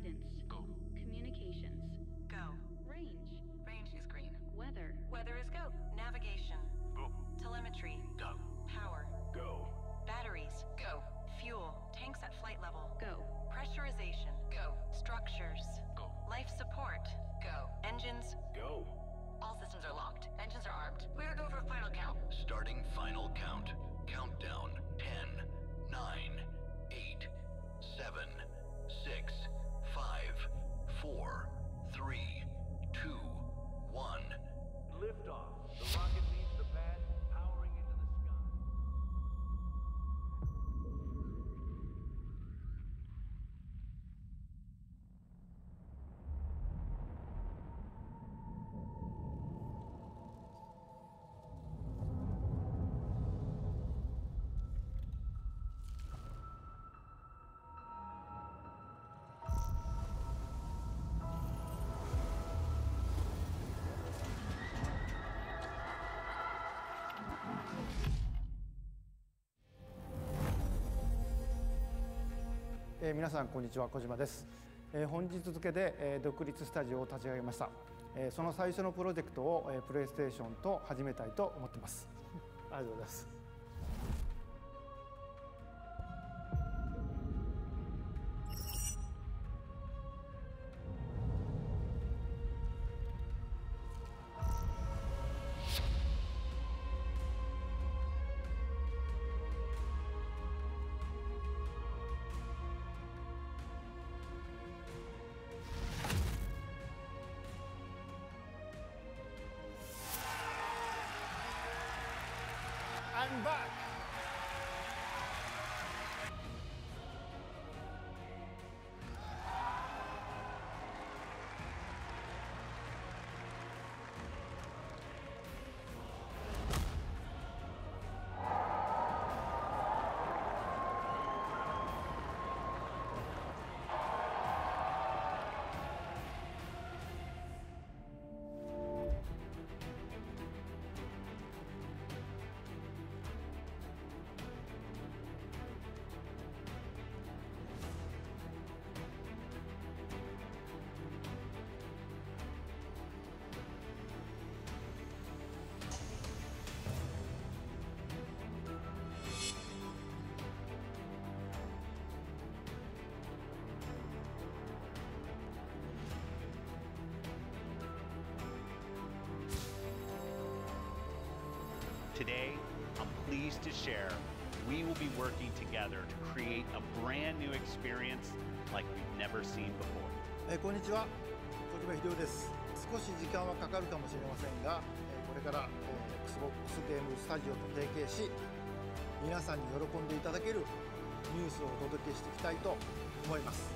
Guidance. Go. Communications. Go. Range. Range is green. Weather. Weather is go. Navigation. Go. Telemetry. Go. Power. Go. Batteries. Go. Fuel. Tanks at flight level. Go. Pressurization. Go. Structures. Go. Life support. Go. Engines. Go. All systems are locked. Engines are armed. We're go for a final count. Starting final count. Countdown 10, 9, 8, 7, 6, 5, 4, 3, 2, 1. Liftoff. The rocket leaves the pad, powering into the sky. 皆さんこんにちは、小島です。本日付で独立スタジオを立ち上げました。その最初のプロジェクトをプレイステーションと始めたいと思っています。ありがとうございます。I'm back! Today, I'm pleased to share we will be working together to create a brand new experience like we've never seen before. こんにちは、小島秀夫です。少し時間はかかるかもしれませんが、これから、Xbox ゲームスタジオと提携し、皆さんに喜んでいただけるニュースをお届けしていきたいと思います。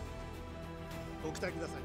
ご期待ください。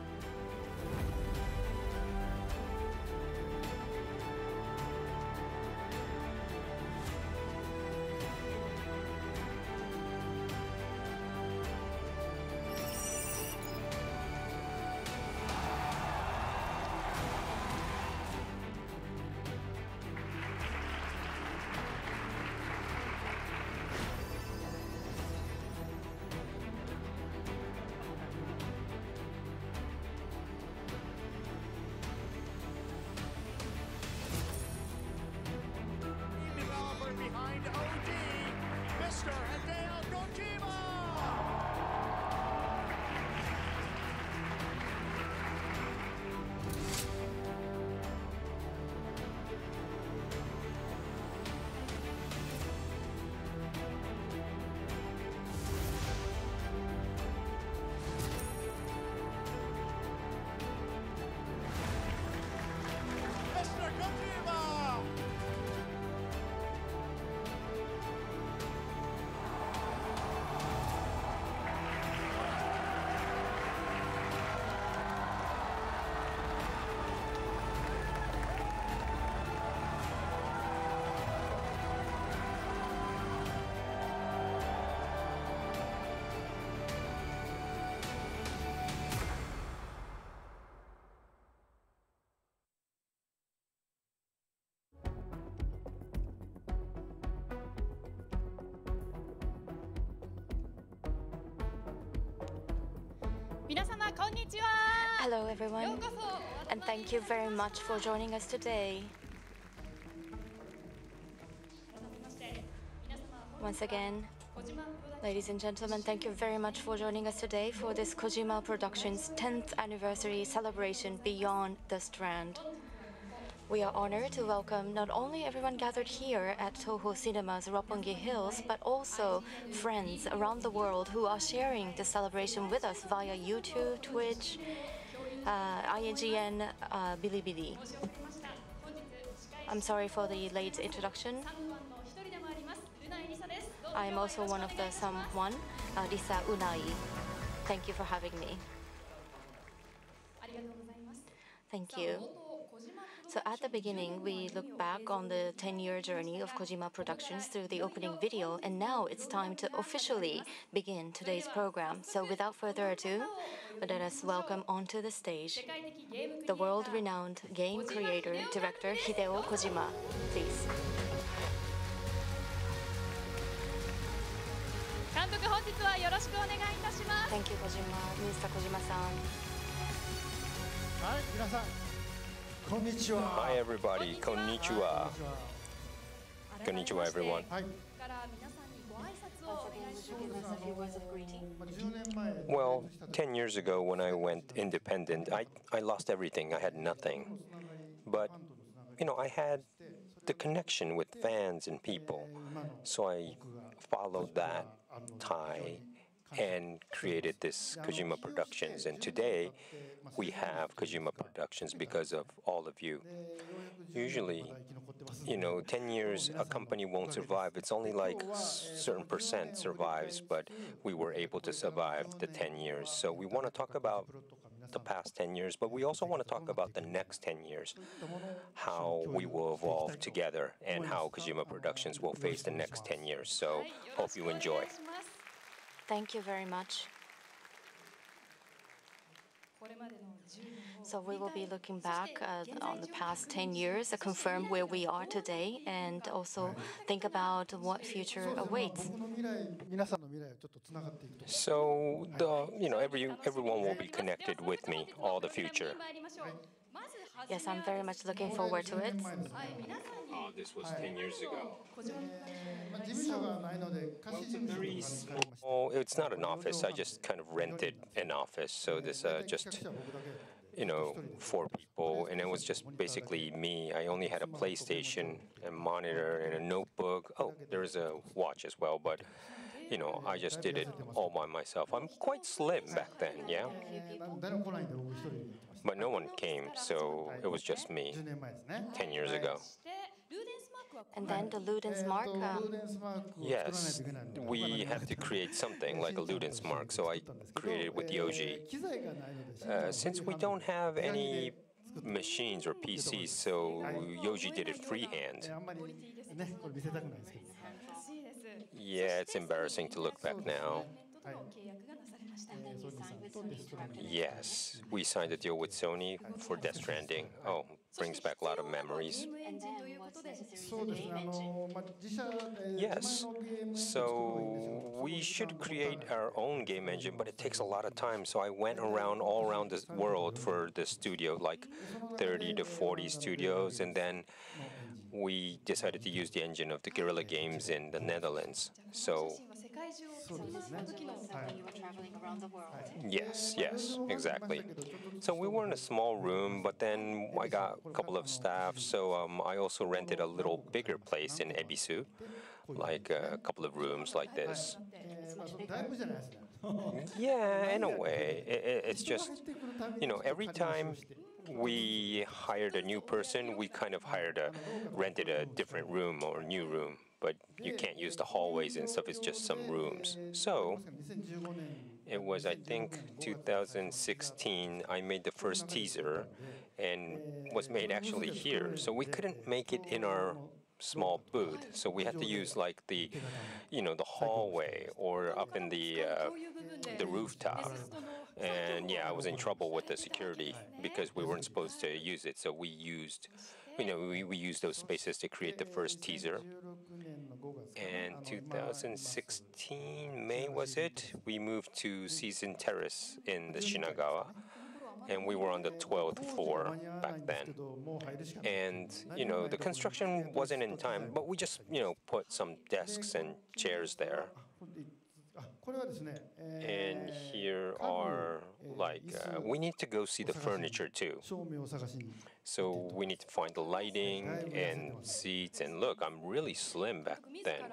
Hello everyone, and thank you very much for joining us today. Once again, ladies and gentlemen, thank you very much for joining us today for this KOJIMA Productions 10th anniversary celebration Beyond the Strand. We are honored to welcome not only everyone gathered here at Toho Cinema's Roppongi Hills, but also friends around the world who are sharing the celebration with us via YouTube, Twitch, IGN, Bilibili. I'm sorry for the late introduction. I am also one of the someone, Lisa Unai. Thank you for having me. Thank you. So at the beginning, we look back on the 10-year journey of KOJIMA Productions through the opening video, and now it's time to officially begin today's program. So without further ado, let us welcome onto the stage the world-renowned game creator, director Hideo Kojima. Please. Thank you, Kojima, Mr. Kojima-san. Hi everybody, konnichiwa. Konnichiwa everyone. Well, 10 years ago when I went independent, I lost everything. I had nothing. But, you know, I had the connection with fans and people. So I followed that tie and created this KOJIMA Productions. And today, we have KOJIMA Productions because of all of you. Usually, you know, 10 years, a company won't survive. It's only like certain percent survives, but we were able to survive the 10 years. So we want to talk about the past 10 years, but we also want to talk about the next 10 years, how we will evolve together and how KOJIMA Productions will face the next 10 years. So hope you enjoy. Thank you very much. So we will be looking back on the past 10 years, confirm where we are today, and also think about what future awaits. So everyone will be connected with me, all the future. Yes, I'm very much looking forward to it. Oh, this was 10 years ago. Well, it's a very small, it's not an office. I just kind of rented an office. So this just, 4 people. And it was just basically me. I only had a PlayStation, a monitor, and a notebook. Oh, there was a watch as well. But, I just did it all by myself. I'm quite slim back then, yeah? But no one came, so it was just me 10 years ago. And then the Ludens mark? Yes, we had to create something like a Ludens mark, so I created it with Yoji. Since we don't have any machines or PCs, so Yoji did it freehand. Yeah, it's embarrassing to look back now. Yes, we signed a deal with Sony for Death Stranding. Oh, brings back a lot of memories. Yes, so we should create our own game engine, but it takes a lot of time. So I went all around the world for the studio, like 30 to 40 studios, and then we decided to use the engine of the Guerrilla Games in the Netherlands. So yes, exactly. So we were in a small room, but then I got a couple of staff, so I also rented a little bigger place in Ebisu, like a couple of rooms like this. Yeah, in a way. It's just, every time we hired a new person, we kind of rented a different room or a new room. But you can't use the hallways and stuff, it's just some rooms. So it was, I think, 2016, I made the first teaser and was made actually here. So we couldn't make it in our small booth, so we had to use like the hallway or up in the rooftop. And yeah, I was in trouble with the security because we weren't supposed to use it, so we used we used those spaces to create the first teaser. And 2016 May was it? We moved to Season Terrace in the Shinagawa, and we were on the 12th floor back then. And the construction wasn't in time, but we just put some desks and chairs there. And here are we need to go see the furniture too. So we need to find the lighting and seats. And look, I'm really slim back then.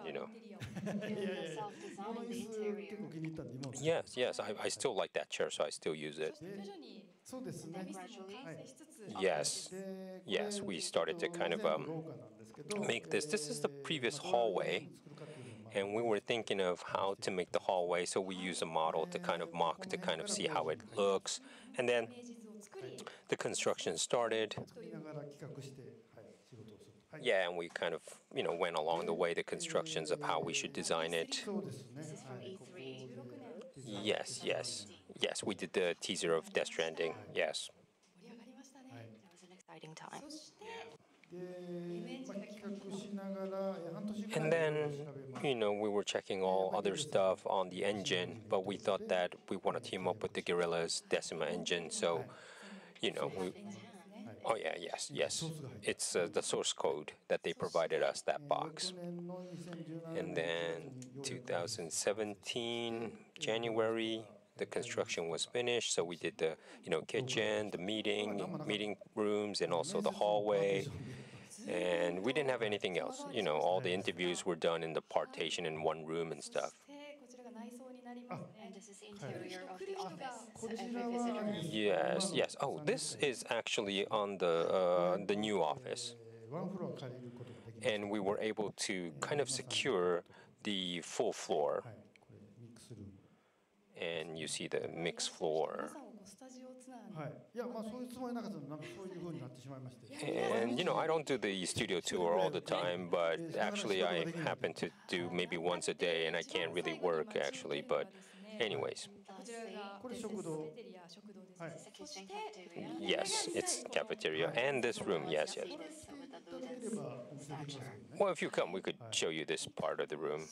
Yes, I still like that chair, so I still use it. Yes, we started to kind of make this. This is the previous hallway. And we were thinking of how to make the hallway, so we use a model to kind of mock, to kind of see how it looks. And then the construction started. Yeah, and we kind of, went along the way, the constructions of how we should design it. This is from E3. Yes, we did the teaser of Death Stranding, yes. That was an exciting time. And then, we were checking all other stuff on the engine, but we thought that we want to team up with the Guerrilla's Decima engine, so, oh yeah, yes. It's the source code that they provided us, that box. And then 2017, January, the construction was finished, so we did the, kitchen, the meeting rooms, and also the hallway. And we didn't have anything else. All the interviews were done in the partition in one room and stuff. And this is the interior of the office. So every visitor. Yes. Oh, this is actually on the new office. And we were able to kind of secure the full floor. And you see the mixed floor. And I don't do the studio tour all the time, but actually I happen to do maybe once a day, and I can't really work actually, but anyways. Yes, it's cafeteria, and this room, yes. Well, if you come, we could show you this part of the room.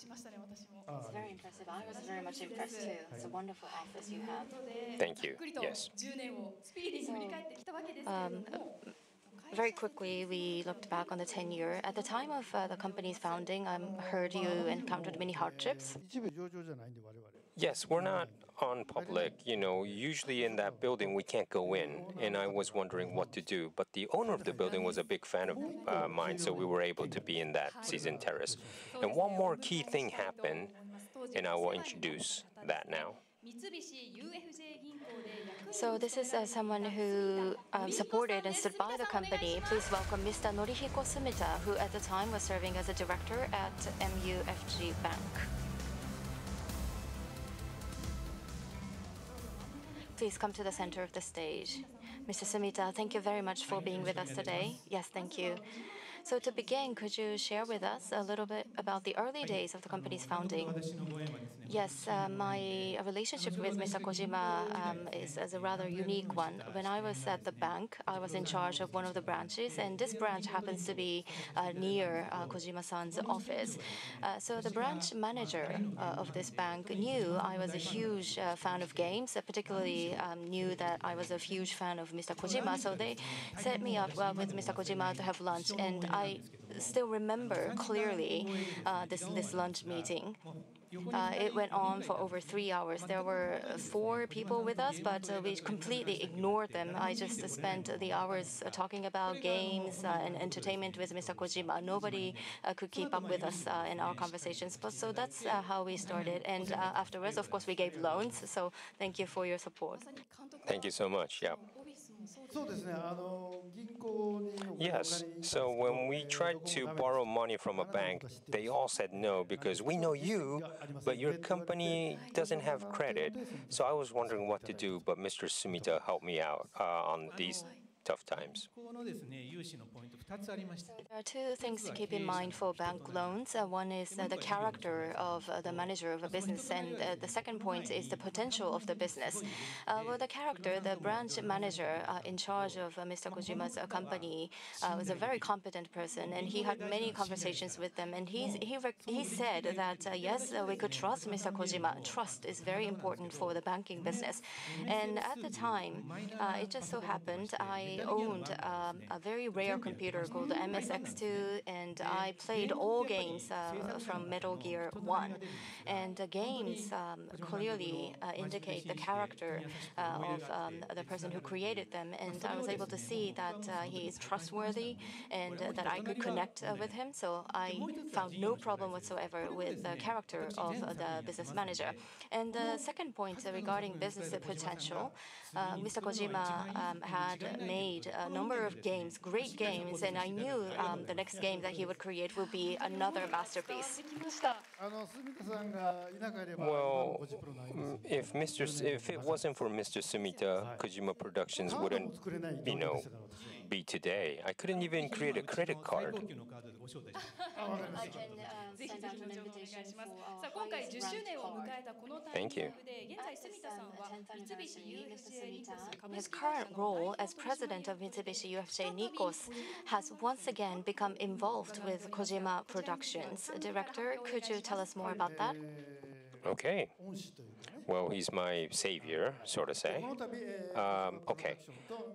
It's very impressive. I was very much impressed too. It's a wonderful office you have. Thank you. Yes. Very quickly, we looked back on the 10-year. At the time of the company's founding, I heard you encountered many hardships. Yes, we're not on public. Usually in that building we can't go in, and I was wondering what to do. But the owner of the building was a big fan of mine, so we were able to be in that Season Terrace. And one more key thing happened, and I will introduce that now. So this is someone who supported and stood by the company. Please welcome Mr. Norihiko Sumita, who at the time was serving as a director at MUFG Bank. Please come to the center of the stage. Mr. Sumita, thank you very much for being with us today. Yes, thank you. So to begin, could you share with us a little bit about the early days of the company's founding? Yes, my relationship with Mr. Kojima is a rather unique one. When I was at the bank, I was in charge of one of the branches, and this branch happens to be near Kojima-san's office. So the branch manager of this bank knew I was a huge fan of games, particularly knew that I was a huge fan of Mr. Kojima, so they set me up with Mr. Kojima to have lunch, and I still remember clearly this lunch meeting. It went on for over 3 hours. There were 4 people with us, but we completely ignored them. I just spent the hours talking about games and entertainment with Mr. Kojima. Nobody could keep up with us in our conversations. But so that's how we started. And afterwards, of course, we gave loans. So thank you for your support. Thank you so much. Yeah. Yes, so when we tried to borrow money from a bank, they all said no because we know you, but your company doesn't have credit. So I was wondering what to do, but Mr. Sumita helped me out on these tough times. There are two things to keep in mind for bank loans. One is the character of the manager of a business, and the second point is the potential of the business. Well, the character, the branch manager in charge of Mr. Kojima's company was a very competent person, and he had many conversations with them. And he said that yes, we could trust Mr. Kojima. Trust is very important for the banking business. And at the time, it just so happened I owned a very rare computer called the MSX2, and I played all games from Metal Gear 1. And the games clearly indicate the character of the person who created them. And I was able to see that he is trustworthy and that I could connect with him. So I found no problem whatsoever with the character of the business manager. And the second point regarding business potential, Mr. Kojima had made a number of games, great games, and I knew the next game that he would create will be another masterpiece. Well, if it wasn't for Mr. Sumita, Kojima Productions wouldn't, be today. I couldn't even create a credit card. I can send out an invitation for our highest ranked card. Thank you. His current role as president of Mitsubishi UFJ Nikos has once again become involved with Kojima Productions. Director, could you tell us more about that? Okay. Well, he's my savior, so to say. Okay.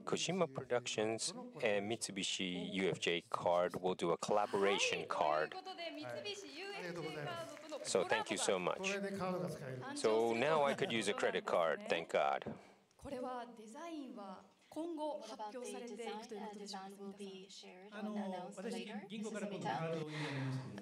Kojima Productions and Mitsubishi UFJ card will do a collaboration card. So thank you so much. So now I could use a credit card, thank God. About the design will be shared and announced later. Mrs. Sumita?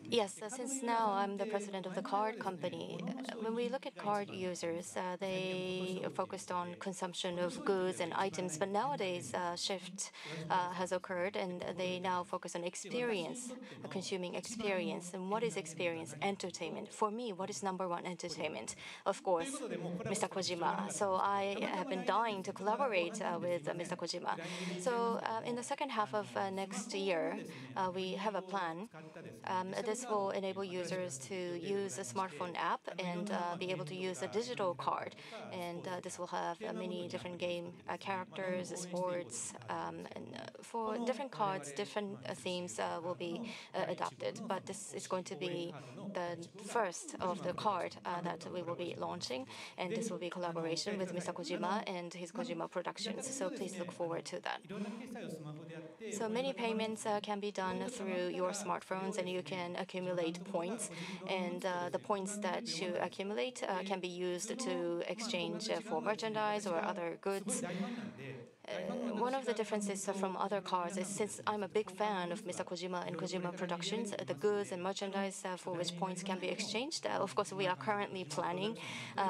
Yes, since now I'm the president of the card company, when we look at card users, they focused on consumption of goods and items, but nowadays a shift has occurred and they now focus on experience, consuming experience. And what is experience? Entertainment. For me, what is number one? Entertainment. Of course, Mr. Kojima. So I have been dying to collaborate with Mr. Kojima. So in the second half of next year, we have a plan. This will enable users to use a smartphone app and be able to use a digital card. And this will have many different game characters, sports, and for different cards, different themes will be adopted. But this is going to be the first of the card that we will be launching. And this will be collaboration with Mr. Kojima and his Kojima Productions. So please look forward to that. So many payments can be done through your smartphones, and you can accumulate points. And the points that you accumulate can be used to exchange for merchandise or other goods. One of the differences from other cards is since I'm a big fan of Mr. Kojima and Kojima Productions, the goods and merchandise for which points can be exchanged. Of course, we are currently planning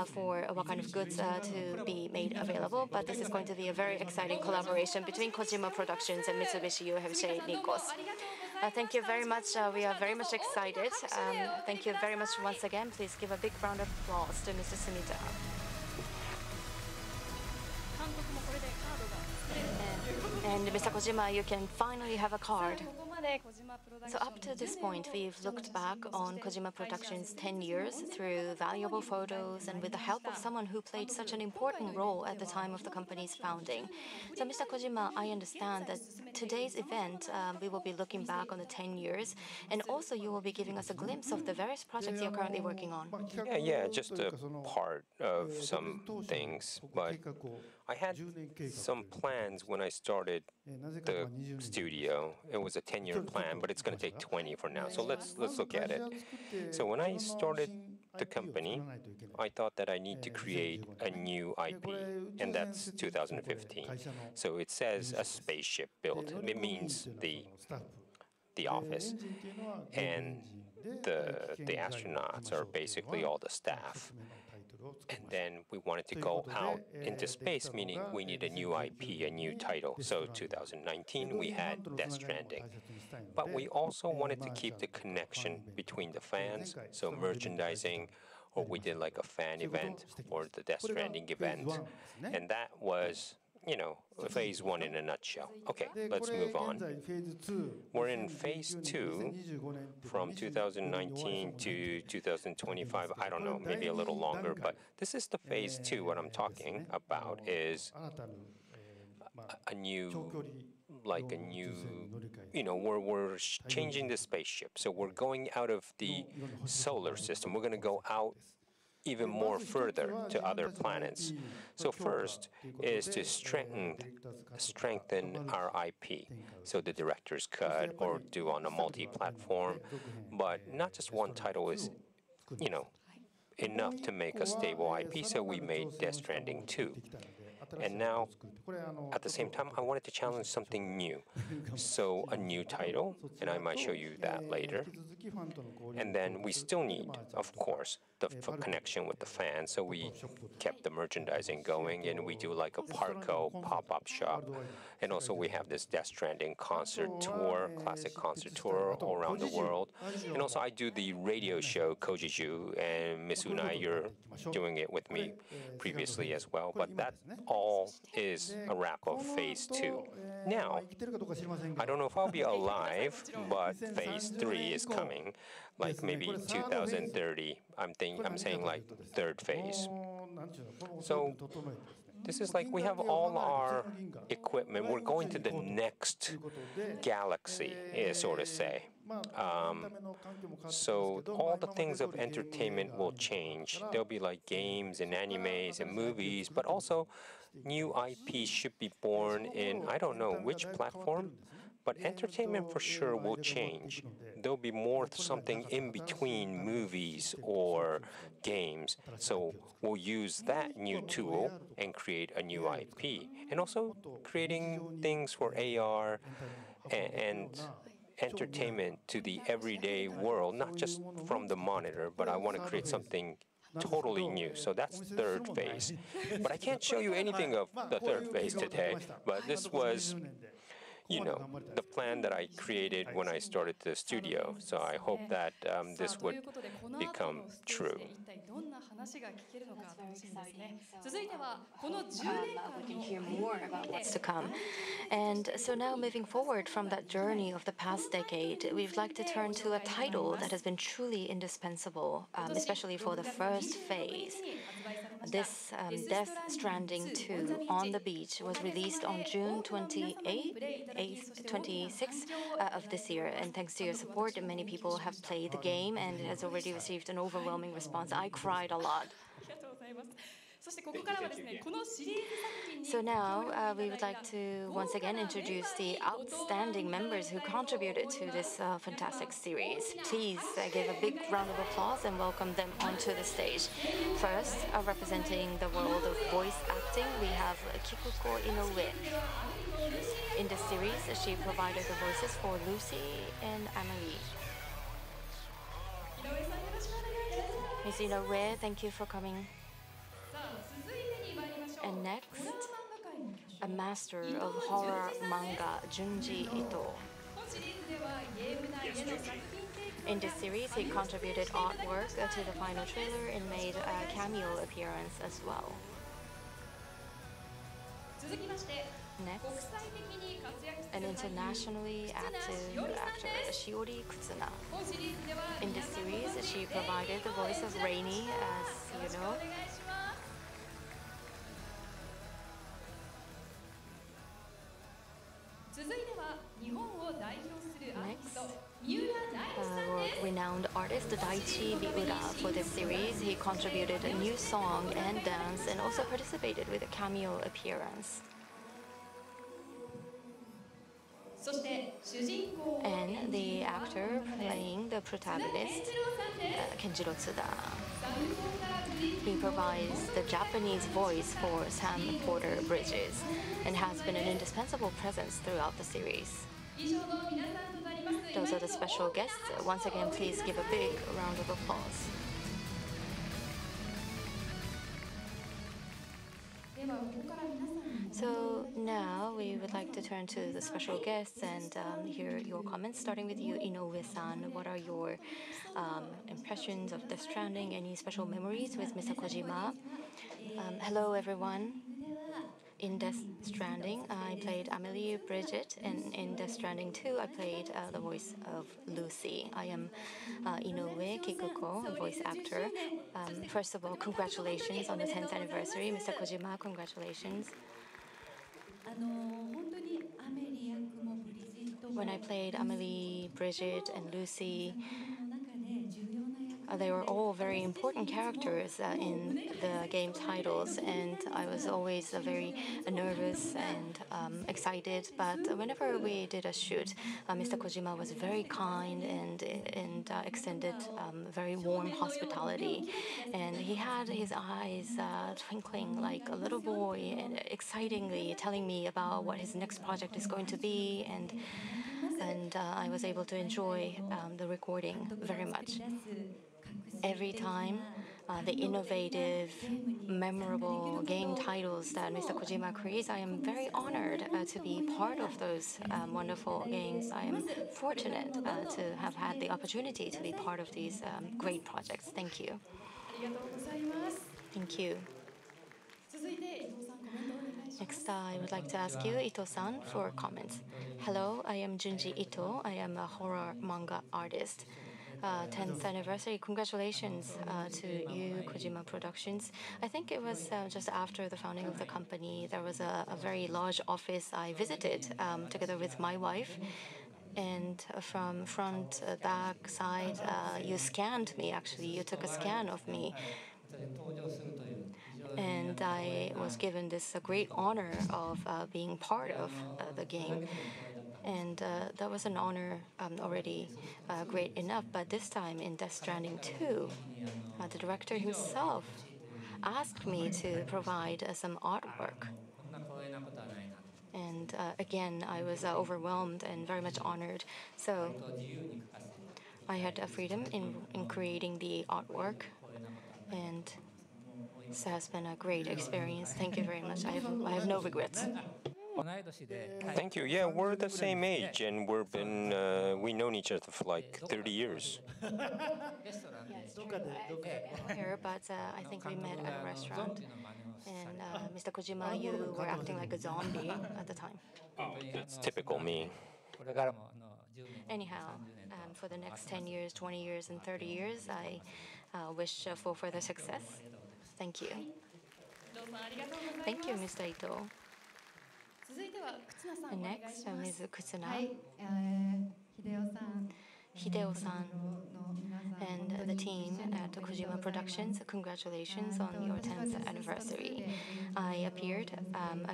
for what kind of goods to be made available, but this is going to be a very exciting collaboration between Kojima Productions and Mitsubishi UFJ Nikos. Thank you very much. We are very much excited. Thank you very much once again. Please give a big round of applause to Mr. Sumita. And Mr. Kojima, you can finally have a card. So up to this point, we've looked back on Kojima Productions' 10 years through valuable photos and with the help of someone who played such an important role at the time of the company's founding. So Mr. Kojima, I understand that today's event, we will be looking back on the 10 years, and also you will be giving us a glimpse of the various projects you're currently working on. Yeah, just a part of some things, but I had some plans when I started the studio. It was a 10-year plan, but it's going to take 20 for now. So let's look at it. So when I started the company, I thought that I need to create a new IP, and that's 2015. So it says a spaceship built. It means the office, and the astronauts are basically all the staff. And then we wanted to go out into space, meaning we need a new IP, a new title. So 2019, we had Death Stranding. But we also wanted to keep the connection between the fans, so merchandising, or we did like a fan event or the Death Stranding event. And that was you know, phase one in a nutshell. Okay, let's move on. We're in phase two from 2019 to 2025. I don't know, maybe a little longer, but this is the phase two. What I'm talking about is a new, you know, we're changing the spaceship. So we're going out of the solar system. We're going to go out even more further to other planets. So first is to strengthen our IP. So the director's cut or do on a multi-platform. But not just one title is, you know, enough to make a stable IP. So we made Death Stranding 2. And now, at the same time, I wanted to challenge something new. So a new title, and I might show you that later. And then we still need, of course, the connection with the fans. So we kept the merchandising going, and we do like a Parco pop-up shop. And also we have this Death Stranding concert tour, classic concert tour all around the world. And also I do the radio show Kojiju, and Miss Unai, you're doing it with me previously as well. But that all is a wrap of phase two. Now, I don't know if I'll be alive, but phase three is coming, like maybe 2030. I'm saying like third phase. So this is like we have all our equipment. We're going to the next galaxy, so to say. So all the things of entertainment will change. There'll be like games and animes and movies, but also new IP should be born in, I don't know which platform, but entertainment for sure will change. There'll be more something in between movies or games. So we'll use that new tool and create a new IP. And also creating things for AR and entertainment to the everyday world, not just from the monitor, but I want to create something totally new. So that's third phase. But I can't show you anything of the third phase today, but this was, you know, the plan that I created when I started the studio. So I hope that this would become true. We can hear more about what's to come. And so now moving forward from that journey of the past decade, we'd like to turn to a title that has been truly indispensable, especially for the first phase. This Death Stranding 2 on the Beach was released on June 26th of this year. And thanks to your support, many people have played the game and it has already received an overwhelming response. I cried a lot. So now we would like to once again introduce the outstanding members who contributed to this fantastic series. Please give a big round of applause and welcome them onto the stage. First, representing the world of voice acting, we have Kikuko Inoue. In this series, she provided the voices for Lucy and Anna-Lee. Ms. Inoue, thank you for coming. And next, a master of horror manga, Junji Ito. In this series, he contributed artwork to the final trailer and made a cameo appearance as well. Next, an internationally active actor, Shiori Kutsuna. In this series, she provided the voice of Rainy, as you know. Next, world-renowned artist Daichi Miura. For this series, he contributed a new song and dance and also participated with a cameo appearance. And the actor playing the protagonist, Kenjiro Tsuda. He provides the Japanese voice for Sam Porter Bridges and has been an indispensable presence throughout the series. Those are the special guests. Once again, please give a big round of applause. So now we would like to turn to the special guests and hear your comments, starting with you, Inoue-san. What are your impressions of Death Stranding? Any special memories with Mr. Kojima? Hello, everyone. in Death Stranding, I played Amelie Bridget, and in Death Stranding 2, I played the voice of Lucy. I am Inoue Kikuko, a voice actor. First of all, congratulations on the 10th anniversary. Mr. Kojima, congratulations. When I played Amelie, Bridget, and Lucy, they were all very important characters in the game titles, and I was always very nervous and excited. But whenever we did a shoot, Mr. Kojima was very kind and extended very warm hospitality, and he had his eyes twinkling like a little boy, and excitingly telling me about what his next project is going to be, and I was able to enjoy the recording very much. Every time, the innovative, memorable game titles that Mr. Kojima creates, I am very honored to be part of those wonderful games. I am fortunate to have had the opportunity to be part of these great projects. Thank you. Thank you. Next, I would like to ask you, Ito-san, for comments. Hello, I am Junji Ito. I am a horror manga artist. 10th anniversary. Congratulations to you, Kojima Productions. I think it was just after the founding of the company. There was a very large office I visited together with my wife. And from front, back, side, you scanned me, actually. You took a scan of me. And I was given this great honor of being part of the game. And that was an honor already great enough. But this time in Death Stranding 2, the director himself asked me to provide some artwork. And again, I was overwhelmed and very much honored. So I had freedom in creating the artwork. And this has been a great experience. Thank you very much. I have no regrets. Thank you. Yeah, we're the same age, and we've known each other for like 30 years. Here, but I think we met at a restaurant. And Mr. Kojima, you were acting like a zombie at the time. It's typical me. Anyhow, for the next 10 years, 20 years, and 30 years, I wish for further success. Thank you. Thank you, Mr. Ito. And next, Ms. Kutsuna, Hideo-san, and the team at Kojima Productions, congratulations on your 10th anniversary. I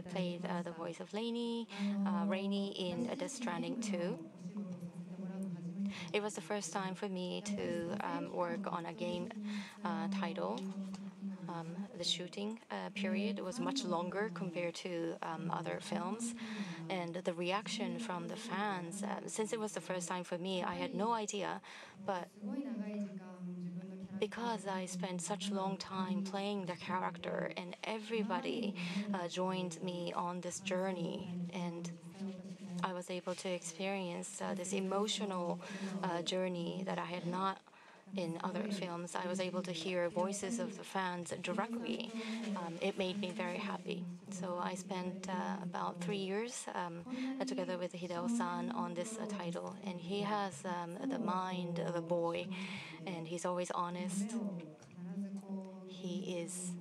played the voice of Rainy in Death Stranding 2. It was the first time for me to work on a game title. The shooting period was much longer compared to other films. And the reaction from the fans, since it was the first time for me, I had no idea. But because I spent such a long time playing the character, and everybody joined me on this journey, and I was able to experience this emotional journey that I had not in other films. I was able to hear voices of the fans directly. It made me very happy. So I spent about 3 years together with Hideo-san on this title. And he has the mind of a boy, and he's always honest. He is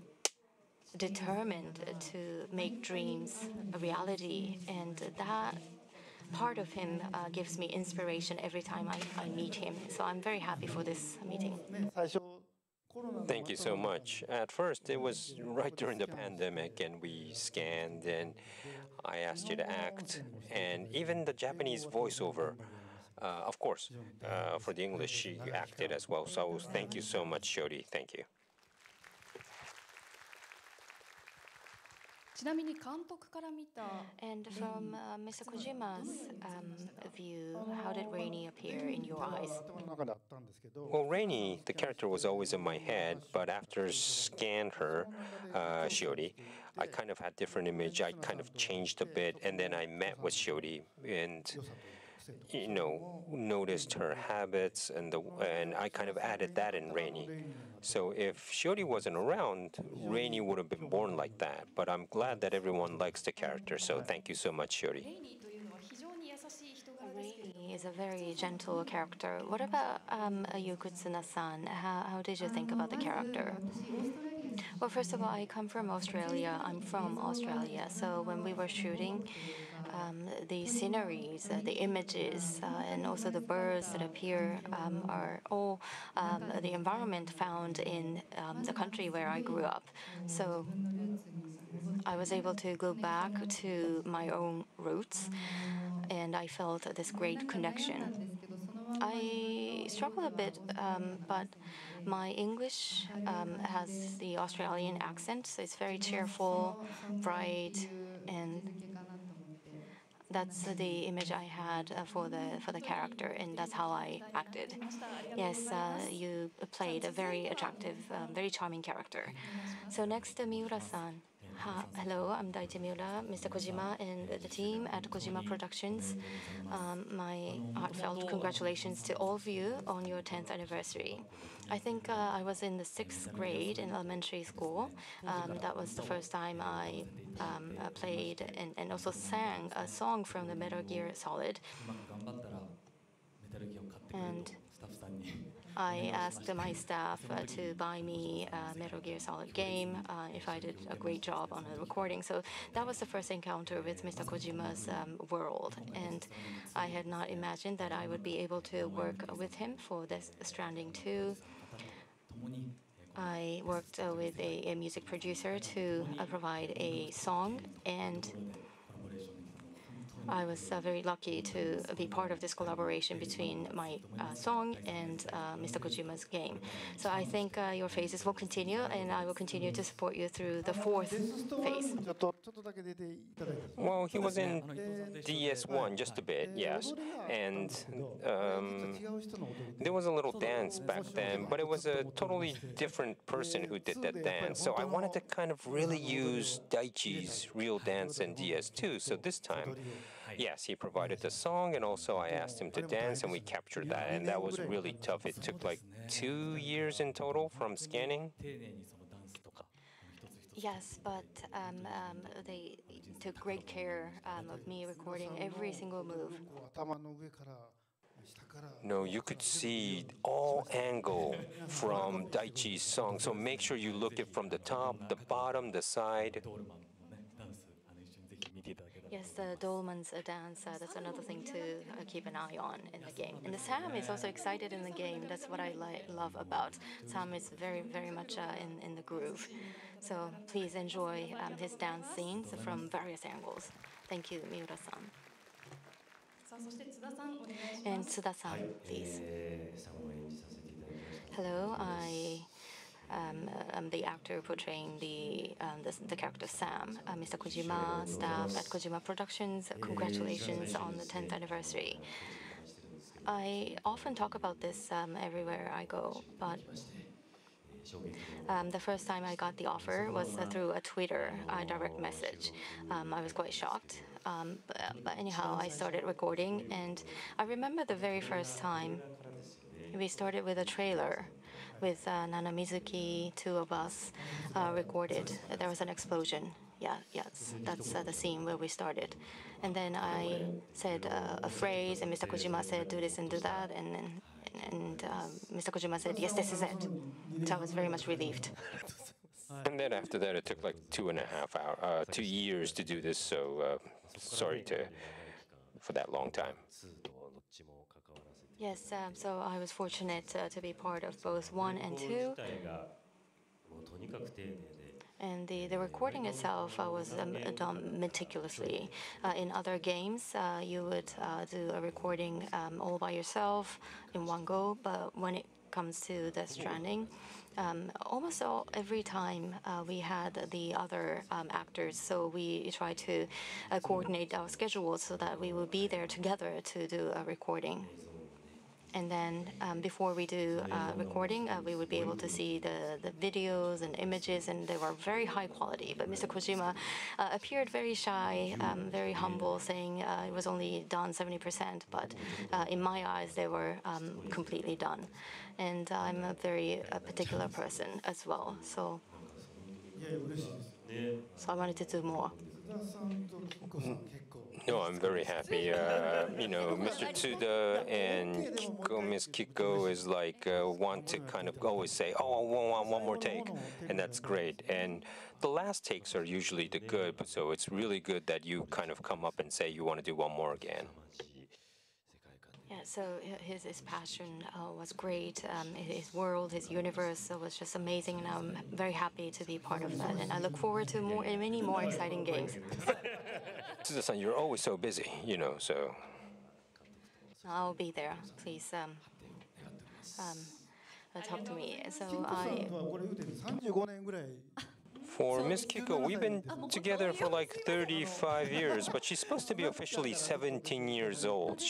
determined to make dreams a reality, and that part of him gives me inspiration every time I meet him. So I'm very happy for this meeting. Thank you so much. At first, it was right during the pandemic, and we scanned, and I asked you to act, and even the Japanese voiceover, of course, for the English, you acted as well. So thank you so much, Shodi. Thank you. And from Mr. Kojima's view, how did Rainy appear in your eyes? Well, Rainy, the character was always in my head, but after scanned her, Shiori, I kind of had different image. I kind of changed a bit, and then I met with Shiori, and noticed her habits, and I kind of added that in Rainy. So if Shiori wasn't around, Rainy would have been born like that. But I'm glad that everyone likes the character, so thank you so much, Shiori. Rainy is a very gentle character. What about you, Kutsuna-san? How did you think about the character? Well, first of all, I come from Australia. I'm from Australia. So when we were shooting, the sceneries, the images, and also the birds that appear are all the environment found in the country where I grew up. So I was able to go back to my own roots, and I felt this great connection. I struggle a bit, but my English has the Australian accent, so it's very cheerful, bright, and that's the image I had for the character, and that's how I acted. Yes, you played a very attractive, very charming character. So next, Miura-san. Hello, I'm Daichi Miura, Mr. Kojima, and the team at Kojima Productions. My heartfelt congratulations to all of you on your 10th anniversary. I think I was in the 6th grade in elementary school. That was the first time I played and also sang a song from the Metal Gear Solid. And I asked my staff to buy me a Metal Gear Solid game if I did a great job on a recording. So that was the first encounter with Mr. Kojima's world. And I had not imagined that I would be able to work with him for this Stranding 2. I worked with a music producer to provide a song, and I was very lucky to be part of this collaboration between my song and Mr. Kojima's game. So I think your phases will continue, and I will continue to support you through the 4th phase. Well, he was in DS1 just a bit, yes. And there was a little dance back then, but it was a totally different person who did that dance. So I wanted to kind of really use Daichi's real dance in DS2. So this time, yes, he provided the song, and also I asked him to dance, and we captured that. And that was really tough. It took like 2 years in total from scanning. Yes, but they took great care of me recording every single move. No, you could see all angle from Daichi's song, so make sure you look it from the top, the bottom, the side. Yes, the Dolman's dance, that's another thing to keep an eye on in the game. And Sam is also excited in the game. That's what I love about Sam. Is very, very much in the groove. So please enjoy his dance scenes from various angles. Thank you, Miura-san. And Tsuda-san, please. Hello, I'm the actor portraying the character Sam. Mr. Kojima, staff at Kojima Productions, congratulations on the 10th anniversary. I often talk about this everywhere I go, but the first time I got the offer was through a Twitter direct message. I was quite shocked. But anyhow, I started recording, and I remember the very first time we started with a trailer with Nana Mizuki, 2 of us recorded. There was an explosion. Yes, that's the scene where we started. And then I said a phrase, and Mr. Kojima said, do this and do that, and Mr. Kojima said, yes, this is it. So I was very much relieved. And then after that, it took like 2 years to do this, so sorry for that long time. Yes, so I was fortunate to be part of both 1 and 2. And the recording itself was done meticulously. In other games, you would do a recording all by yourself in one go, but when it comes to the Stranding, almost every time we had the other actors, so we try to coordinate our schedules so that we will be there together to do a recording. And then before we do recording, we would be able to see the videos and images, and they were very high quality. But Mr. Kojima appeared very shy, very humble, saying it was only done 70%. But in my eyes, they were completely done. And I'm a very particular person as well. So I wanted to do more. No, I'm very happy. Mr. Tsuda and Miss Kiko is like want to kind of always say, "Oh, I want one more take," and that's great. And the last takes are usually the good, so it's really good that you kind of come up and say you want to do one more again. Yeah, so his passion was great. His world, his universe was just amazing, and I'm very happy to be part of that. And I look forward to many more exciting games. Tsuda-san, you're always so busy, so. I'll be there. Please talk to me. So For Miss Kiko, we've been together for like 35 years, but she's supposed to be officially 17 years old.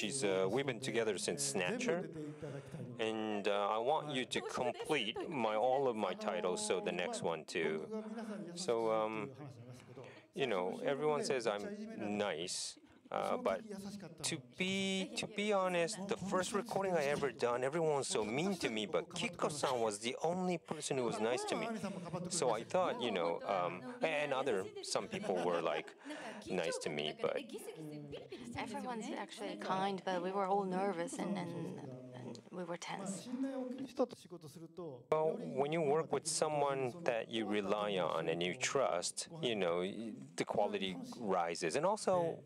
We've been together since Snatcher, and I want you to complete all of my titles, so the next one too. So, everyone says I'm nice. But to be honest, the first recording I ever done, everyone was so mean to me, but Kiko-san was the only person who was nice to me. So I thought, and some people were like nice to me, but everyone's actually kind, but we were all nervous and we were tense. Well, when you work with someone that you rely on and you trust, the quality rises. And also,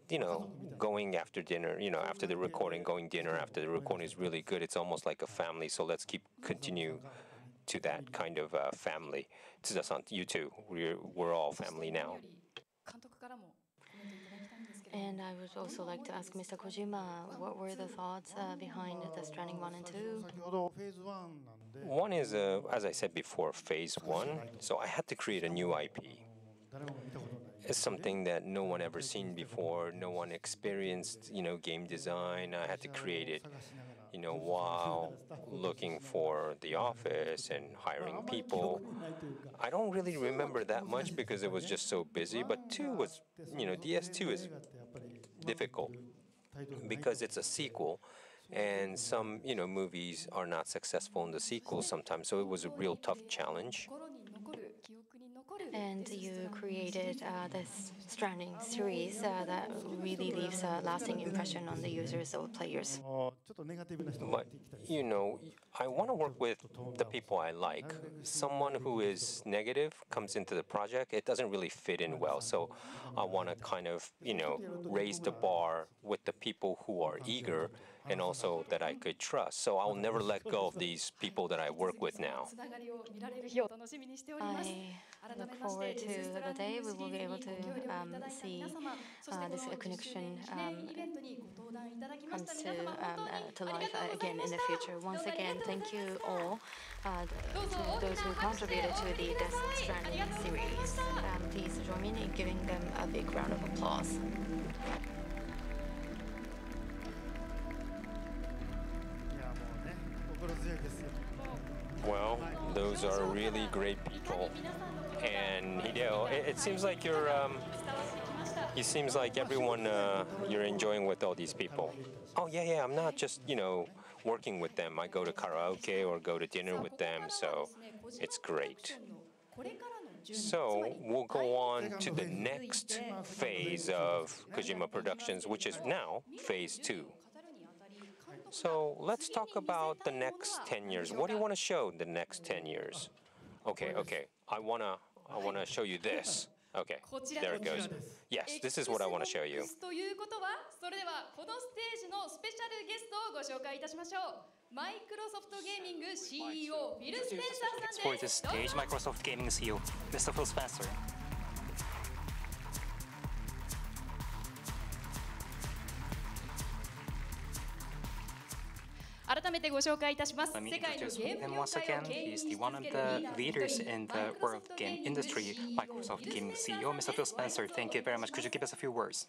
going after dinner, after the recording, going dinner after the recording is really good. It's almost like a family, so let's continue to that kind of family. Tsuda-san, you too. We're all family now. And I would also like to ask Mr. Kojima, what were the thoughts behind the Stranding 1 and 2? One is, as I said before, phase 1. So I had to create a new IP. It's something that no one ever seen before. No one experienced, game design. I had to create it, while looking for the office and hiring people. I don't really remember that much because it was just so busy. But 2 was, DS2 is difficult because it's a sequel. And some, movies are not successful in the sequel sometimes. So it was a real tough challenge. And you created this Stranding series that really leaves a lasting impression on the users or players. But, I want to work with the people I like. Someone who is negative comes into the project, it doesn't really fit in well. So I want to kind of, raise the bar with the people who are eager and also that I could trust. So I'll never let go of these people that I work with now. I look forward to the day we will be able to see this connection comes to life again in the future. Once again, thank you all to those who contributed to the Death Stranding series. Please join me in giving them a big round of applause. Well, those are really great people. And Hideo, it seems like it seems like everyone you're enjoying with all these people. Oh yeah, I'm not just, working with them. I go to karaoke or go to dinner with them, so it's great. So we'll go on to the next phase of Kojima Productions, which is now phase 2. So let's talk about the next 10 years. What do you want to show the next 10 years? Okay. I wanna show you this. Okay, there it goes. Yes, this is what I want to show you. For this stage, Microsoft Gaming CEO, Mr. Phil Spencer. 改めてご紹介いたします。世界のゲーム業界を牽引し続けるリーダーである Microsoft Gaming industry, Microsoft Gaming CEO, Mr. Phil Spencer. Thank you very much. Could you give us a few words?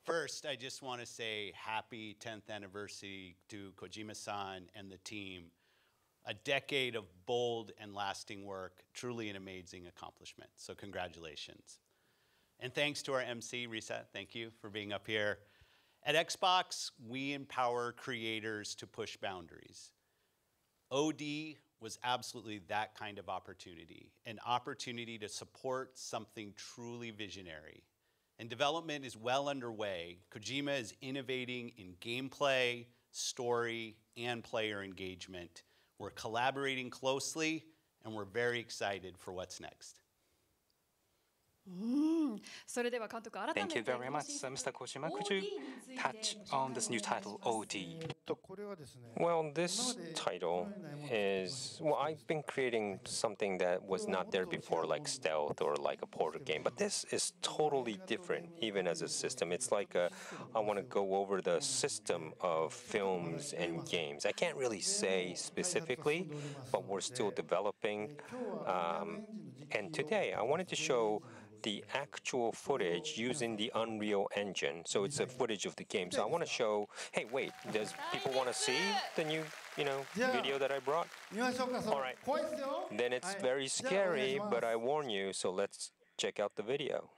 First, I just want to say happy 10th anniversary to Kojima-san and the team. A decade of bold and lasting work, truly an amazing accomplishment. So congratulations. And thanks to our MC, Risa, thank you for being up here. At Xbox, we empower creators to push boundaries. OD was absolutely that kind of opportunity, an opportunity to support something truly visionary. And development is well underway. Kojima is innovating in gameplay, story, and player engagement. We're collaborating closely, and we're very excited for what's next. Thank you very much, Mr. Kojima. Could you touch on this new title, OD? Well, this title is, well, I've been creating something that was not there before, like stealth or like a portal game, but this is totally different, even as a system. It's like I want to go over the system of films and games. I can't really say specifically, but we're still developing. And today, I wanted to show the actual footage using the Unreal Engine. So it's a footage of the game. So I want to show, hey, wait, does people want to see the new, video that I brought? All right. Then it's very scary, but I warn you, so let's check out the video.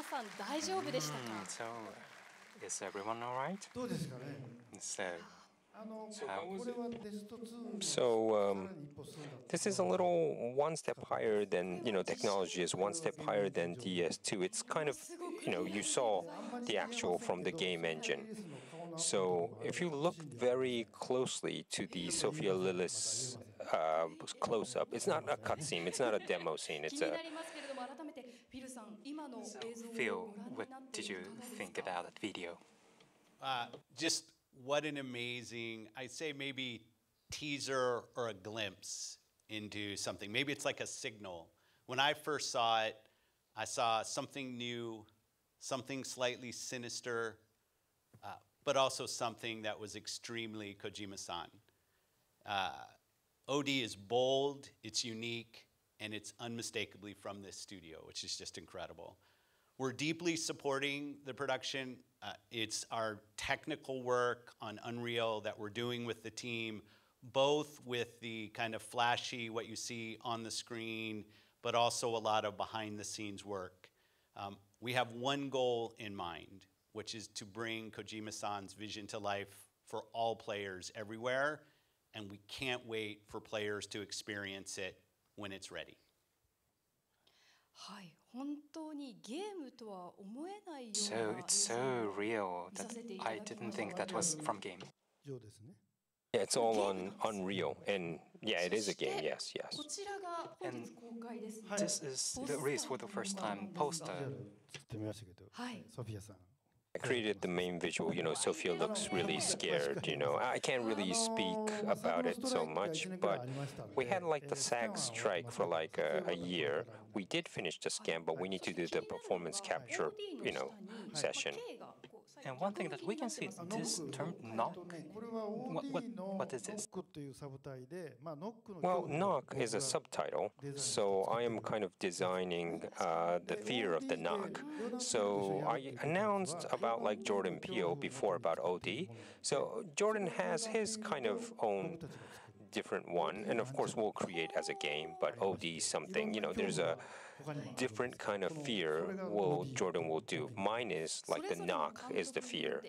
さん大丈夫でしたか？ So, is everyone all right? どうですかね。 So, これはテスト2 So さらに一歩進んだ。 this is a little one step higher than, technology is one step higher than DS2. It's kind of, you saw the actual from the game engine. So if you look very closely to the Sophia Lillis close-up, it's not a cutscene, it's not a demo scene, 気 it's に a... なりますけれども、改めてフィルさん、今の映像を Phil, ご覧に what なって did you いかがです think か？ about that video? Just what an amazing, I'd say maybe teaser or a glimpse into something. Maybe it's like a signal. When I first saw it, I saw something new, something slightly sinister, but also something that was extremely Kojima-san. OD is bold, it's unique, and it's unmistakably from this studio, which is just incredible. We're deeply supporting the production. It's our technical work on Unreal that we're doing with the team, both with the kind of flashy, what you see on the screen, but also a lot of behind-the-scenes work. We have one goal in mind, which is to bring Kojima-san's vision to life for all players everywhere, and we can't wait for players to experience it when it's ready. はい、本当にゲームとは思えないよう So な it's so real that I didn't think that was from game. 上ですね。 Yeah, it's all on Unreal, and yeah, it is a game, yes, こ yes. ちらが本日公開ですね。 This is released for the first time poster. 作ってみましたけど、はい。ソフィアさん。 I created the main visual, Sophia looks really scared, I can't really speak about it so much, but we had like the SAG strike for like a year. We did finish the scan, but we need to do the performance capture, session. And one thing that we can see, this term knock, what is this? Well, knock is a subtitle, so I am kind of designing the fear of the knock. So I announced about like Jordan Peele before about OD. So Jordan has his kind of own different one, and of course we'll create as a game, but OD something, there's a different kind of fear Jordan will do. Mine is like the knock is the fear.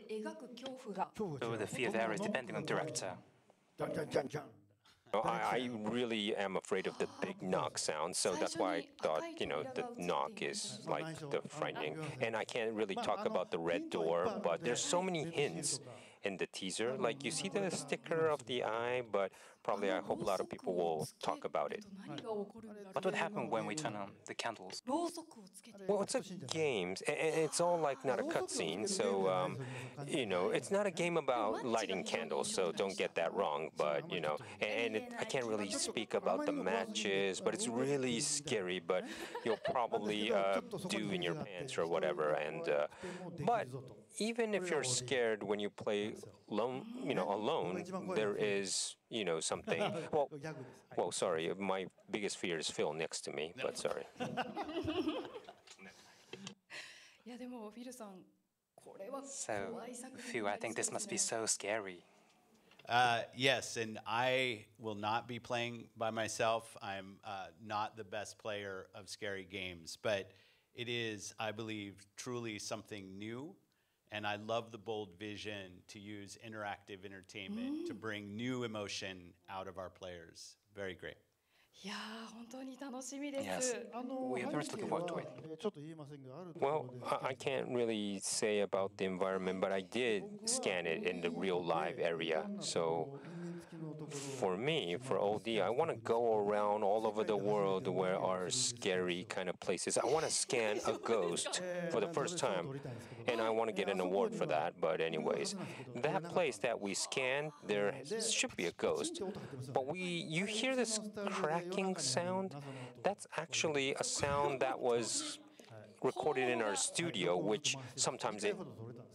So the fear varies depending on director. I really am afraid of the big knock sound, so that's why I thought, the knock is like the frightening. And I can't really talk about the red door, but there's so many hints in the teaser. Like you see the sticker of the eye, but probably I hope a lot of people will talk about it. What would happen when we turn on the candles? Well, it's a game, and it's all like not a cutscene, so, it's not a game about lighting candles, so don't get that wrong, but, I can't really speak about the matches, but it's really scary, but you'll probably do in your pants or whatever, and, but even if you're scared when you play alone, there is, something. Well, sorry, my biggest fear is Phil next to me, but sorry. いやでもフィルさん、これは So, 怖い作品 Phil, I think this must be so scary. Yes, and I will not be playing by myself. I'm not the best player of scary games, but it is, I believe, truly something new. And I love the bold vision to use interactive entertainment to bring new emotion out of our players. Very great. いやー本当に楽しみで Yes. す。 We are very much looking forward to it. ちょっと言いませんが、あるとこ Well, ろですけど I can't really say about the environment, but I did scan it in the real live area. So for me, for OD, I want to go around all over the world where are scary kind of places. I want to scan a ghost for the first time, and I want to get an award for that. But anyways, that place that we scanned, there should be a ghost. But you hear this cracking sound? That's actually a sound that was recorded in our studio, which sometimes it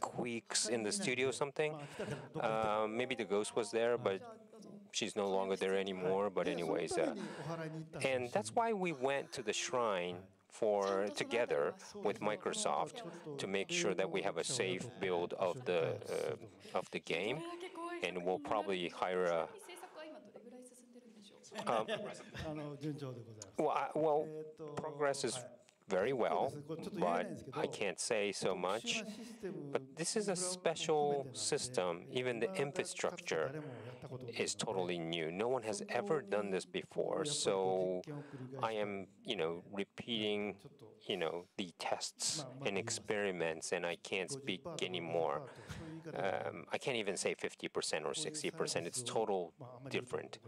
squeaks in the studio or something. Maybe the ghost was there, but she's no longer there anymore. But anyways, and that's why we went to the shrine together with Microsoft to make sure that we have a safe build of the game, and we'll probably hire a. 順調でございます。 Well, progress is very well, but I can't say so much. But this is a special system. Even the infrastructure is totally new. No one has ever done this before. So I am, repeating, the tests and experiments, and I can't speak anymore. I can't even say 50% or 60%. It's total different.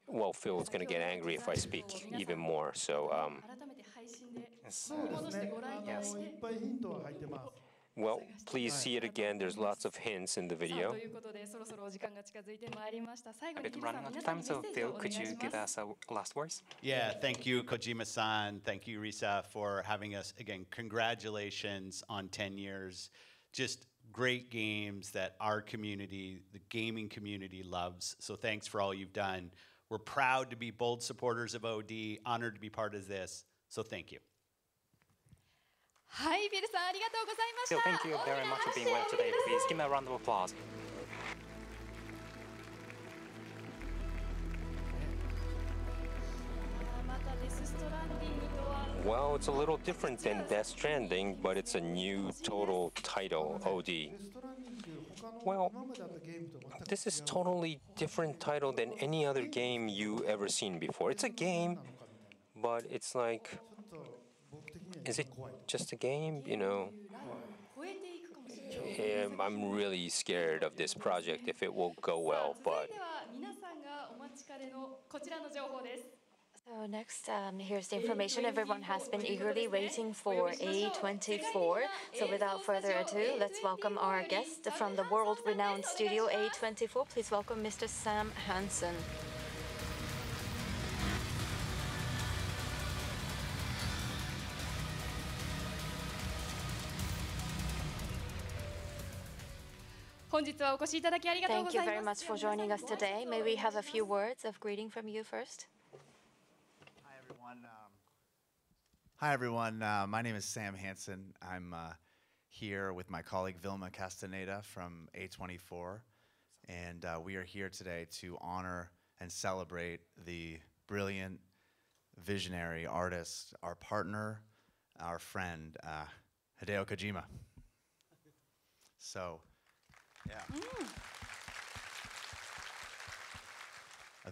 Well, Phil is going to get angry if I speak even more. So, yes. well, please see it again. There's lots of hints in the video. ということでそろそろお時間が近づいてまいりました。最後 A に bit ヒデさ running ん out 皆 of さん time, に so メッセージを Phil, お願 could いし you ま give す。 us last words? Yeah, thank you, Kojima-san. Thank you, Risa, for having us. Again, congratulations on 10 years. Just great games that our community, the gaming community, loves. So thanks for all you've done. We're proud to be bold supporters of OD, honored to be part of this. So thank you. はい、ビルさんありがとうございました。 Phil, thank you very much for being with us today. Please give me a round of applause. Well, it's a little different than Death Stranding, but it's a new total title, OD. Well, this is totally different title than any other game you ever seen before. It's a game, but it's like, is it just a game? I'm really scared of this project if it will go well, but... 続いては皆さんがお待ちかねのこちらの情報です。 So next, here's the information everyone has been eagerly waiting for, A24. So without further ado, let's welcome our guest from the world-renowned studio A24. Please welcome Mr. Sam Hansen. Thank you very much for joining us today. May we have a few words of greeting from you first? Hi, everyone. My name is Sam Hansen. I'm here with my colleague Vilma Castaneda from A24. And we are here today to honor and celebrate the brilliant, visionary artist, our partner, our friend, Hideo Kojima. So, yeah.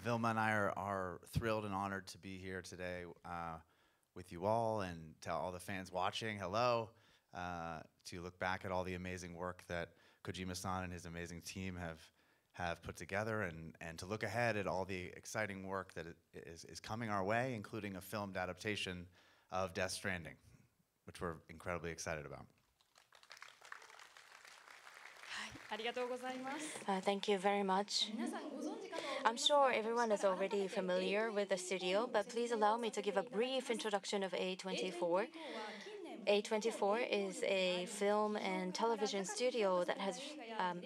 Vilma and I are thrilled and honored to be here today with you all and tell all the fans watching hello, to look back at all the amazing work that Kojima-san and his amazing team have put together, and to look ahead at all the exciting work that is coming our way, including a filmed adaptation of Death Stranding, which we're incredibly excited about. Thank you very much. I'm sure everyone is already familiar with the studio, but please allow me to give a brief introduction of A24. A24 is a film and television studio that has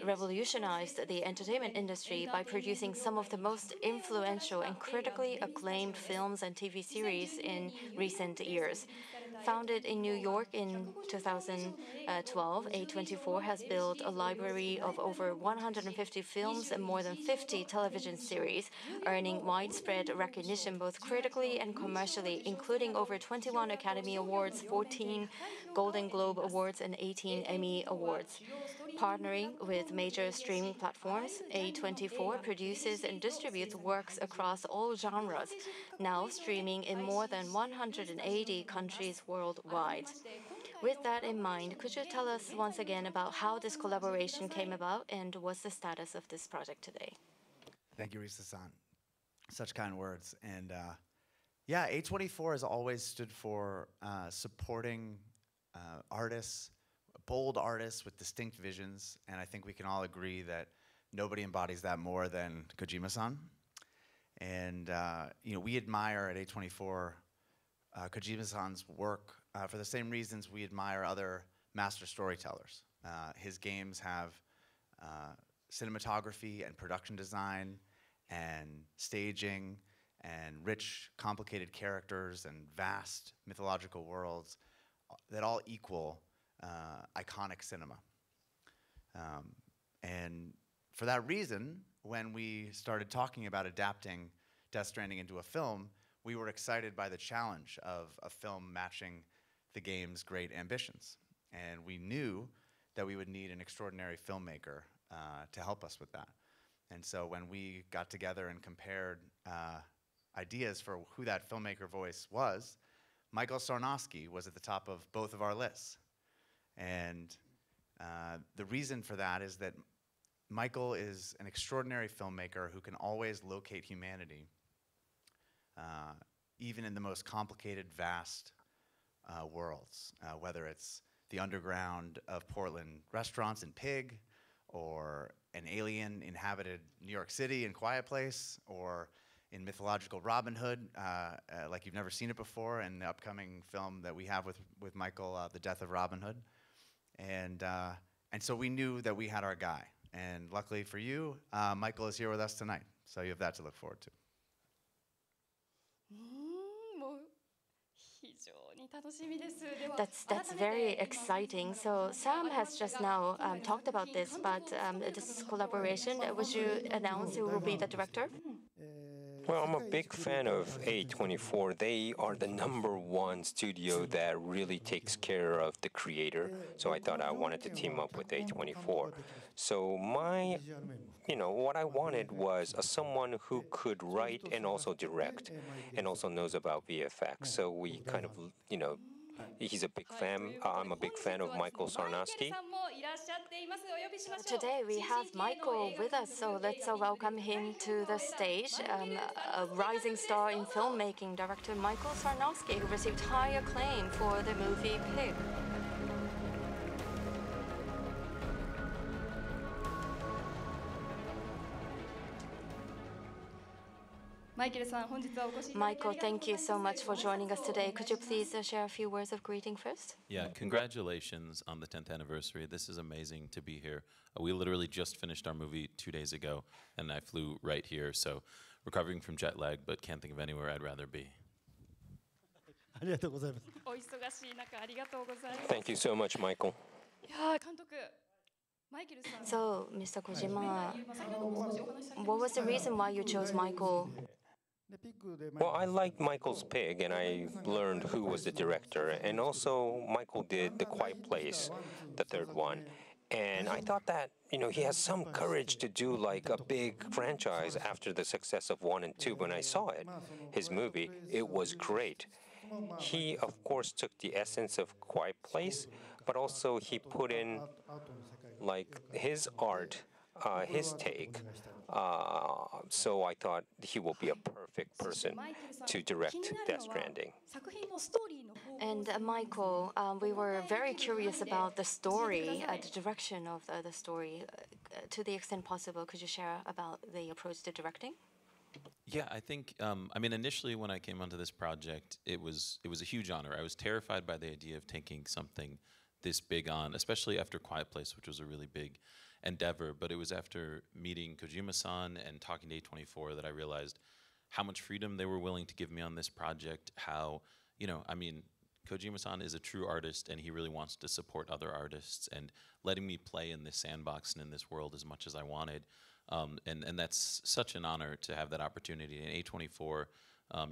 revolutionized the entertainment industry by producing some of the most influential and critically acclaimed films and TV series in recent years. Founded in New York in 2012, A24 has built a library of over 150 films and more than 50 television series, earning widespread recognition both critically and commercially, including over 21 Academy Awards, 14 Golden Globe Awards, and 18 Emmy Awards. Partnering with major streaming platforms, A24 produces and distributes works across all genres, now streaming in more than 180 countries worldwide. With that in mind, could you tell us once again about how this collaboration came about and what's the status of this project today? Thank you, Risa-san. Such kind words. And yeah, A24 has always stood for supporting artists, bold artists with distinct visions, and I think we can all agree that nobody embodies that more than Kojima-san. And we admire at A24 Kojima-san's work for the same reasons we admire other master storytellers. His games have cinematography and production design and staging and rich, complicated characters and vast mythological worlds that all equal iconic cinema. And for that reason, when we started talking about adapting Death Stranding into a film, we were excited by the challenge of a film matching the game's great ambitions. And we knew that we would need an extraordinary filmmaker to help us with that. And so when we got together and compared ideas for who that filmmaker voice was, Michael Sarnowski was at the top of both of our lists. And the reason for that is that Michael is an extraordinary filmmaker who can always locate humanity, even in the most complicated, vast worlds, whether it's the underground of Portland restaurants in Pig, or an alien inhabited New York City in Quiet Place, or in mythological Robin Hood, like you've never seen it before, in the upcoming film that we have with Michael, The Death of Robin Hood. And so we knew that we had our guy. And luckily for you, Michael is here with us tonight. So you have that to look forward to. That's very exciting. So Sam has just now talked about this, but this collaboration, would you announce who will be the director? Well, I'm a big fan of A24. They are the #1 studio that really takes care of the creator. So I thought I wanted to team up with A24. So what I wanted was someone who could write and also direct and also knows about VFX. So we kind of, he's a big fan. I'm a big fan of Michael Sarnowski. Today we have Michael with us, so let's welcome him to the stage. A rising star in filmmaking, director Michael Sarnowski, who received high acclaim for the movie Pig. Michael, thank you so much for joining us today. Could you please share a few words of greeting first? Yeah, congratulations on the 10th anniversary. This is amazing to be here. We literally just finished our movie 2 days ago, and I flew right here, so recovering from jet lag, but can't think of anywhere I'd rather be. Thank you so much, Michael. So, Mr. Kojima, what was the reason why you chose Michael? Well, I liked Michael's Pig, and I learned who was the director. And also, Michael did The Quiet Place, the third one. And I thought that, he has some courage to do like a big franchise after the success of 1 and 2. When I saw it, his movie, it was great. He, of course, took the essence of Quiet Place, but also he put in like his art, his take. So I thought he will be a perfect person to direct Death Stranding. And Michael, we were very curious about the story, the direction of the story. To the extent possible, could you share about the approach to directing? Yeah, I think, initially when I came onto this project, it was a huge honor. I was terrified by the idea of taking something this big on, especially after Quiet Place, which was a really big endeavor. But it was after meeting Kojima-san and talking to A24 that I realized how much freedom they were willing to give me on this project, how, Kojima-san is a true artist, and he really wants to support other artists, and letting me play in this sandbox and in this world as much as I wanted. And that's such an honor to have that opportunity. And A24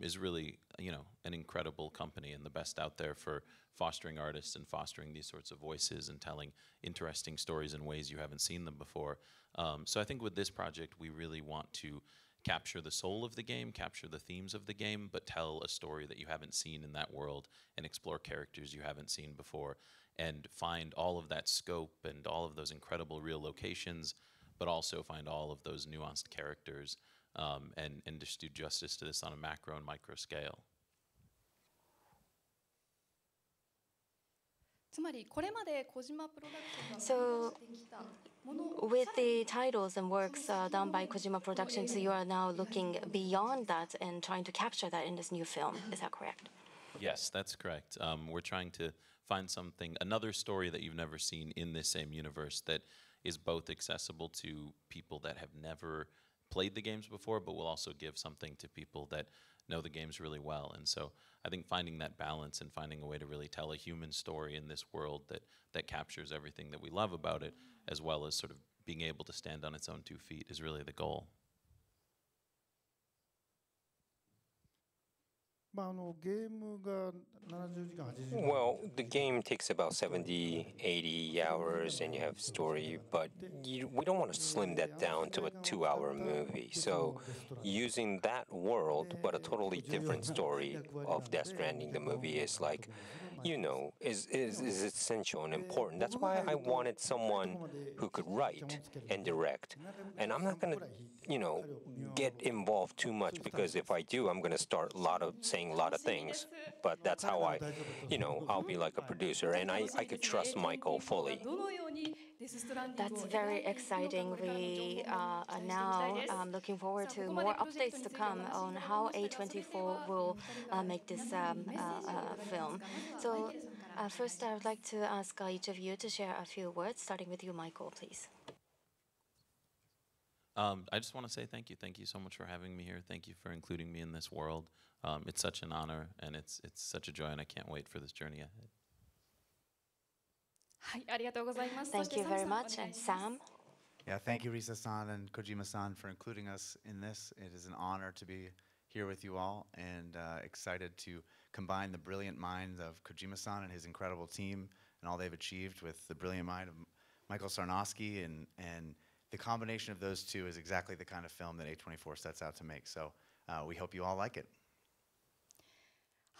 is really, an incredible company and the best out there for fostering artists and fostering these sorts of voices and telling interesting stories in ways you haven't seen them before. So I think with this project, we really want to capture the soul of the game, capture the themes of the game, but tell a story that you haven't seen in that world and explore characters you haven't seen before and find all of that scope and all of those incredible real locations, but also find all of those nuanced characters and just do justice to this on a macro and micro scale. So, with the titles and works done by Kojima Productions, you are now looking beyond that and trying to capture that in this new film. Is that correct? Yes, that's correct. We're trying to find another story that you've never seen in this same universe that is both accessible to people that have never played the games before, but will also give something to people that know the games really well. And so I think finding that balance and finding a way to really tell a human story in this world that captures everything that we love about it, as well as sort of being able to stand on its own 2 feet, is really the goal. Well, the game takes about 70, 80 hours and you have story, but we don't want to slim that down to a 2-hour movie. So using that world, but a totally different story of Death Stranding, the movie is like, is essential and important. That's why I wanted someone who could write and direct. And I'm not going to, get involved too much, because if I do, I'm going to start saying a lot of things. But that's how I'll be like a producer, and I could trust Michael fully. That's very exciting. We are now looking forward to more updates to come on how A24 will make this film. So first, I would like to ask each of you to share a few words, starting with you, Michael, please. I just want to say thank you. Thank you so much for having me here. Thank you for including me in this world. It's such an honor, and it's such a joy, and I can't wait for this journey ahead. Thank you very much. And Sam? Yeah, thank you, Risa-san and Kojima-san, for including us in this. It is an honor to be here with you all, and excited to combine the brilliant minds of Kojima-san and his incredible team and all they've achieved with the brilliant mind of Michael Sarnowski, and the combination of those two is exactly the kind of film that A24 sets out to make. So we hope you all like it.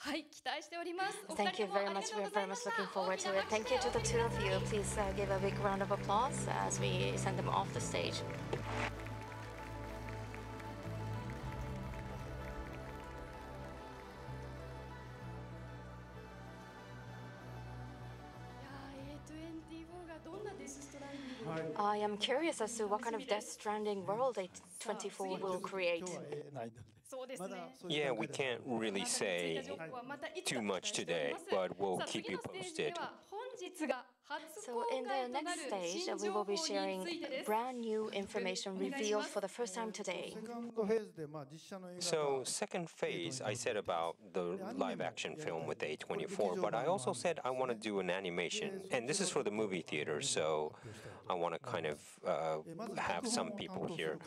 Thank you very much. We are very much looking forward to it. Thank you to the two of you. Please give a big round of applause as we send them off the stage. I am curious as to what kind of Death Stranding world A24 will create. Yeah, we can't really say too much today, but we'll keep you posted. So in the next stage, we will be sharing brand new information revealed for the first time today. So second phase, I said about the live action film with A24, but I also said I want to do an animation. And this is for the movie theater, so I want to kind of have some people here.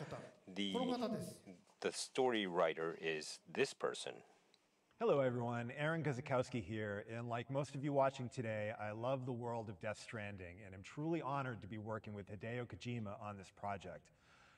The story writer is this person. Hello everyone, Aaron Guzikowski here, and like most of you watching today, I love the world of Death Stranding, and I'm truly honored to be working with Hideo Kojima on this project.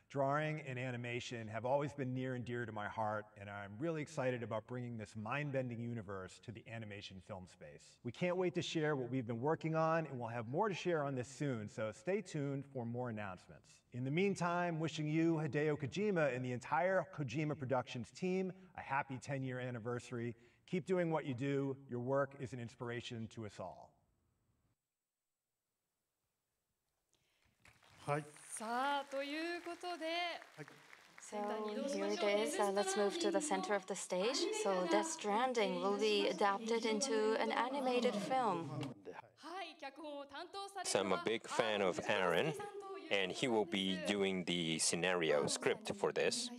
Drawing and animation have always been near and dear to my heart, and I'm really excited about bringing this mind-bending universe to the animation film space. We can't wait to share what we've been working on, and we'll have more to share on this soon, so stay tuned for more announcements. In the meantime, wishing you, Hideo Kojima, and the entire KOJIMA Productions team a happy 10-year anniversary. Keep doing what you do. Your work is an inspiration to us all. So here it is. Let's move to the center of the stage. So Death Stranding will be adapted into an animated film. So I'm a big fan of Aaron, and he will be doing the scenario script for this.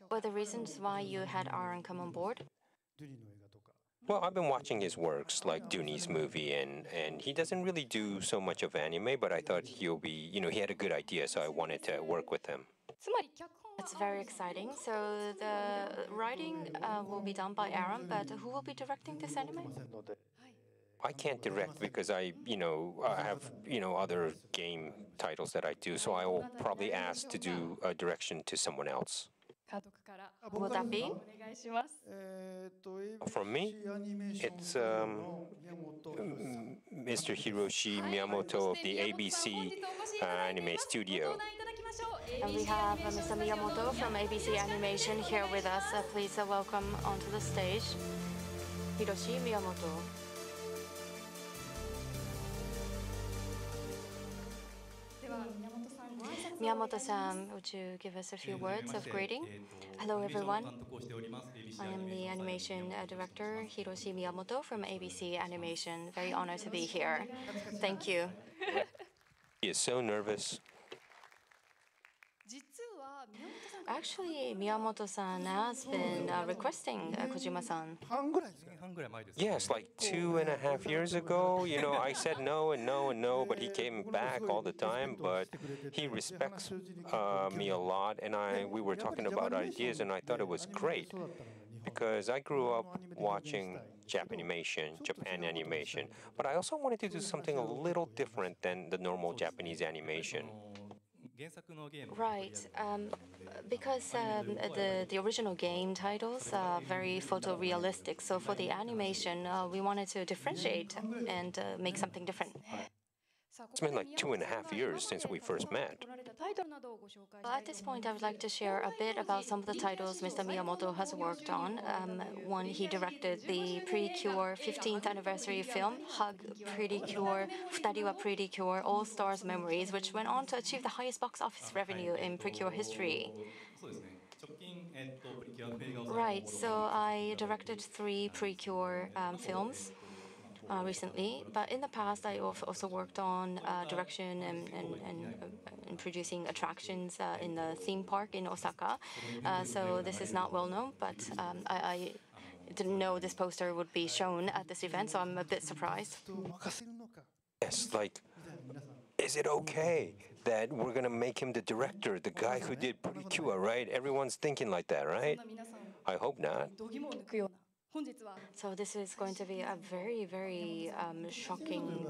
What are the reasons why you had Aaron come on board? Well, I've been watching his works, like Dooney's movie, and he doesn't really do so much of anime, but I thought he'll be, he had a good idea, so I wanted to work with him. That's very exciting. So the writing will be done by Aaron, but who will be directing this anime? I can't direct because I have, other game titles that I do, so I will probably ask to do a direction to someone else. Who will that be? From me, it's Mr. Hiroshi Miyamoto of the ABC Anime Studio. And we have Mr. Miyamoto from ABC Animation here with us. Please welcome onto the stage, Hiroshi Miyamoto. Miyamoto-san, would you give us a few words of greeting? Hello, everyone. I am the animation director, Hiroshi Miyamoto from ABC Animation. Very honored to be here. Thank you. He is so nervous. Actually, Miyamoto-san has been requesting Kojima-san. Yes, like 2.5 years ago, I said no and no and no, but he came back all the time. But he respects me a lot, and we were talking about ideas, and I thought it was great. because I grew up watching Japan animation, but I also wanted to do something a little different than the normal Japanese animation. Right, because the original game titles are very photorealistic, so for the animation, we wanted to differentiate and make something different. It's been like 2.5 years since we first met. Well, at this point, I would like to share a bit about some of the titles Mr. Miyamoto has worked on. One, he directed the Pretty-Cure 15th anniversary film, Hug, Pretty-Cure, Futari wa Pretty-Cure, All Stars Memories, which went on to achieve the highest box office revenue in Pretty-Cure history. Right, so I directed 3 Pretty-Cure films. Recently, but in the past I also worked on direction and producing attractions in the theme park in Osaka. So this is not well known, but I didn't know this poster would be shown at this event, so I'm a bit surprised. Yes, like, is it okay that we're gonna make him the director, the guy who did Pretty-Cure, right? Everyone's thinking like that, right? I hope not. So this is going to be a very, very shocking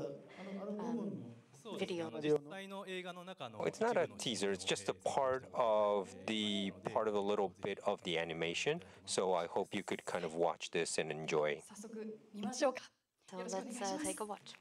video. It's not a teaser, it's just a part of the little bit of the animation. So I hope you could kind of watch this and enjoy. So let's take a watch.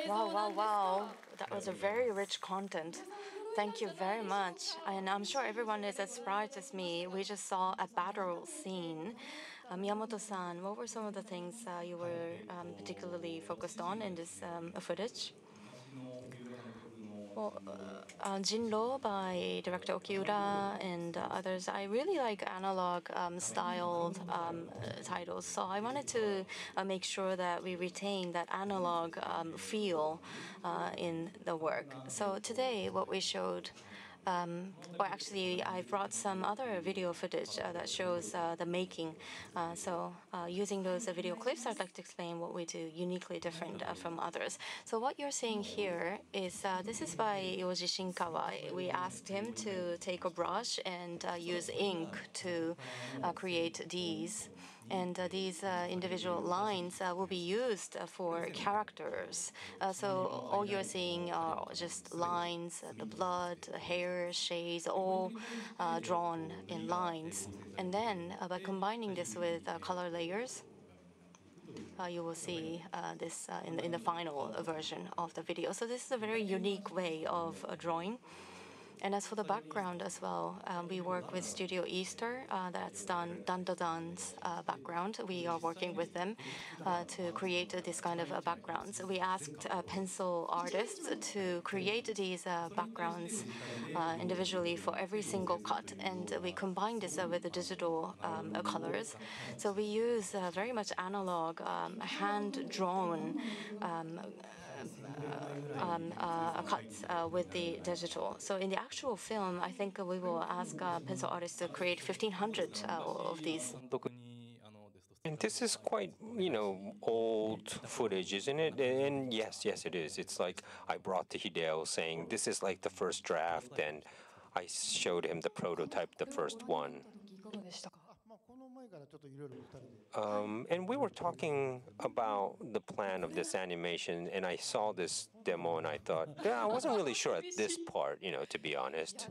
Wow, wow, wow. That was a very rich content. Thank you very much. And I'm sure everyone is as surprised as me. We just saw a battle scene. Miyamoto-san, what were some of the things you were particularly focused on in this footage? Well, Jinro by director Okiura and others, I really like analog styled titles. So I wanted to make sure that we retain that analog feel in the work. So today, what we showed, or actually, I brought some other video footage that shows the making. So using those video clips, I'd like to explain what we do uniquely different from others. So what you're seeing here is, this is by Yoji Shinkawa. We asked him to take a brush and use ink to create these And these individual lines will be used for characters. So all you're seeing are just lines, the blood, hair, shades, all drawn in lines. And then by combining this with color layers, you will see this in the final version of the video. So this is a very unique way of drawing. And as for the background as well, we work with Studio Easter, that's Dan's background. We are working with them to create this kind of backgrounds. We asked pencil artists to create these backgrounds individually for every single cut, and we combine this with the digital colors. So we use very much analog, hand-drawn cuts with the digital. So in the actual film, I think we will ask pencil artists to create 1,500 of these. And this is quite, old footage, isn't it? And yes, it is. It's like I brought to Hideo saying, this is like the first draft, and I showed him the prototype, the first one. And we were talking about the plan of this animation, and I saw this demo, and I thought, yeah, I wasn't really sure at this part, to be honest.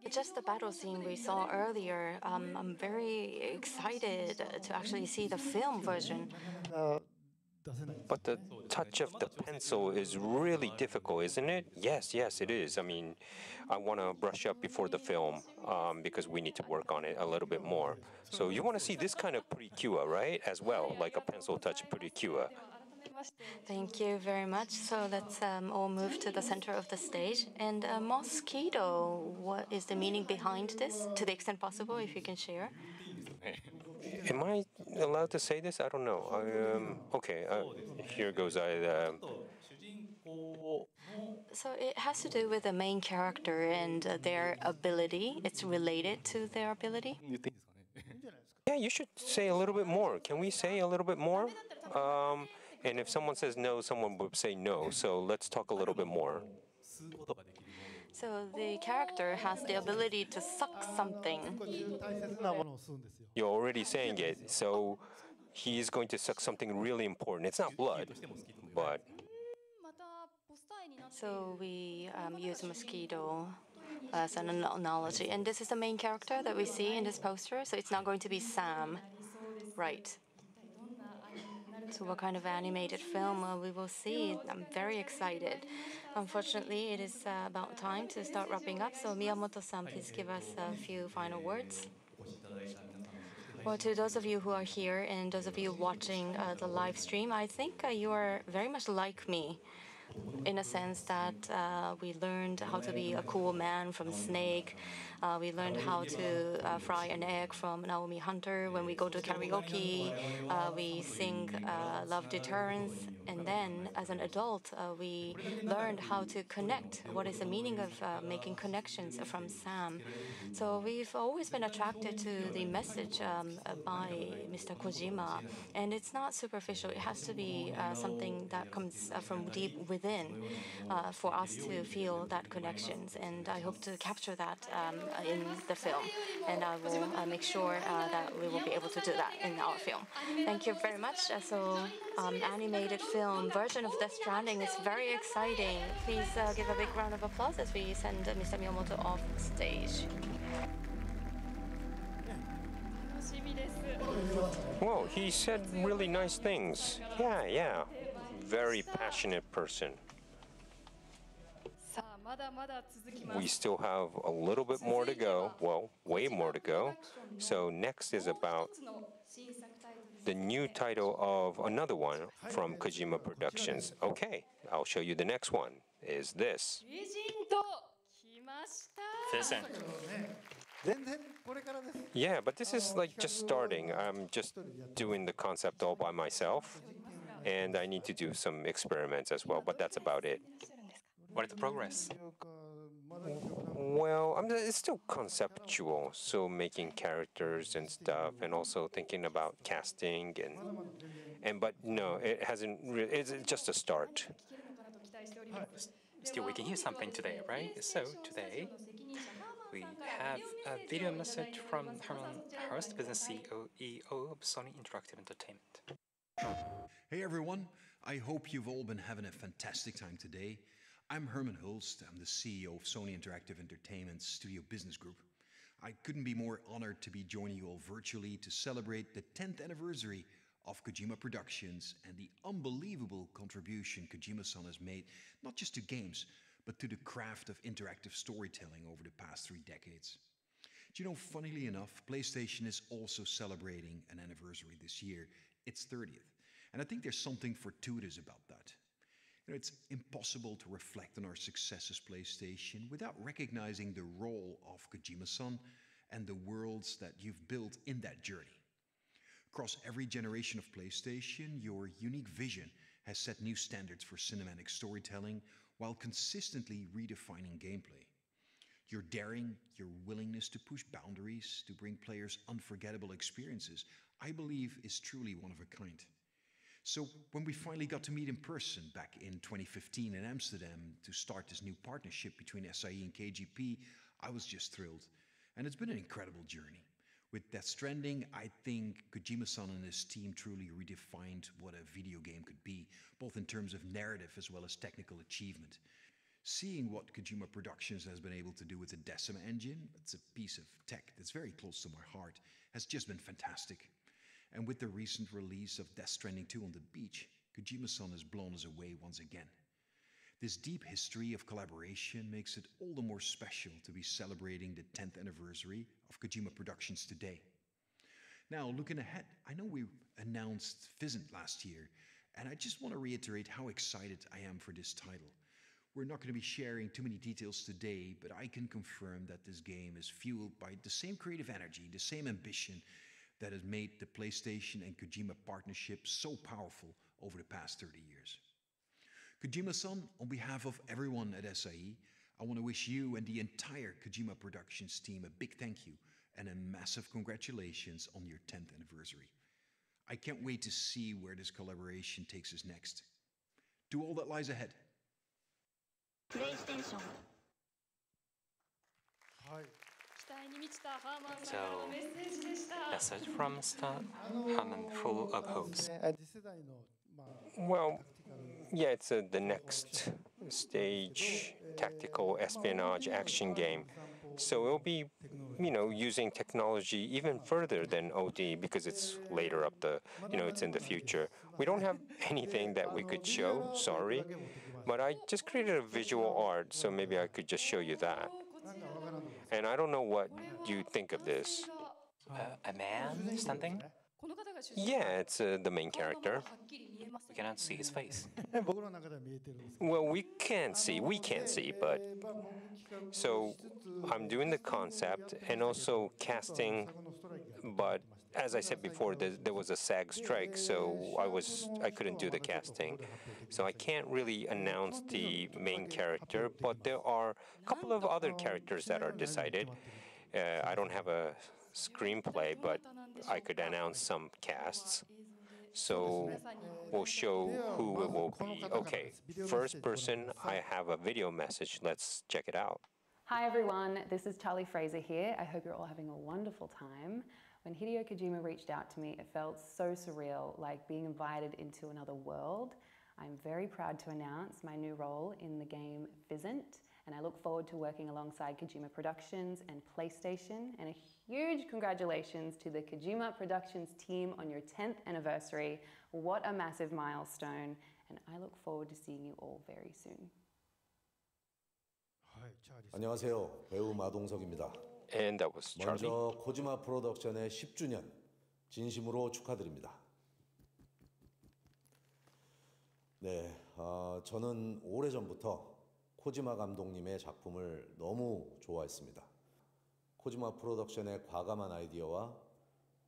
Just the battle scene we saw earlier, I'm very excited to actually see the film version. But the touch of the pencil is really difficult, isn't it? Yes, it is. I mean, I want to brush up before the film because we need to work on it a little bit more. So you want to see this kind of precure, right? As well, like a pencil touch precure. Thank you very much. So let's all move to the center of the stage. And mosquito, what is the meaning behind this? To the extent possible, if you can share. Am I allowed to say this? I don't know. Okay, here goes. So it has to do with the main character and their ability. It's related to their ability. Yeah, you should say a little bit more. Can we say a little bit more? And if someone says no, someone would say no. So let's talk a little bit more. So the character has the ability to suck something. You're already saying it. So he is going to suck something really important. It's not blood, but... So we use mosquito as an analogy. And this is the main character that we see in this poster. So it's not going to be Sam, right? So what kind of animated film we will see? I'm very excited. Unfortunately, it is about time to start wrapping up. So Miyamoto-san, please give us a few final words. Well, to those of you who are here and those of you watching the live stream, I think you are very much like me, in a sense that we learned how to be a cool man from Snake. We learned how to fry an egg from Naomi Hunter. When we go to karaoke, we sing Love Deterrence. And then, as an adult, we learned how to connect. What is the meaning of making connections from Sam? So we've always been attracted to the message by Mr. Kojima. And it's not superficial. It has to be something that comes from deep within for us to feel that connections. And I hope to capture that in the film. And I will make sure that we will be able to do that in our film. Thank you very much. So animated film version of Death Stranding is very exciting. Please give a big round of applause as we send Mr. Miyamoto off stage. Well, he said really nice things. Yeah. Very passionate person. We still have a little bit more to go. Well, way more to go. So next is about the new title of another one from KOJIMA Productions. Okay, I'll show you the next one. Is this. Yeah, but this is like just starting. I'm just doing the concept all by myself. And I need to do some experiments as well, but that's about it. What is the progress? Well, it's still conceptual, so making characters and stuff, and also thinking about casting but no, it hasn't. It's just a start. Still, we can hear something today, right? So today, we have a video message from Herman Hurst, Business CEO of Sony Interactive Entertainment. Hey everyone, I hope you've all been having a fantastic time today. I'm Herman Hulst, I'm the CEO of Sony Interactive Entertainment's Studio Business Group. I couldn't be more honored to be joining you all virtually to celebrate the 10th anniversary of KOJIMA Productions and the unbelievable contribution Kojima-san has made, not just to games, but to the craft of interactive storytelling over the past 3 decades. Do you know, funnily enough, PlayStation is also celebrating an anniversary this year, its 30th. And I think there's something fortuitous about that. You know, it's impossible to reflect on our success as PlayStation without recognizing the role of Kojima-san and the worlds that you've built in that journey. Across every generation of PlayStation, your unique vision has set new standards for cinematic storytelling while consistently redefining gameplay. Your daring, your willingness to push boundaries, to bring players unforgettable experiences, I believe is truly one of a kind. So when we finally got to meet in person back in 2015 in Amsterdam to start this new partnership between SIE and KGP, I was just thrilled. And it's been an incredible journey. With Death Stranding, I think Kojima-san and his team truly redefined what a video game could be, both in terms of narrative as well as technical achievement. Seeing what Kojima Productions has been able to do with the Decima engine, it's a piece of tech that's very close to my heart, has just been fantastic. And with the recent release of Death Stranding 2 on the beach, Kojima-san has blown us away once again. This deep history of collaboration makes it all the more special to be celebrating the 10th anniversary of Kojima Productions today. Now, looking ahead, I know we announced Physant last year, and I just want to reiterate how excited I am for this title. We're not going to be sharing too many details today, but I can confirm that this game is fueled by the same creative energy, the same ambition that has made the PlayStation and Kojima partnership so powerful over the past 30 years. Kojima-san, on behalf of everyone at SIE, I want to wish you and the entire Kojima Productions team a big thank you and a massive congratulations on your 10th anniversary. I can't wait to see where this collaboration takes us next. To all that lies ahead. PlayStation. So, message from Mr. Herman, full of hopes. Well, yeah, it's the next stage tactical espionage action game. So it'll be, using technology even further than OD because it's later up it's in the future. We don't have anything that we could show, sorry. But I just created a visual art, so maybe I could just show you that. And I don't know what you think of this. A man standing? Yeah, it's the main character. We cannot see his face. Well, we can't see, but... So, I'm doing the concept and also casting, but as I said before, there was a SAG strike, so I couldn't do the casting. So I can't really announce the main character, but there are a couple of other characters that are decided. I don't have a screenplay, but I could announce some casts. So we'll show who it will be. Okay, first person, I have a video message. Let's check it out. Hi everyone, this is Charlie Fraser here. I hope you're all having a wonderful time. When Hideo Kojima reached out to me, it felt so surreal, like being invited into another world. I'm very proud to announce my new role in the game Physant, and I look forward to working alongside Kojima Productions and PlayStation, and a huge congratulations to the Kojima Productions team on your 10th anniversary. What a massive milestone, and I look forward to seeing you all very soon. 안녕하세요. 배우 마동석입니다. And that was Charlie. 먼저 코지마 프로덕션의 10주년 진심으로 축하드립니다. 네, 저는 오래전부터 코지마 감독님의 작품을 너무 좋아했습니다. 코지마 프로덕션의 과감한 아이디어와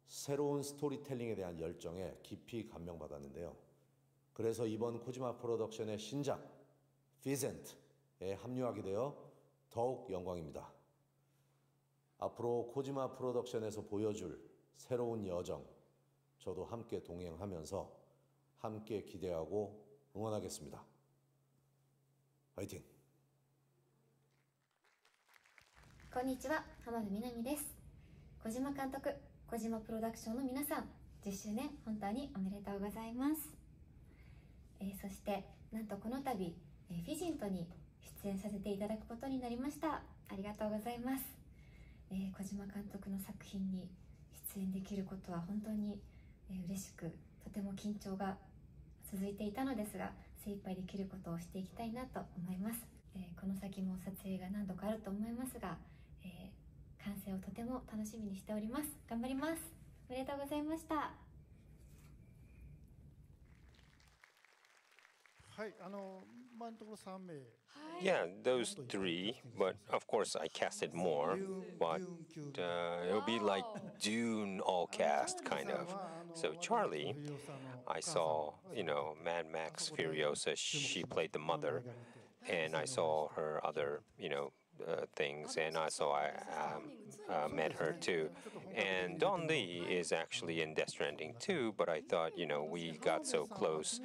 새로운 스토리텔링에 대한 열정에 깊이 감명받았는데요. 그래서 이번 코지마 프로덕션의 신작 피센트에 합류하게 되어 더욱 영광입니다. 앞으로 코지마 프로덕션에서 보여줄 새로운 여정, 저도 함께 동행하면서 함께 기대하고 응원하겠습니다. 화이팅! こんにちは、浜辺美波です。小島監督、小島プロダクションの皆さん、10周年本当におめでとうございます。そしてなんとこの度、フィジントに出演させていただくことになりました。ありがとうございます。小島監督の作品に出演できることは本当に嬉しく、とても緊張が続いていたのですが、精一杯できることをしていきたいなと思います。この先も撮影が何度かあると思いますが、完成をとても楽しみにしております。頑張ります。おめでとうございました。はい、今のところ3名。Yeah, those three, but of course I casted more, but it'll be like Dune all cast, kind of. So Charlie, I saw, Mad Max Furiosa, she played the mother, and I saw her other, things, and also I met her too. And Don Lee is actually in Death Stranding too, but I thought, we got so close,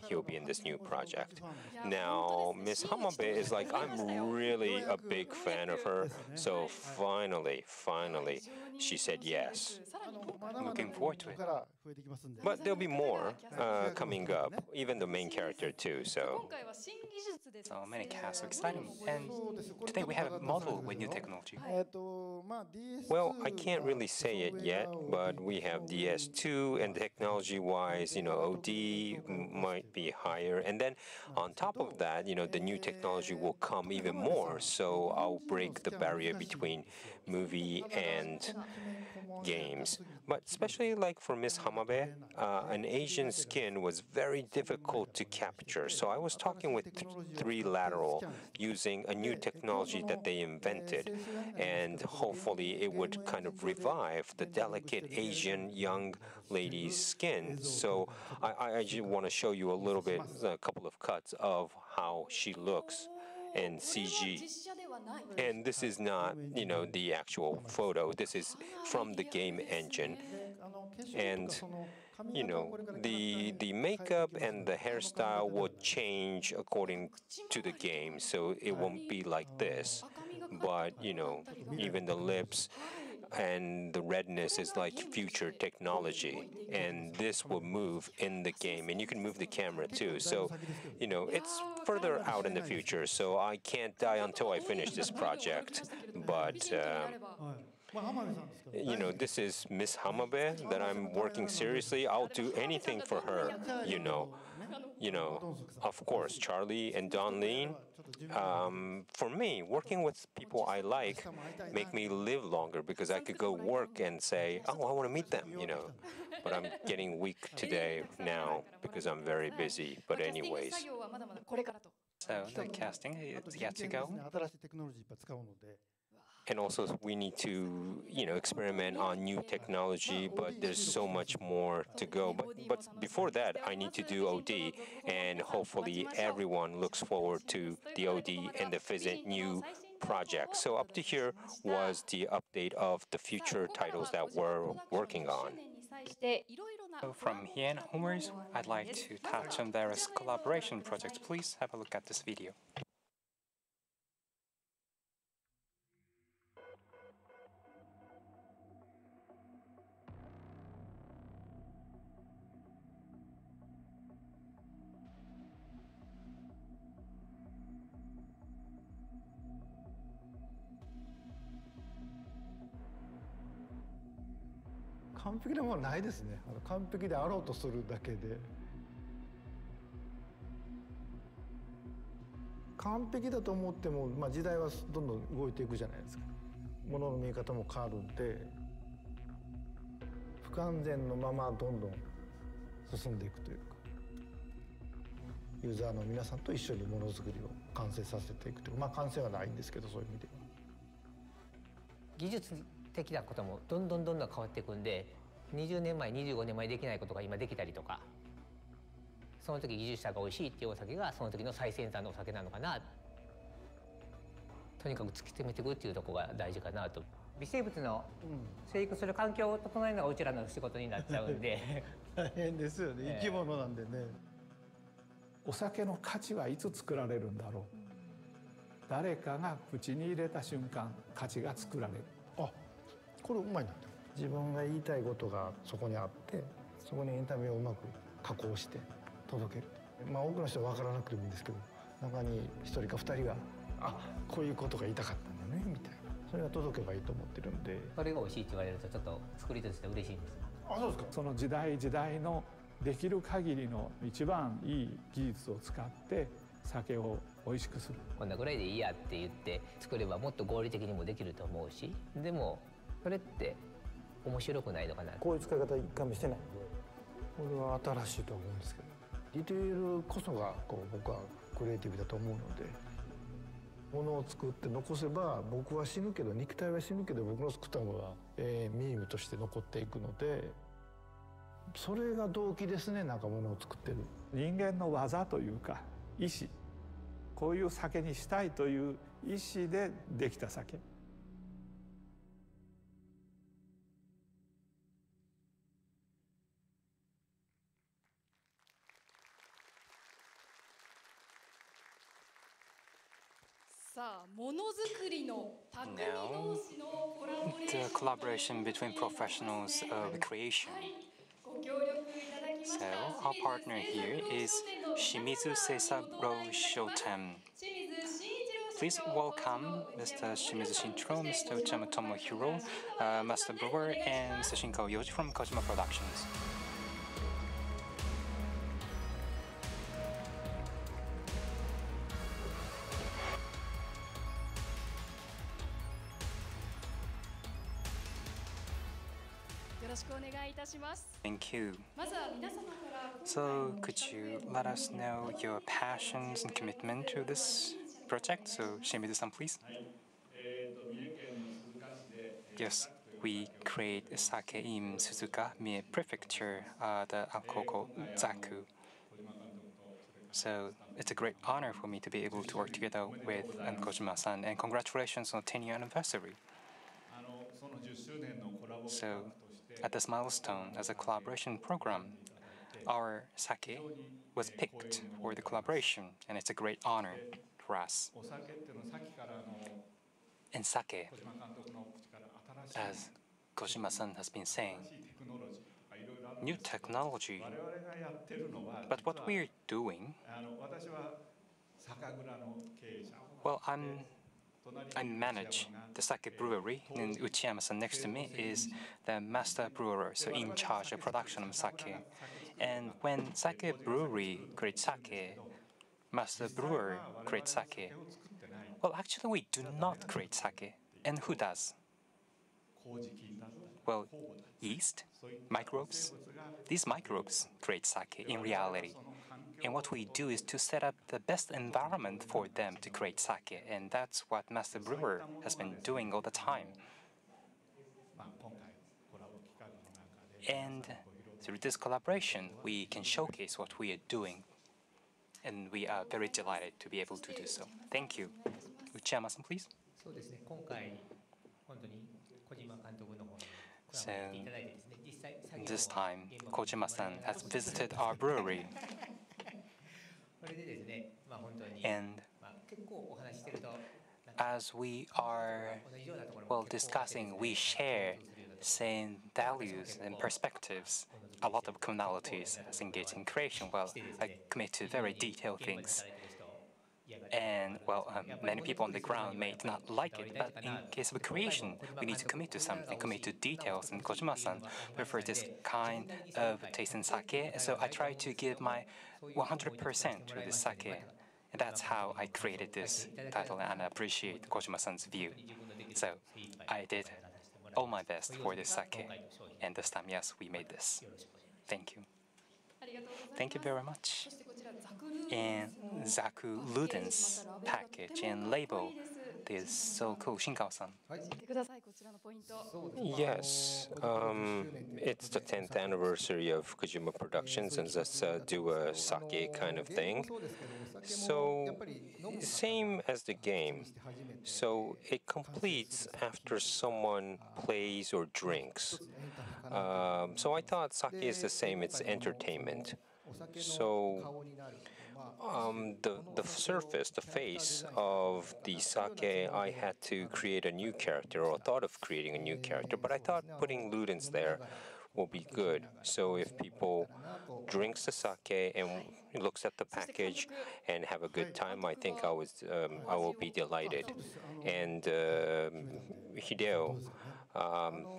he'll be in this new project. Now, Miss Hamabe is like, I'm really a big fan of her, so finally, she said yes. Looking forward to it. But there'll be more coming up, even the main character too, so. So many casts, so exciting. And today we have a model with new technology. Well, I can't really say it yet, but we have DS2, and technology-wise, OD might be higher. And then on top of that, the new technology will come even more, so I'll break the barrier between movie and games. But especially like for Miss Hamabe, an Asian skin was very difficult to capture. So I was talking with 3Lateral using a new technology that they invented, and hopefully it would kind of revive the delicate Asian young lady's skin. So I just want to show you a couple of cuts of how she looks in CG. And this is not, the actual photo. This is from the game engine. And, the makeup and the hairstyle will change according to the game, so it won't be like this. But, even the lips and the redness is like future technology, and this will move in the game, and you can move the camera too. So, it's further out in the future, so I can't die until I finish this project. But, this is Miss Hamabe that I'm working seriously. I'll do anything for her, Of course, Charlie and Don Lean. For me, working with people I like make me live longer because I could go work and say, oh, I want to meet them, But I'm getting weak today now because I'm very busy. But anyways. So the casting is yet to go. And also, we need to, experiment on new technology, but there's so much more to go. But before that, I need to do OD, and hopefully everyone looks forward to the OD and the Fizzent new project. So up to here was the update of the future titles that we're working on. So from here and onwards, I'd like to touch on various collaboration projects. Please have a look at this video. "完璧なものはないですね。完璧であろうとするだけで。完璧だと思っても、時代はどんどん動いていくじゃないですか。ものの見え方も変わるんで、不完全のままどんどん進んでいくというか、ユーザーの皆さんと一緒にものづくりを完成させていくというか、完成はないんですけど、そういう意味では。技術的なこともどんどん変わっていくんで、20年前25年前できないことが今できたりとか、その時技術者が美味しいっていうお酒がその時の最先端のお酒なのかな、とにかく突き詰めていくっていうところが大事かなと。微生物の生育する環境を整えるのがうちらの仕事になっちゃうんで大変ですよね、生き物なんでね。お酒の価値はいつ作られるんだろう。誰かが口に入れた瞬間価値が作られる。あ、これうまいな。自分が言いたいことがそこにあって、そこにインタビューをうまく加工して届ける。まあ多くの人は分からなくてもいいんですけど、中に1人か2人がこういうことが言いたかったんだねみたいな、それが届けばいいと思ってるんで。それが美味しいって言われるとちょっと作りとして嬉しいんです。あ、そうですか。その時代時代のできる限りの一番いい技術を使って酒を美味しくする。こんなぐらいでいいやって言って作ればもっと合理的にもできると思うし、でもそれって面白くないのかな。こういう使い方一回もしてないんで、これは新しいと思うんですけど、ディテールこそが僕はクリエイティブだと思うので、ものを作って残せば僕は死ぬけど、肉体は死ぬけど僕の作ったものがミームとして残っていくので、それが動機ですね。なんかものを作ってる人間の技というか意志、こういう酒にしたいという意志でできた酒。さあ、ものづくりの匠同士のコラボレーション The collaboration between professionals of creation. ご協力いただきました So our partner here is Shimizu Seisaburo Shoten. Please welcome Mr. Shimizu Shintaro, Mr. Uchama Tomohiro, Master Brewer, and Mr. Shinko Yoji from KOJIMA Productions. Thank you. So, could you let us know your passions and commitment to this project? So, Shimizu-san, please. Yes, we create sake in Suzuka, Mie Prefecture, the alcohol called Zaku. So, it's a great honor for me to be able to work together with Kojima-san, and congratulations on the 10-year anniversary. So, at this milestone, as a collaboration program, our sake was picked for the collaboration, and it's a great honor for us. And sake, as Kojima-san has been saying, new technology. But what we're doing, well, I manage the sake brewery, and Uchiyama-san next to me is the master brewer, so in charge of production of sake. And when sake brewery creates sake, master brewer creates sake. Well, actually, we do not create sake. And who does? Well, yeast, microbes. These microbes create sake in reality. And what we do is to set up the best environment for them to create sake, and that's what Master Brewer has been doing all the time. And through this collaboration, we can showcase what we are doing, and we are very delighted to be able to do so. Thank you. Uchiyama-san, please. So, this time, Kojima-san has visited our brewery. And as we are, well, discussing, we share same values and perspectives, a lot of commonalities as engaged in creation. Well, I commit to very detailed things. And, well, many people on the ground may not like it, but in case of creation, we need to commit to something, commit to details, and Kojima-san prefers this kind of taste in sake, so I try to give my 100% to this sake. And that's how I created this title, and I appreciate Kojima-san's view. So, I did all my best for this sake, and this time, yes, we made this. Thank you. Thank you very much. And Zaku Luden's package and label is so cool. Shinkao-san. Yes, it's the 10th anniversary of Kojima Productions, and let's do a sake kind of thing. So, same as the game. So, it completes after someone plays or drinks. So I thought sake is the same, it's entertainment. So the surface, the face of the sake, I had to create a new character, or thought of creating a new character, but I thought putting Ludens there will be good. So if people drinks the sake and looks at the package and have a good time, I think I will be delighted. And Hideo,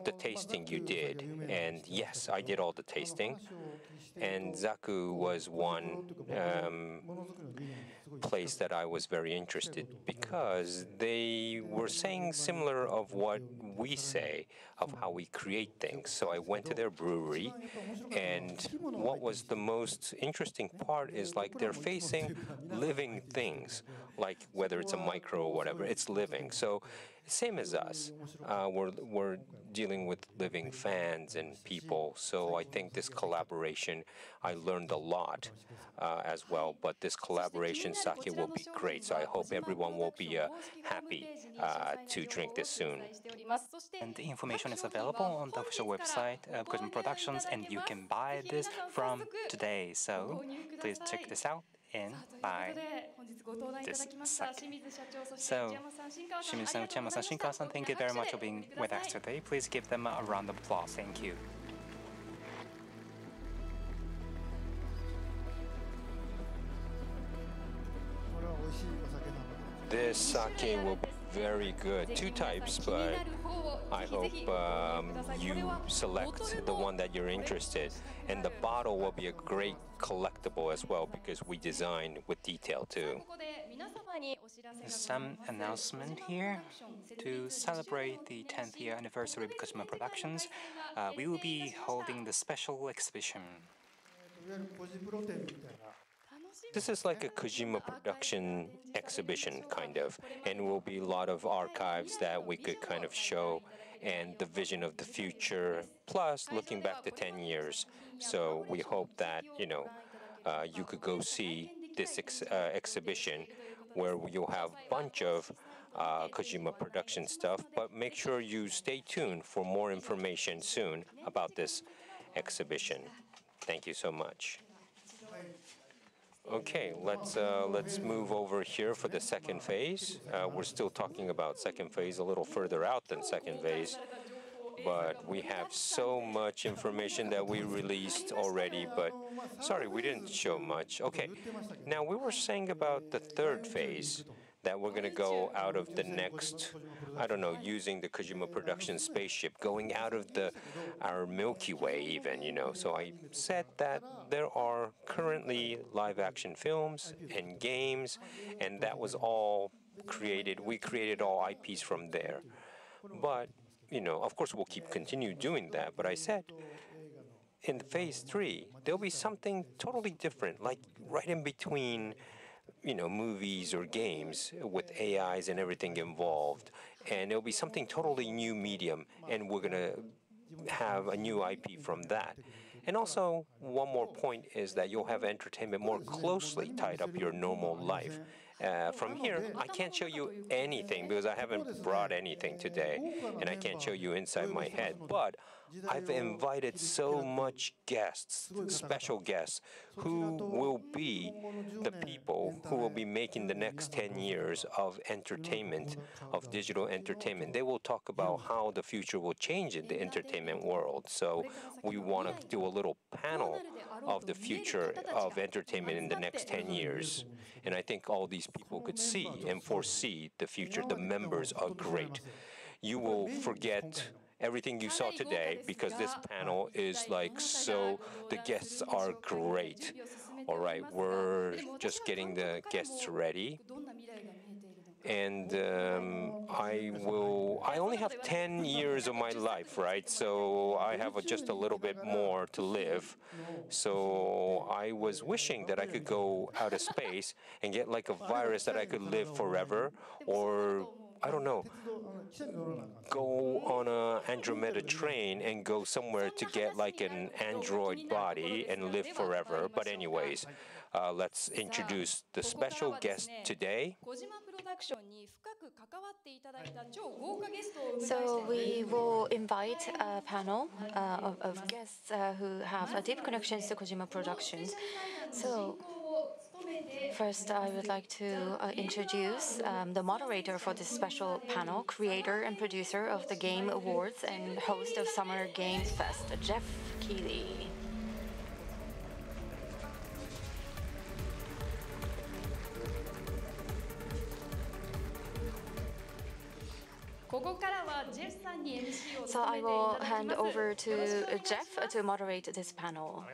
the tasting you did, and yes, I did all the tasting. And Zaku was one place that I was very interested because they were saying similar of what we say of how we create things. So I went to their brewery, and what was the most interesting part is like they're facing living things, like whether it's a micro or whatever, it's living. So same as us, we're dealing with living fans and people. So I think this collaboration, I learned a lot as well. But this collaboration sake will be great. So I hope everyone will be happy to drink this soon. And the information is available on the official website of KOJIMA Productions, and you can buy this from today. So please check this out and buy this sake. So, Shimizu-san, Uchiyama-san, Shinkawa-san, thank you very much for being with us today. Please give them a round of applause. Thank you. This sake will be very good. Two types, but I hope you select the one that you're interested. And the bottle will be a great collectible as well because we designed with detail too. Some announcement here. To celebrate the 10th year anniversary of KOJIMA Productions, we will be holding the special exhibition. This is like a KOJIMA production exhibition, kind of, and will be a lot of archives that we could kind of show, and the vision of the future, plus looking back to 10 years. So we hope that, you could go see this exhibition where you'll have a bunch of KOJIMA production stuff, but make sure you stay tuned for more information soon about this exhibition. Thank you so much. Okay, let's move over here for the second phase. We're still talking about second phase a little further out than second phase, but we have so much information that we released already, but sorry, we didn't show much. Okay, now we were saying about the third phase, that we're going to go out of the next, I don't know, using the KOJIMA production spaceship, going out of our Milky Way even, So I said that there are currently live-action films and games, and that was all created. We created all IPs from there. But, of course, we'll continue doing that. But I said, in phase 3, there'll be something totally different, like right in between movies or games with AIs and everything involved. And it'll be something totally new medium, and we're going to have a new IP from that. And also, one more point is that you'll have entertainment more closely tied up your normal life. From here, I can't show you anything because I haven't brought anything today, and I can't show you inside my head. But I've invited so much guests, special guests, who will be the people who will be making the next 10 years of entertainment, of digital entertainment. They will talk about how the future will change in the entertainment world. So we want to do a little panel of the future of entertainment in the next 10 years. And I think all these people could see and foresee the future. The members are great. You will forget everything you saw today because this panel is so the guests are great. All right, we're just getting the guests ready. And I only have 10 years of my life, right? So I have just a little bit more to live. So I was wishing that I could go out of space and get like a virus that I could live forever, or I don't know, go on an Andromeda train and go somewhere to get like an android body and live forever. But anyways, let's introduce the special guest today. So we will invite a panel of guests who have deep connections to KOJIMA Productions. So First, I would like to introduce the moderator for this special panel, creator and producer of the Game Awards and host of Summer Games Fest, Jeff Keighley. So I will hand over to Jeff to moderate this panel.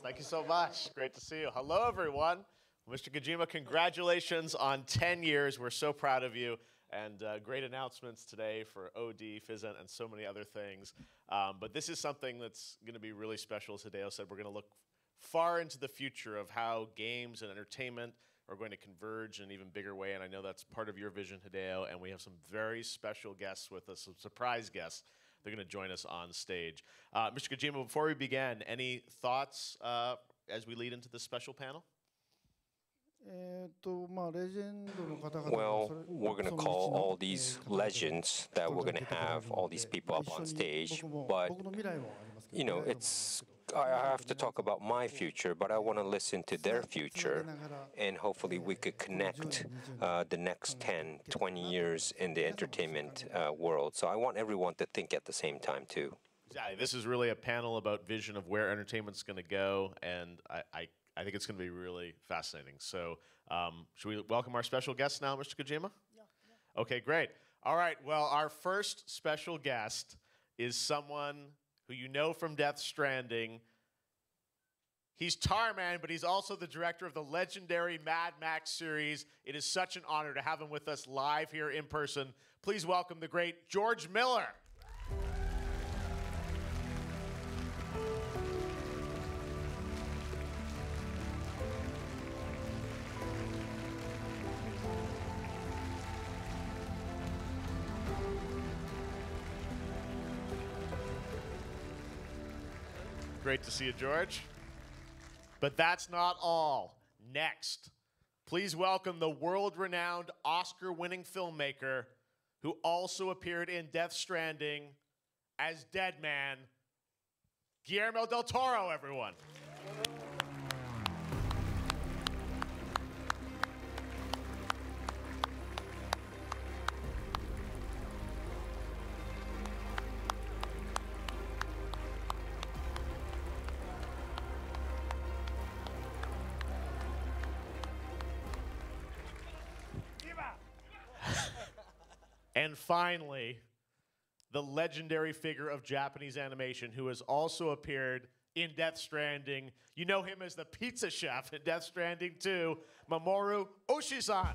Thank you so much. Great to see you. Hello, everyone. Mr. Kojima, congratulations on 10 years. We're so proud of you. And great announcements today for OD, Fizzent, and so many other things. But this is something that's going to be really special. As Hideo said, we're going to look far into the future of how games and entertainment are going to converge in an even bigger way, and I know that's part of your vision, Hideo, and we have some very special guests with us, some surprise guests. They're going to join us on stage. Mr. Kojima, before we begin, any thoughts as we lead into this special panel? Well, we're going to call all these legends that we're going to have, all these people up on stage, but, you know, I have to talk about my future, but I want to listen to their future, and hopefully we could connect the next 10, 20 years in the entertainment world. So I want everyone to think at the same time, too. Exactly. This is really a panel about vision of where entertainment's going to go, and I think it's going to be really fascinating. So should we welcome our special guest now, Mr. Kojima? Yeah. Okay, great. All right, well, our first special guest is someone who you know from Death Stranding. He's Tarman, but he's also the director of the legendary Mad Max series. It is such an honor to have him with us live here in person. Please welcome the great George Miller. Great to see you, George. But that's not all. Next, please welcome the world-renowned Oscar-winning filmmaker who also appeared in Death Stranding as Deadman, Guillermo del Toro, everyone. And finally, the legendary figure of Japanese animation who has also appeared in Death Stranding. You know him as the pizza chef in Death Stranding 2, Mamoru Oshii-san.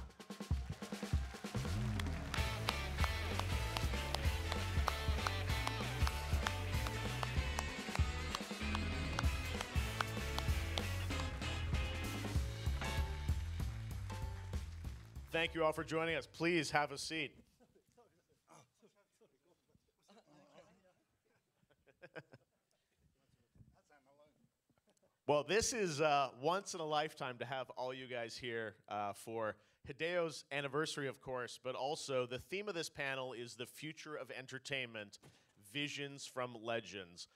Thank you all for joining us. Please have a seat. Well, this is once in a lifetime to have all you guys here for Hideo's anniversary, of course, but also the theme of this panel is the future of entertainment, visions from legends.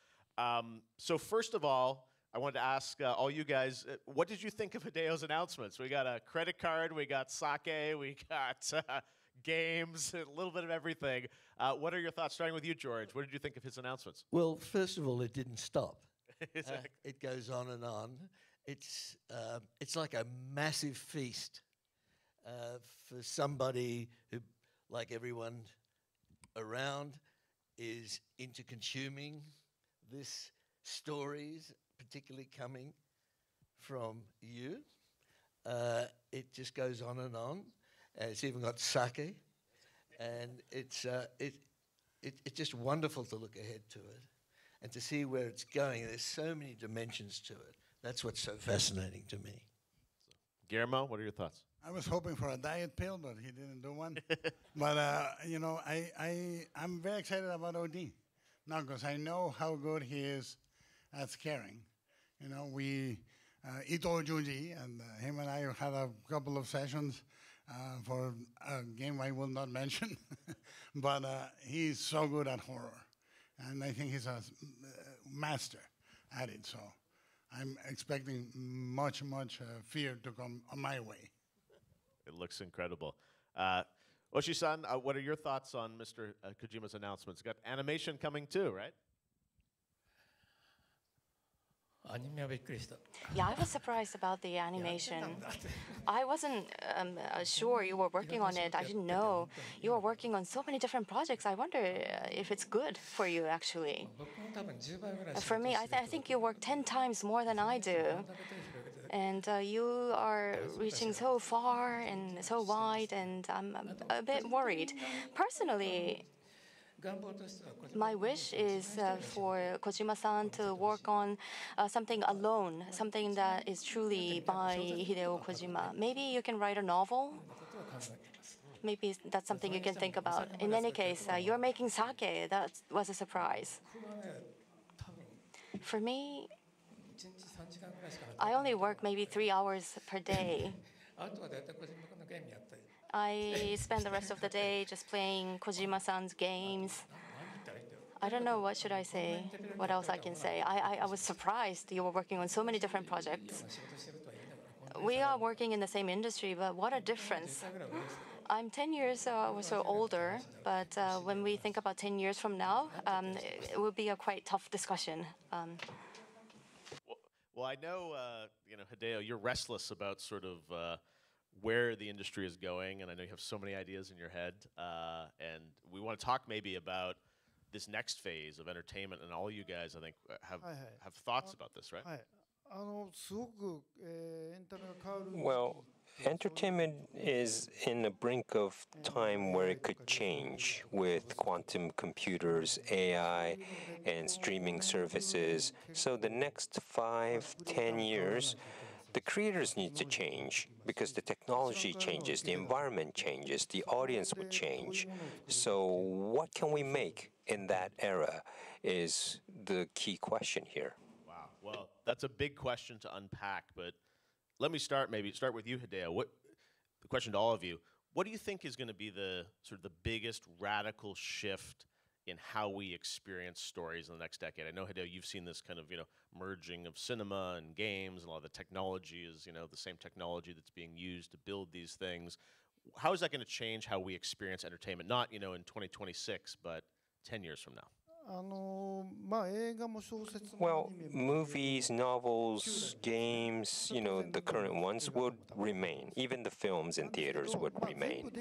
So first of all, I wanted to ask all you guys, what did you think of Hideo's announcements? We got a credit card, we got sake, we got games, a little bit of everything. What are your thoughts, starting with you, George? What did you think of his announcements? Well, first of all, it didn't stop. It goes on and on. It's like a massive feast for somebody who, like everyone around, is into consuming this stories, particularly coming from you. It just goes on and on. It's even got sake, and it's just wonderful to look ahead to it and to see where it's going. There's so many dimensions to it. That's what's so fascinating to me. Guillermo, what are your thoughts? I was hoping for a diet pill, but he didn't do one. But, you know, I'm very excited about OD now because I know how good he is at scaring. You know, Ito Junji and him and I had a couple of sessions for a game I will not mention. But he's so good at horror. And I think he's a master at it. So I'm expecting much fear to come on my way. It looks incredible. Oshi-san, what are your thoughts on Mr. Kojima's announcements? Got animation coming too, right? Yeah, I was surprised about the animation. I wasn't sure you were working on it. I didn't know you were working on so many different projects. I wonder if it's good for you, actually. For me, I think you work 10 times more than I do. And you are reaching so far and so wide, and I'm a bit worried. Personally, my wish is for Kojima-san to work on something alone, something that is truly by Hideo Kojima. Maybe you can write a novel. Maybe that's something you can think about. In any case, you're making sake. That was a surprise. For me, I only work maybe 3 hours per day. I spend the rest of the day just playing Kojima-san's games. I don't know, what should I say? What else I can say? I was surprised you were working on so many different projects. We are working in the same industry, but what a difference. I'm 10 years or so older, but when we think about 10 years from now, it will be a quite tough discussion. Well, I know, Hideo, you're restless about sort of where the industry is going, and I know you have so many ideas in your head. And we want to talk maybe about this next phase of entertainment, and all you guys, I think, have thoughts about this, right? Well, entertainment is in the brink of time where it could change with quantum computers, AI, and streaming services. So the next 5-10 years, the creators need to change because the technology changes, the environment changes, the audience would change. So what can we make in that era is the key question here. Wow. Well, that's a big question to unpack, but let me start with you, Hideo. The question to all of you, what do you think is going to be the sort of the biggest radical shift in how we experience stories in the next decade? I know, Hideo, you've seen this kind of, merging of cinema and games, and a lot of the technology is, the same technology that's being used to build these things. How is that going to change how we experience entertainment? Not, in 2026, but 10 years from now. Well, movies, novels, games, the current ones would remain. Even the films in theaters would remain.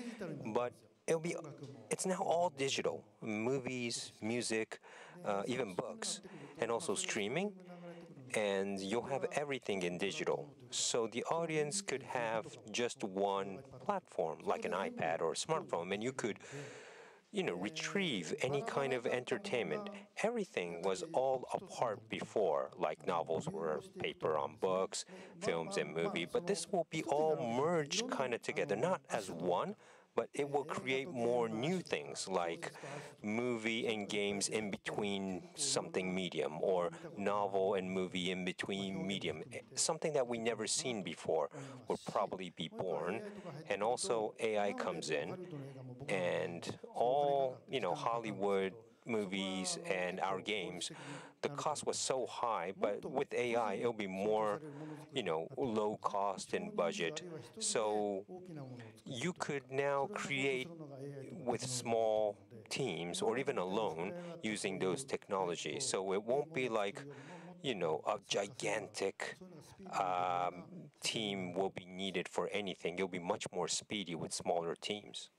But it's now all digital. Movies, music, even books, and also streaming. And you'll have everything in digital. So the audience could have just one platform, like an iPad or a smartphone, and you could retrieve any kind of entertainment. Everything was all apart before, like novels were paper on books, films and movie, but this will be all merged kind of together, not as one, but it will create more new things like movie and games in between something medium, or novel and movie in between medium. Something that we never seen before will probably be born. And also AI comes in, and all, Hollywood movies and our games, the cost was so high, but with AI, it'll be more, low cost and budget. So you could now create with small teams or even alone using those technologies. So it won't be like, a gigantic team will be needed for anything. You'll be much more speedy with smaller teams.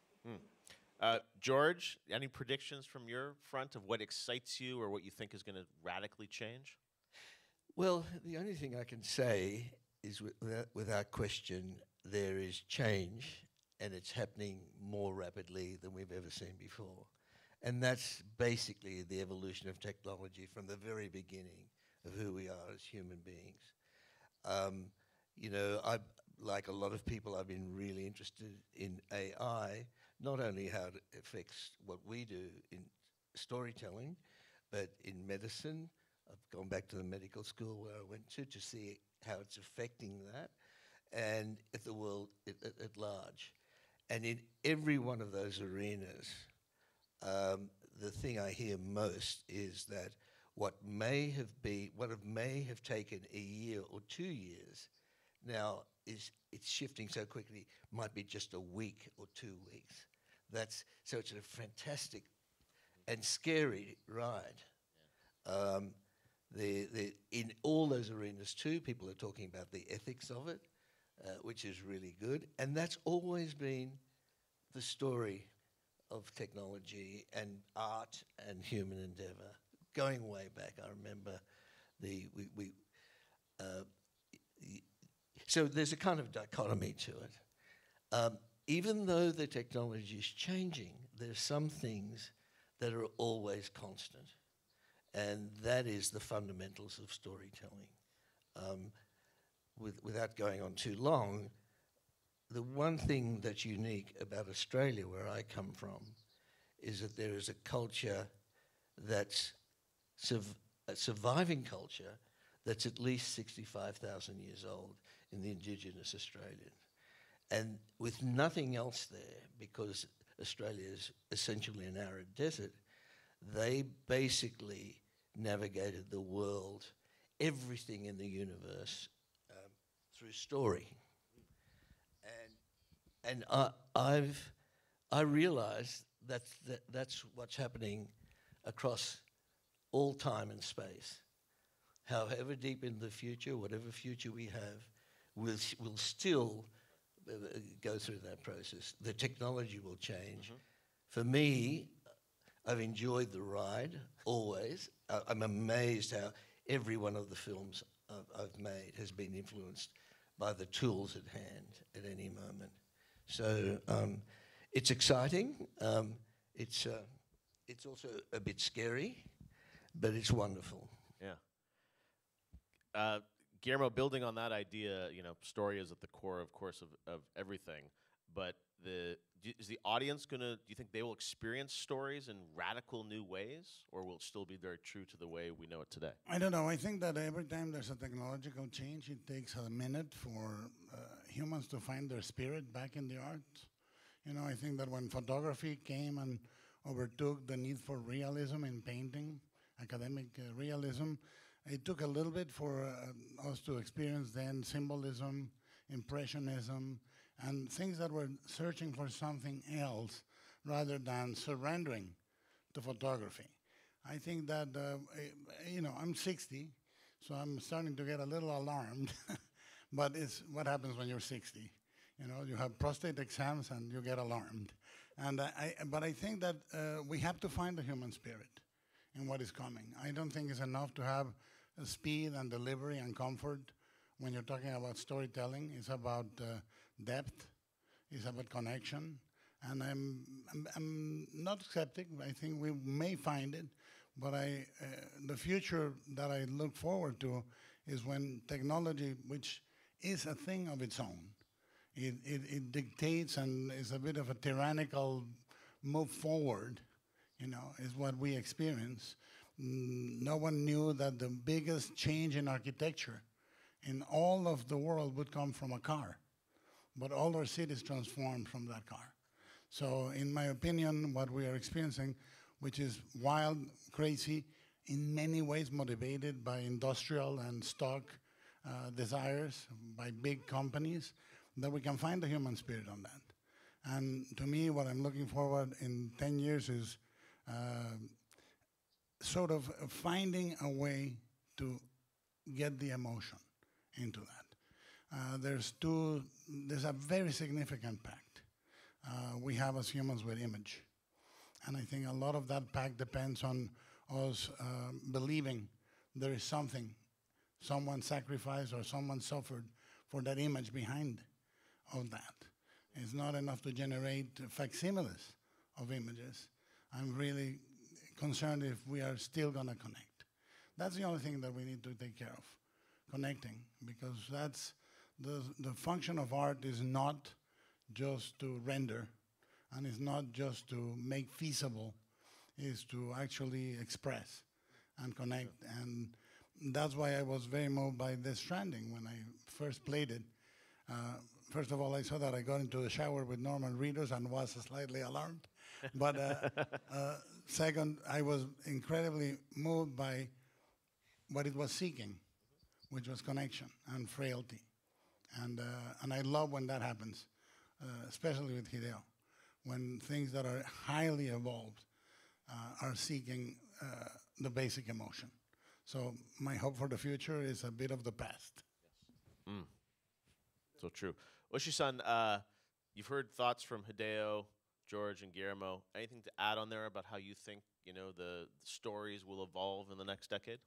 George, any predictions from your front of what excites you or what you think is going to radically change? Well, the only thing I can say is without question, there is change, and it's happening more rapidly than we've ever seen before. And that's basically the evolution of technology from the very beginning of who we are as human beings. Like a lot of people, I've been really interested in AI, not only how it affects what we do in storytelling, but in medicine. I've gone back to the medical school where I went to see how it's affecting that, and at the world at large. And in every one of those arenas, the thing I hear most is that what may have taken a year or 2 years now it's shifting so quickly, might be just a week or 2 weeks. So it's a fantastic and scary ride. In all those arenas too, people are talking about the ethics of it, which is really good. And that's always been the story of technology and art and human endeavor, going way back. I remember so there's a kind of dichotomy to it. Even though the technology is changing, there's some things that are always constant, and that is the fundamentals of storytelling. Without going on too long, the one thing that's unique about Australia, where I come from, is that there is a culture that's a surviving culture that's at least 65,000 years old in the indigenous Australian. And with nothing else there, because Australia is essentially an arid desert, they basically navigated the world, everything in the universe, through story. And I realize that's what's happening across all time and space. However deep in the future, whatever future we have, we'll still go through that process. The technology will change. For me, I've enjoyed the ride, always. I'm amazed how every one of the films I've made has been influenced by the tools at hand at any moment. So it's exciting. It's also a bit scary, but it's wonderful. Yeah. Guillermo, building on that idea, story is at the core, of course, of everything. But is the audience do you think they will experience stories in radical new ways, or will it still be very true to the way we know it today? I don't know. I think that every time there's a technological change, it takes a minute for humans to find their spirit back in the art. I think that when photography came and overtook the need for realism in painting, academic realism, it took a little bit for us to experience then symbolism, impressionism, and things that were searching for something else rather than surrendering to photography. I think that, I'm 60, so I'm starting to get a little alarmed, but it's what happens when you're 60. You have prostate exams and you get alarmed. But I think that we have to find the human spirit in what is coming. I don't think it's enough to have speed and delivery and comfort when you're talking about storytelling. It's about depth. It's about connection. And I'm not skeptic. I think we may find it. But the future that I look forward to is when technology, which is a thing of its own, it dictates and is a bit of a tyrannical move forward, is what we experience. No one knew that the biggest change in architecture in all of the world would come from a car. But all our cities transformed from that car. So in my opinion, what we are experiencing, which is wild, crazy, in many ways motivated by industrial and stock desires by big companies, that we can find the human spirit on that. And to me, what I'm looking forward in 10 years is sort of finding a way to get the emotion into that. There's a very significant pact we have as humans with image. And I think a lot of that pact depends on us believing there is something, someone sacrificed or someone suffered for that image behind of that. It's not enough to generate facsimiles of images. I'm really concerned if we are still going to connect. That's the only thing that we need to take care of, connecting, because that's the function of art is not just to render, and it's not just to make feasible, is to actually express and connect. And that's why I was very moved by Death Stranding when I first played it. First of all, I saw that I got into the shower with Norman Reedus and was slightly alarmed. But second, I was incredibly moved by what it was seeking, which was connection and frailty. And I love when that happens, especially with Hideo, when things that are highly evolved are seeking the basic emotion. So my hope for the future is a bit of the past. Mm. So true. Oshi-san, you've heard thoughts from Hideo, George, and Guillermo. Anything to add on there about how you think, you know, the stories will evolve in the next decade?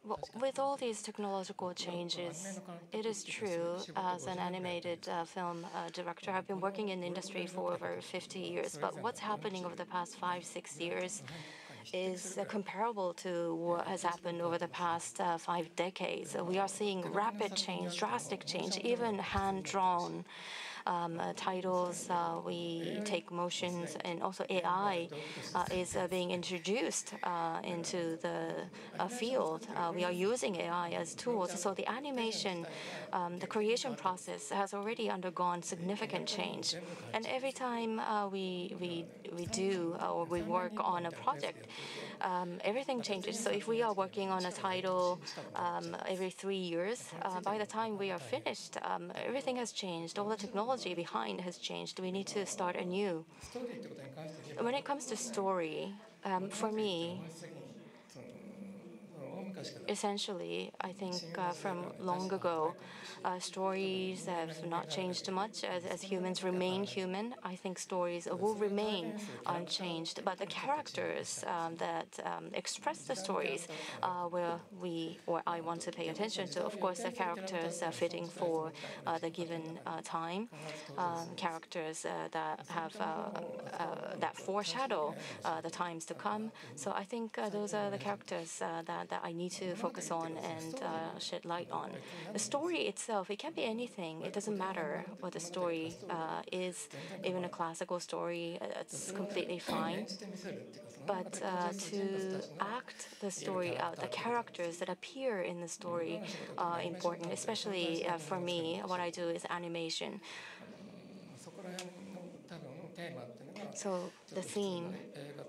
Well, with all these technological changes, it is true, as an animated film director, I've been working in the industry for over 50 years, but what's happening over the past 5-6 years is comparable to what has happened over the past 5 decades. We are seeing rapid change, drastic change, even hand-drawn titles, we take motions, and also AI is being introduced into the field. We are using AI as tools. So the animation, the creation process has already undergone significant change. And every time we do or we work on a project, everything changes. So if we are working on a title every 3 years, by the time we are finished, everything has changed. All the technology behind has changed. We need to start anew. When it comes to story, for me, essentially, I think from long ago, stories have not changed much. As humans remain human, I think stories will remain unchanged. But the characters that express the stories where I want to pay attention to, of course, the characters fitting for the given time, characters that have that foreshadow the times to come. So I think those are the characters that I need to focus on and shed light on. The story itself, it can be anything. It doesn't matter what the story is. Even a classical story, it's completely fine. But to act the story out, the characters that appear in the story are important. Especially for me, what I do is animation. So the theme,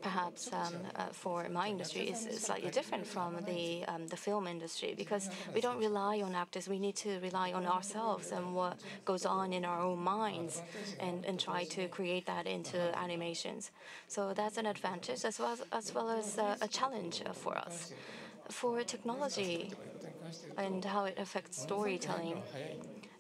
perhaps for my industry, is slightly different from the film industry, because we don't rely on actors. We need to rely on ourselves and what goes on in our own minds, and try to create that into animations. So that's an advantage as well as a challenge for us. For technology and how it affects storytelling,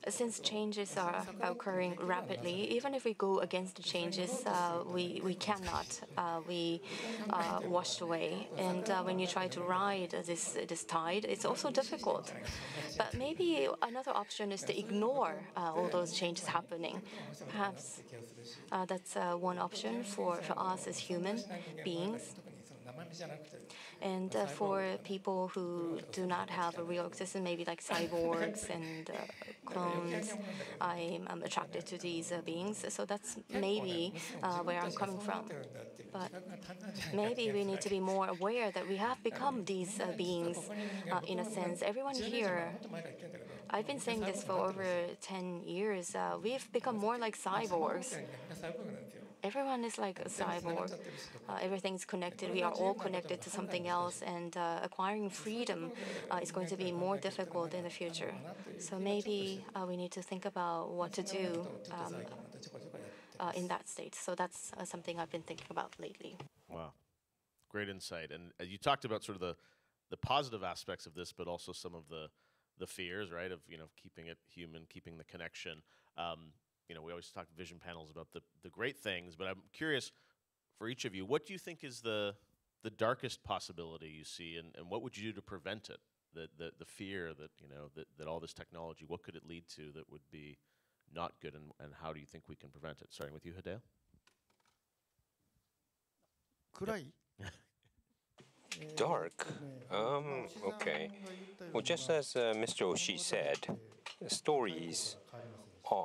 since changes are occurring rapidly, even if we go against the changes, we cannot. We are washed away. And when you try to ride this tide, it's also difficult. But maybe another option is to ignore all those changes happening. Perhaps that's one option for us as human beings. And for people who do not have a real existence, maybe like cyborgs and clones, I'm attracted to these beings. So that's maybe where I'm coming from. But maybe we need to be more aware that we have become these beings in a sense. Everyone here, I've been saying this for over 10 years, we've become more like cyborgs. Everyone is like a cyborg. Everything's connected. We are all connected to something else, and acquiring freedom is going to be more difficult in the future. So maybe we need to think about what to do in that state. So that's something I've been thinking about lately. Wow, great insight. And you talked about sort of the positive aspects of this, but also some of the fears, right? Of keeping it human, keeping the connection. We always talk vision panels about the great things, but I'm curious for each of you, what do you think is the darkest possibility you see, and what would you do to prevent it? The fear that all this technology, what could it lead to that would be not good, and how do you think we can prevent it? Starting with you, Hideo. Dark? Okay. Well, just as Mr. Oshii said, stories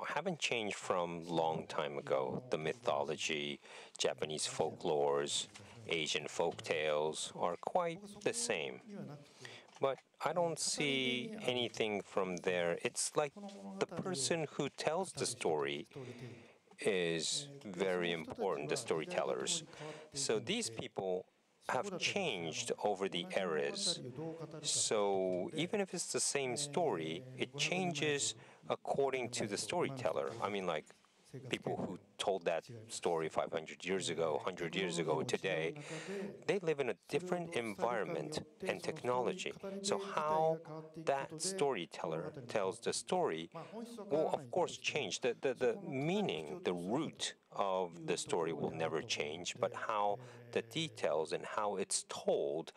haven't changed from long time ago. The mythology, Japanese folklores, Asian folk tales are quite the same. But I don't see anything from there. It's like the person who tells the story is very important, the storytellers. So these people have changed over the eras. So even if it's the same story, it changes according to the storyteller. I mean, like people who told that story 500 years ago, 100 years ago, today, they live in a different environment and technology. So how that storyteller tells the story will, of course, change. The meaning, the root of the story will never change, but how the details and how it's told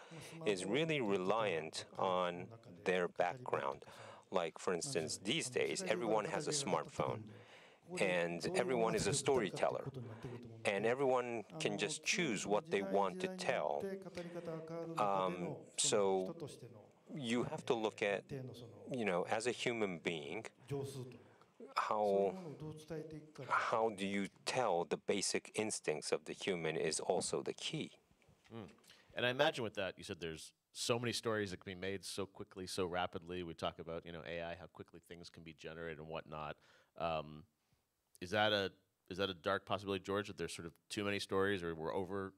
is really reliant on their background. Like, for instance, these days, everyone has a smartphone. And everyone is a storyteller. And everyone can just choose what they want to tell. So you have to look at, as a human being, how do you tell the basic instincts of the human is also the key. And I imagine with that, you said there's so many stories that can be made so quickly, so rapidly. We talk about, AI, how quickly things can be generated and whatnot. Is that a dark possibility, George, that there's sort of too many stories, or we're over,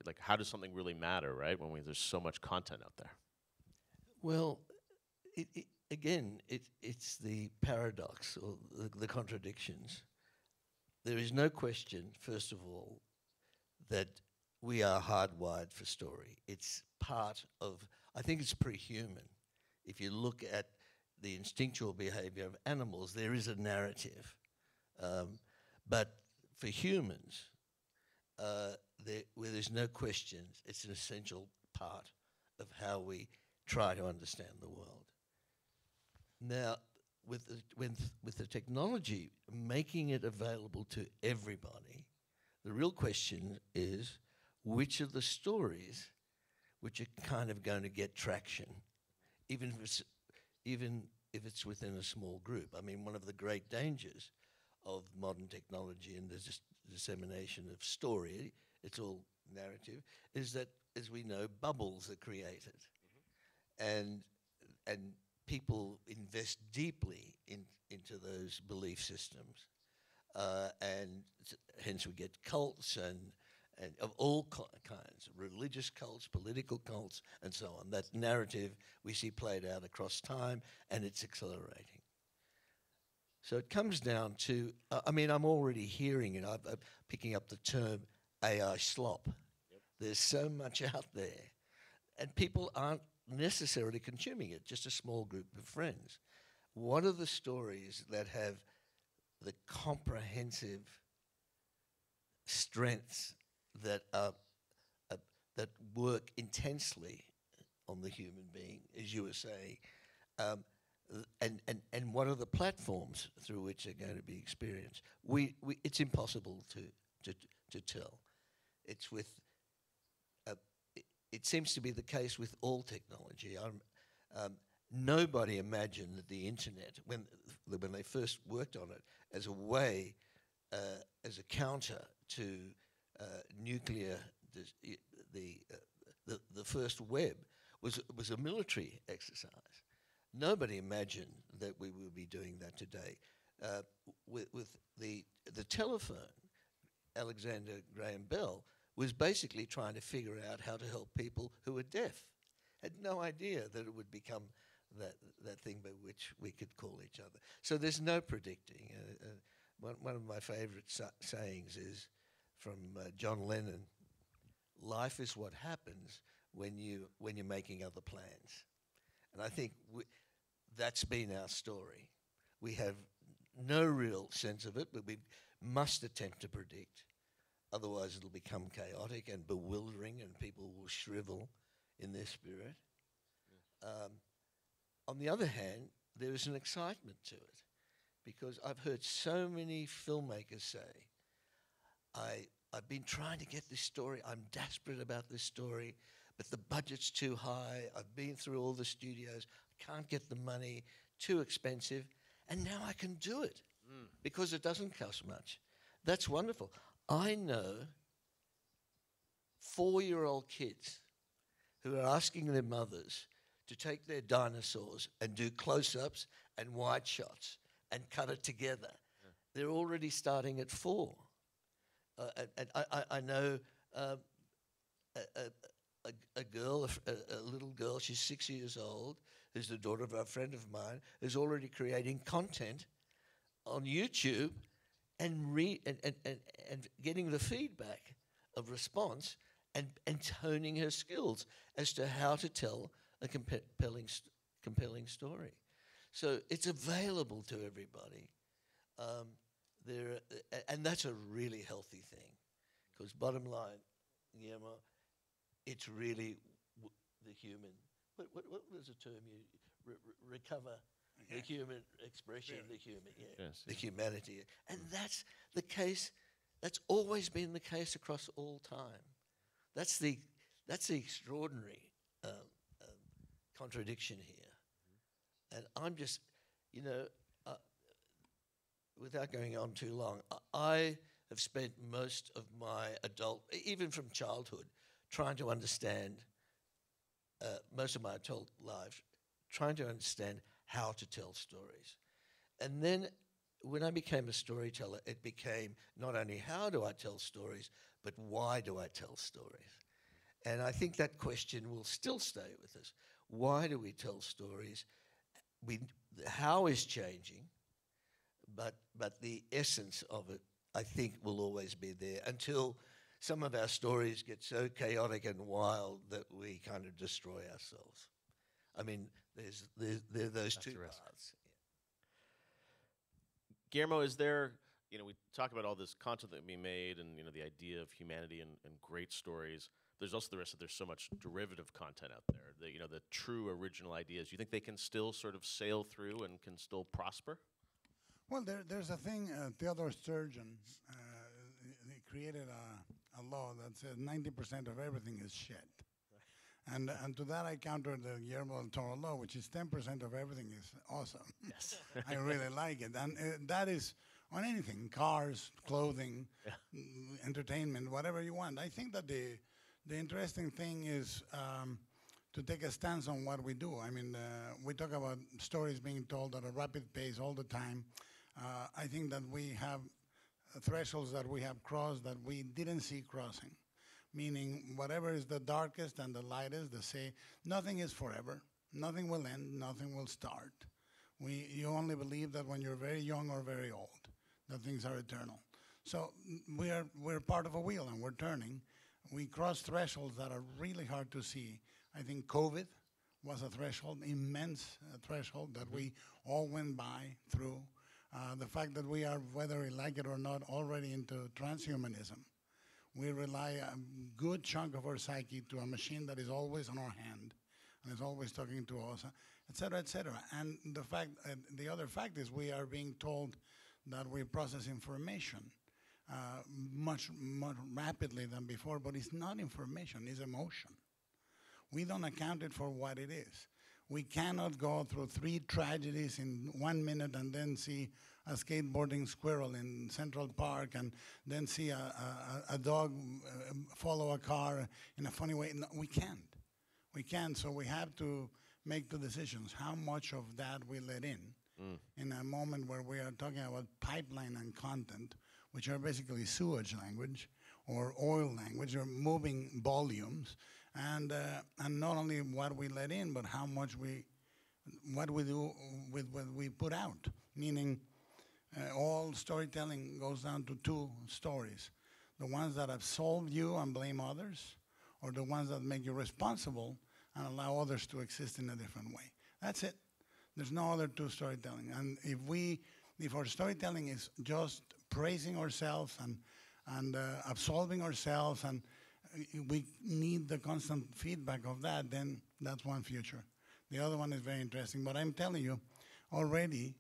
like how does something really matter, right, when there's so much content out there? Well, it's the paradox or the contradictions. There is no question, first of all, that we are hardwired for story. It's part of, I think it's pre-human. If you look at the instinctual behavior of animals, there is a narrative. But for humans, where there's no questions, it's an essential part of how we try to understand the world. Now, with the technology making it available to everybody, the real question is which of the stories which are kind of going to get traction, even if it's within a small group. I mean, one of the great dangers of modern technology and the dissemination of story, it's all narrative, is that, as we know, bubbles are created. And people invest deeply into those belief systems. And hence we get cults and of all kinds, religious cults, political cults, and so on. That narrative we see played out across time, and it's accelerating. So it comes down to, I'm already hearing it. I'm picking up the term AI slop. Yep. There's so much out there, and people aren't necessarily consuming it, just a small group of friends. What are the stories that have the comprehensive strengths that that work intensely on the human being, as you were saying? And what are the platforms through which they're going to be experienced? It's impossible to tell. It's with it seems to be the case with all technology. Nobody imagined that the internet, when they first worked on it, as a way, as a counter to nuclear, the first web was a military exercise. Nobody imagined that we would be doing that today. With the telephone, Alexander Graham Bell was basically trying to figure out how to help people who were deaf. Had no idea that it would become that thing by which we could call each other. So there's no predicting. One of my favorite sayings is from John Lennon: "Life is what happens when you're making other plans." And I think that's been our story. We have no real sense of it, but we must attempt to predict. Otherwise, it'll become chaotic and bewildering, and people will shrivel in their spirit. On the other hand, there is an excitement to it, because I've heard so many filmmakers say, I've been trying to get this story, I'm desperate about this story, but the budget's too high, I've been through all the studios, I can't get the money, too expensive, and now I can do it because it doesn't cost much. That's wonderful. I know 4-year-old kids who are asking their mothers to take their dinosaurs and do close-ups and wide shots and cut it together. they're already starting at 4. And I know a girl, a little girl, she's 6 years old, who's the daughter of a friend of mine, who's already creating content on YouTube and getting the feedback of response and honing her skills as to how to tell a compelling story. So it's available to everybody. And that's a really healthy thing, because bottom line, Guillermo, it's really the human. What was the term you recover? The human expression, the human, Yes, the humanity, and that's the case. That's always been the case across all time. That's the extraordinary contradiction here. And I'm just, without going on too long, I have spent most of my even from childhood, trying to understand, most of my adult life, trying to understand how to tell stories. And then when I became a storyteller, it became not only how do I tell stories, but why do I tell stories? And I think that question will still stay with us. Why do we tell stories? How is changing, but the essence of it, I think, will always be there until some of our stories get so chaotic and wild that we kind of destroy ourselves. I mean, there are those two paths. Guillermo, is there, we talk about all this content that we made and, the idea of humanity and great stories. There's also the risk that there's so much derivative content out there, the true original ideas. Do you think they can still sort of sail through and can still prosper? Well, there's a thing, Theodore Sturgeon, he created a law that says 90% of everything is shit. And to that I counter the Guillermo del Toro law, which is 10% of everything is awesome. Yes. I really like it. And that is on anything, cars, clothing, entertainment, whatever you want. I think that the interesting thing is to take a stance on what we do. I mean, we talk about stories being told at a rapid pace all the time. I think that we have thresholds that we have crossed that we didn't see crossing. Meaning whatever is the darkest and the lightest, nothing is forever, nothing will end, nothing will start. You only believe that when you're very young or very old, that things are eternal. So we're part of a wheel and we're turning. We cross thresholds that are really hard to see. I think COVID was a threshold, immense threshold that we all went through. The fact that we are, whether we like it or not, already into transhumanism. We rely a good chunk of our psyche to a machine that is always on our hand and is always talking to us, et cetera, et cetera. And the other fact is we are being told that we process information much more rapidly than before, but it's not information, it's emotion. We don't account it for what it is. We cannot go through 3 tragedies in 1 minute and then see a skateboarding squirrel in Central Park and then see a dog follow a car in a funny way. No, we can't. We can't, so we have to make the decisions. How much of that we let in a moment where we are talking about pipeline and content, which are basically sewage language or oil language or moving volumes, and not only what we let in, but how much what we do with what we put out. Meaning, all storytelling goes down to 2 stories: the ones that absolve you and blame others, or the ones that make you responsible and allow others to exist in a different way. That's it. There's no other 2 storytelling. And if our storytelling is just praising ourselves and absolving ourselves, and we need the constant feedback of that, then that's one future. The other one is very interesting. But I'm telling you, already,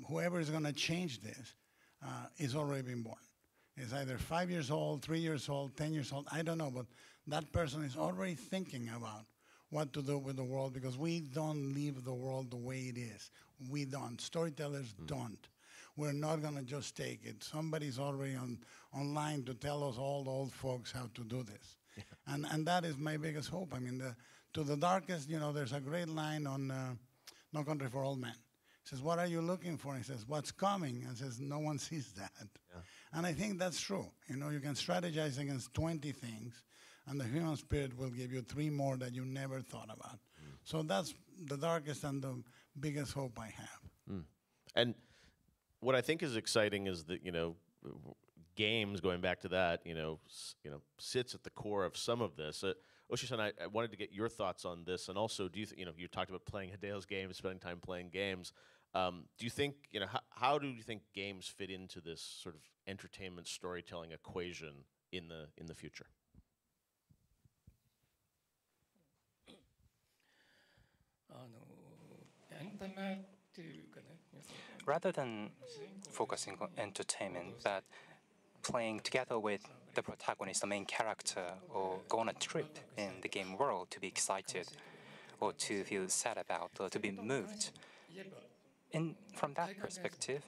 whoever is going to change this is already been born. It's either 5 years old, 3 years old, 10 years old, I don't know, but that person is already thinking about what to do with the world, because we don't leave the world the way it is. We don't. Storytellers don't. We're not going to just take it. Somebody's already online to tell us all the old folks how to do this. And that is my biggest hope. I mean, to the darkest, there's a great line on No Country for Old Men. Says, what are you looking for? He says, what's coming? And says, no one sees that. Yeah. And I think that's true. You know, you can strategize against 20 things, and the human spirit will give you 3 more that you never thought about. So that's the darkest and the biggest hope I have. And what I think is exciting is that, you know, games, going back to that, sits at the core of some of this. Oshi-san, I wanted to get your thoughts on this, and also, do you you talked about playing Hideo's games, spending time playing games. Do you think, how do you think games fit into this sort of entertainment storytelling equation in the future? Rather than focusing on entertainment, but playing together with the protagonist, the main character, or go on a trip in the game world to be excited, or to feel sad about, or to be moved. From that perspective,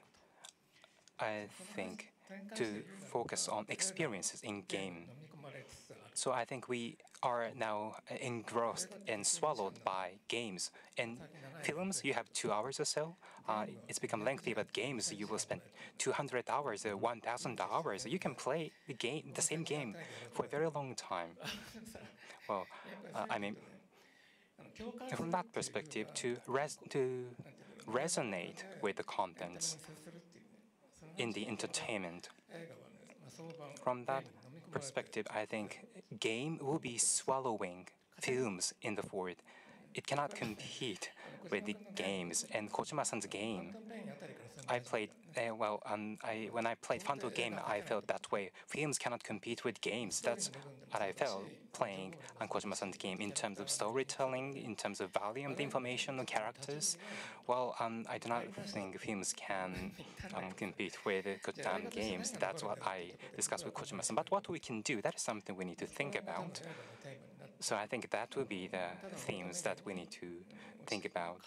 I think to focus on experiences in game. So I think we are now engrossed and swallowed by games. And films, you have 2 hours or so. It's become lengthy, but games, you will spend 200 hours, 1,000 hours. You can play the same game for a very long time. Well, I mean, from that perspective, to resonate with the contents in the entertainment. From that perspective, I think game will be swallowing films in the forward. It cannot compete with the games. And Kojima-san's game, I played, when I played Phantom game, I felt that way. Films cannot compete with games. That's what I felt playing on Kojima-san's game in terms of storytelling, in terms of volume of the information and characters. Well, I do not think films can compete with games. That's what I discussed with Kojima-san. But what we can do, that is something we need to think about. So I think that will be the themes that we need to think about.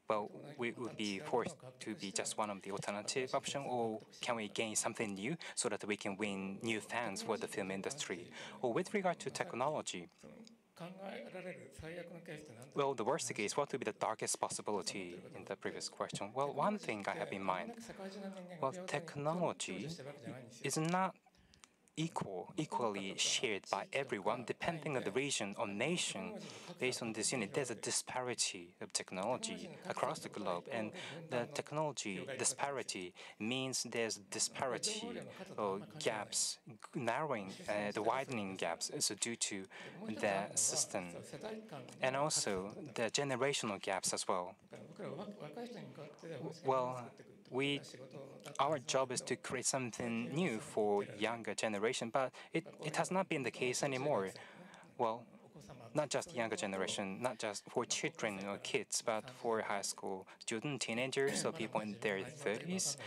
Well, we would be forced to be just one of the alternative options, or can we gain something new so that we can win new fans for the film industry? Or with regard to technology, well, the worst case, what would be the darkest possibility in the previous question? Well, one thing I have in mind, well, technology is not equally shared by everyone, depending on the region or nation. Based on this unit, there's a disparity of technology across the globe, and the technology disparity means there's disparity or gaps, narrowing, the widening gaps, so due to the system, and also the generational gaps as well. Well, our job is to create something new for younger generation, but it has not been the case anymore. Well, not just younger generation, not just for children or kids, but for high school students, teenagers, or people in their 30s.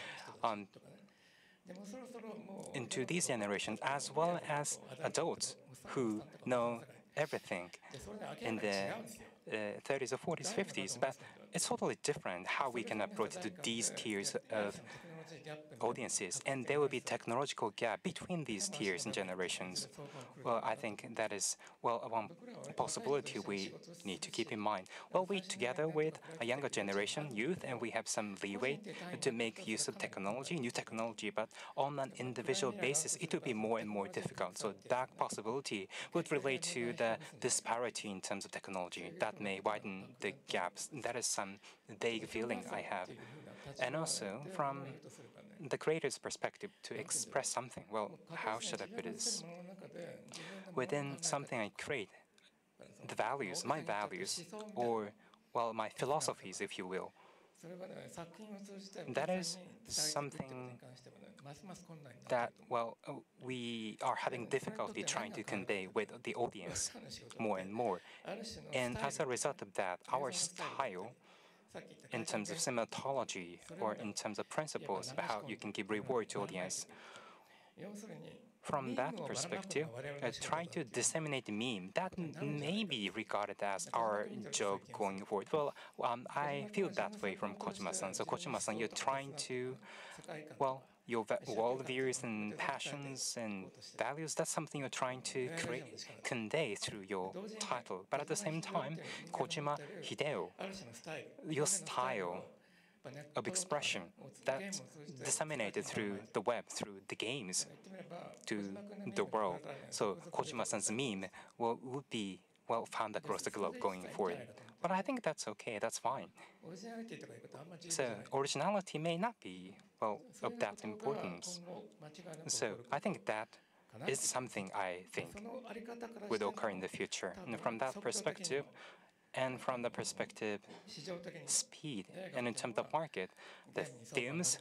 Into these generations, as well as adults who know everything in the 30s or 40s, 50s, but it's totally different how we can approach these tiers of audiences, and there will be technological gap between these tiers and generations. Well, I think that is, well, one possibility we need to keep in mind. Well, we together with a younger generation, youth, and we have some leeway to make use of technology, new technology, but on an individual basis, it would be more and more difficult. So that possibility would relate to the disparity in terms of technology that may widen the gaps. That is some vague feeling I have. And also, from the creator's perspective, to express something, well, how should I put this? Within something I create, the values, my values, or, well, my philosophies, if you will, that is something that, well, we are having difficulty trying to convey with the audience more and more. And as a result of that, our style, in terms of semiology or in terms of principles of how you can give reward to audience. From that perspective, trying to disseminate the meme, that may be regarded as our job going forward. Well, I feel that way from Kojima-san. So Kojima-san, you're trying to, well, your worldviews and passions and values, that's something you're trying to convey through your title. But at the same time, Kojima Hideo, your style of expression that's disseminated through the web, through the games, to the world. So Kojima-san's meme would be found across the globe going forward. But I think that's okay, that's fine. So originality may not be, of that importance. So I think that is something I think would occur in the future. And from that perspective, and from the perspective speed and in terms of market, the films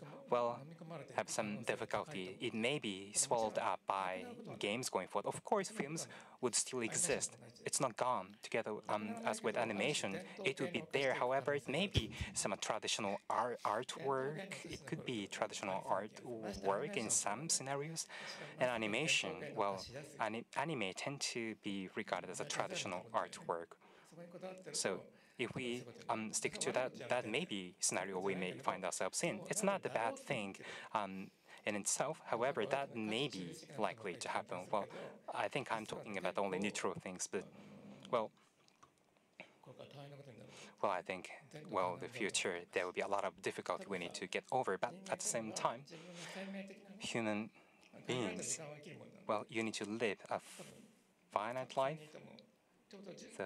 have some difficulty. It may be swallowed up by games going forward. Of course, films would still exist. It's not gone together as with animation. It would be there. However, it may be some traditional artwork. It could be traditional artwork in some scenarios. And animation, anime tend to be regarded as a traditional artwork. So if we stick to that may be scenario we may find ourselves in. It's not a bad thing in itself. However, that may be likely to happen. Well, I think I'm talking about only neutral things, but I think, the future, there will be a lot of difficulty we need to get over. But at the same time, human beings, you need to live a finite life. The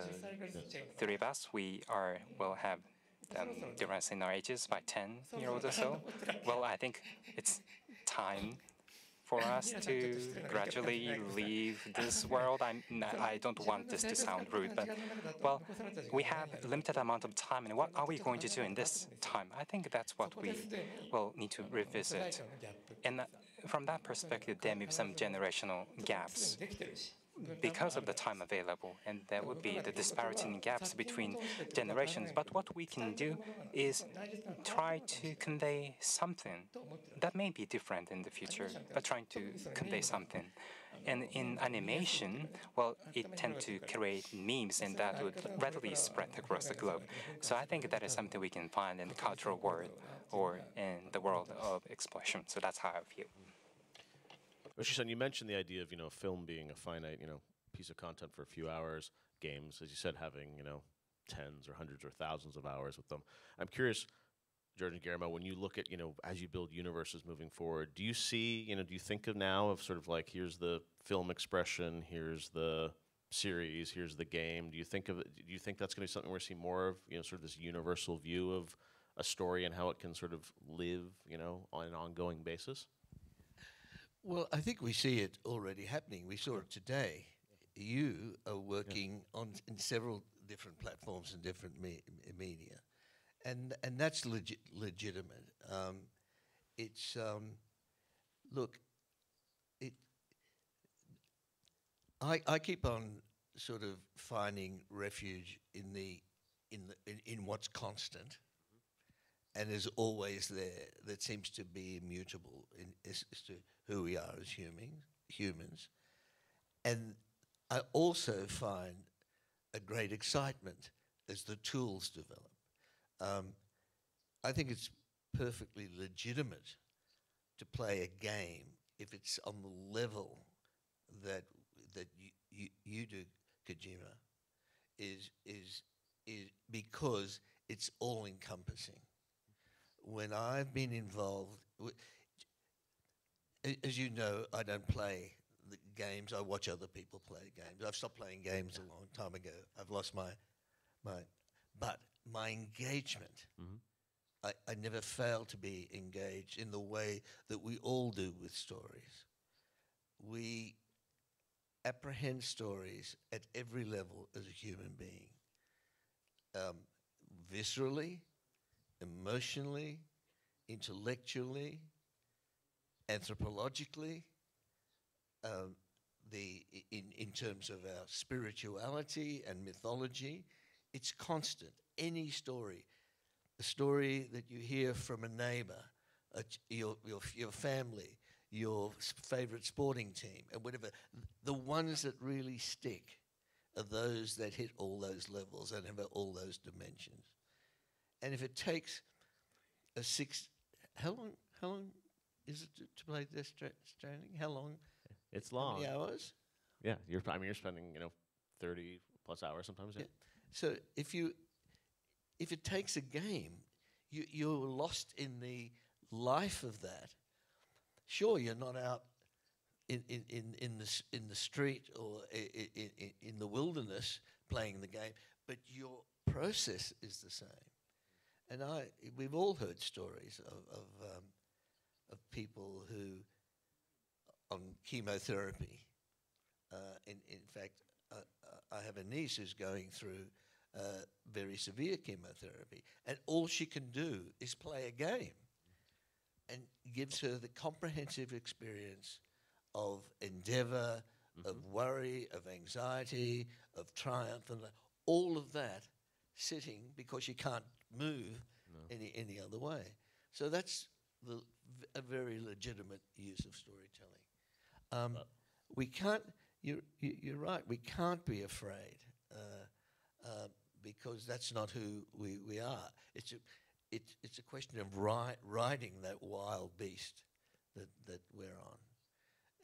three of us, we have difference in our ages by 10 years old or so. I think it's time for us to gradually leave this world. I don't want this to sound rude, but we have a limited amount of time, and what are we going to do in this time? I think that's what we need to revisit. And from that perspective, there may be some generational gaps because of the time available, and there would be the disparity in gaps between generations. But what we can do is try to convey something that may be different in the future, but trying to convey something. And in animation, it tends to create memes, and that would readily spread across the globe. So I think that is something we can find in the cultural world or in the world of expression. So that's how I feel. Yoshi-san, you mentioned the idea of film being a finite piece of content for a few hours. Games, as you said, having tens or hundreds or thousands of hours with them. I'm curious, George and Guillermo, when you look at as you build universes moving forward, do you see do you think of now of sort of like here's the film expression, here's the series, here's the game? Do you think that's going to be something we're seeing more of? Sort of this universal view of a story and how it can sort of live on an ongoing basis. Well, I think we see it already happening. We saw it today. You are working in several different platforms and different media, and that's legitimate. It's look, I keep on sort of finding refuge in what's constant, and is always there. That seems to be immutable as to who we are as humans. And I also find a great excitement as the tools develop. I think it's perfectly legitimate to play a game if it's on the level that you do, Kojima, is because it's all encompassing. When I've been involved, as you know, I don't play the games. I watch other people play games. I've stopped playing games a long time ago. I've lost but my engagement, I never fail to be engaged in the way that we all do with stories. We apprehend stories at every level as a human being, viscerally, emotionally, intellectually, anthropologically, in terms of our spirituality and mythology. It's constant. Any story, a story that you hear from a neighbor, your family, your favorite sporting team, and whatever, the ones that really stick are those that hit all those levels and have all those dimensions. And if it takes how long is it to play Death Stranding? How long? It's long. How many hours? Yeah, you're spending 30+ hours sometimes. Yeah. So if it takes a game, you're lost in the life of that. Sure, you're not out in the street or in the wilderness playing the game, but your process is the same. And we've all heard stories of people who on chemotherapy. In fact, I have a niece who's going through very severe chemotherapy, and all she can do is play a game, and gives her the comprehensive experience of endeavor, of worry, of anxiety, of triumph, and all of that sitting because she can't move any other way. So that's a very legitimate use of storytelling. We can't. You're right. We can't be afraid because that's not who we are. It's a question of riding that wild beast that we're on,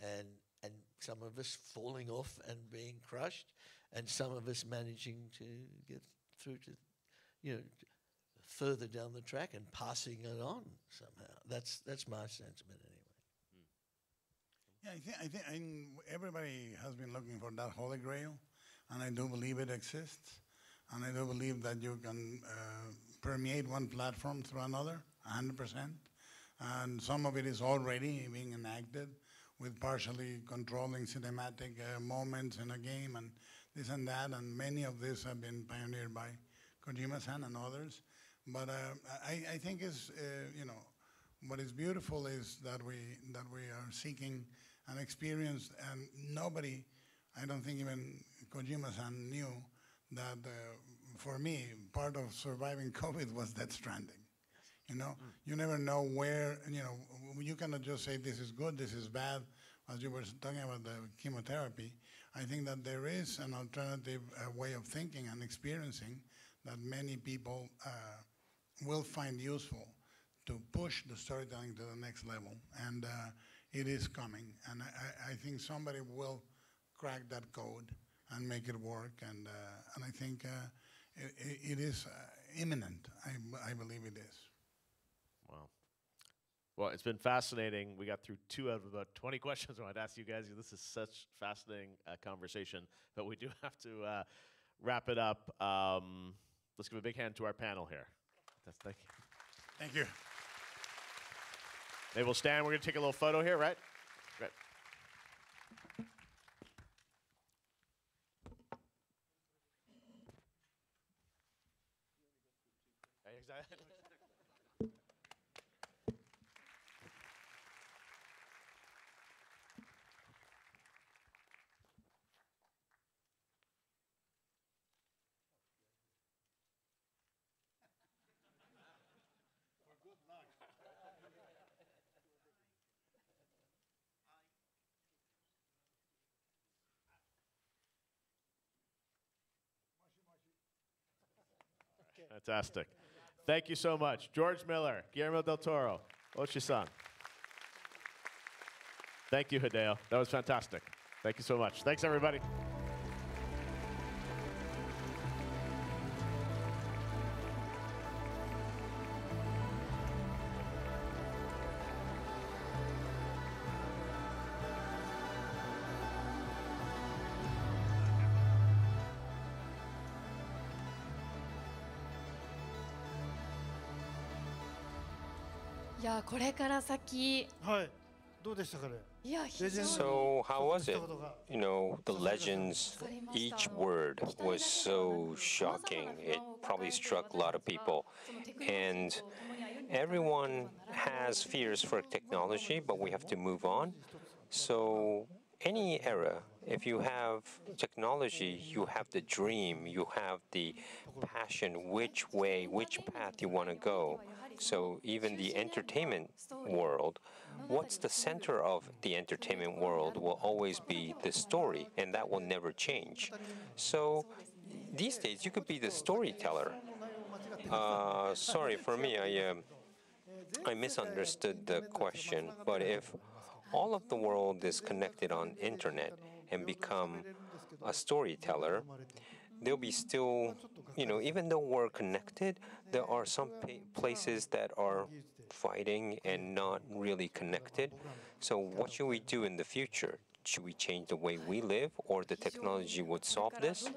and some of us falling off and being crushed, and some of us managing to get through to, further down the track and passing it on somehow. That's my sentiment anyway. Yeah, I think everybody has been looking for that holy grail, and I do believe it exists, and I do believe that you can permeate one platform through another, 100%, and some of it is already being enacted with partially controlling cinematic moments in a game and this and that, and many of these have been pioneered by Kojima-san and others. But I think what is beautiful is that we are seeking an experience, and nobody, I don't think even Kojima-san knew that for me, part of surviving COVID was that Stranding. You never know where, you cannot just say this is good, this is bad. As you were talking about the chemotherapy, I think that there is an alternative way of thinking and experiencing that many people will find useful to push the storytelling to the next level. And it is coming. And I think somebody will crack that code and make it work. And I think it is imminent. I believe it is. Wow. Well, it's been fascinating. We got through 2 out of about 20 questions I wanted to ask you guys. This is such fascinating conversation, but we do have to wrap it up. Let's give a big hand to our panel here. Thank you. Thank you. Maybe we'll stand. We're going to take a little photo here, right? Right. Exactly. Fantastic. Thank you so much. George Miller, Guillermo del Toro, Oshi-san. Thank you, Hideo. That was fantastic. Thank you so much. Thanks, everybody. So how was it? The legends, each word was so shocking. It probably struck a lot of people. And everyone has fears for technology, but we have to move on. So any era, if you have technology, you have the dream, you have the passion, which way, which path you want to go. So even the entertainment world, what's the center of the entertainment world will always be the story, and that will never change. So these days, you could be the storyteller. Sorry, for me, I misunderstood the question, but if all of the world is connected on internet and become a storyteller, there'll be still, even though we're connected, there are some places that are fighting and not really connected. So what should we do in the future? Should we change the way we live, or the technology would solve this?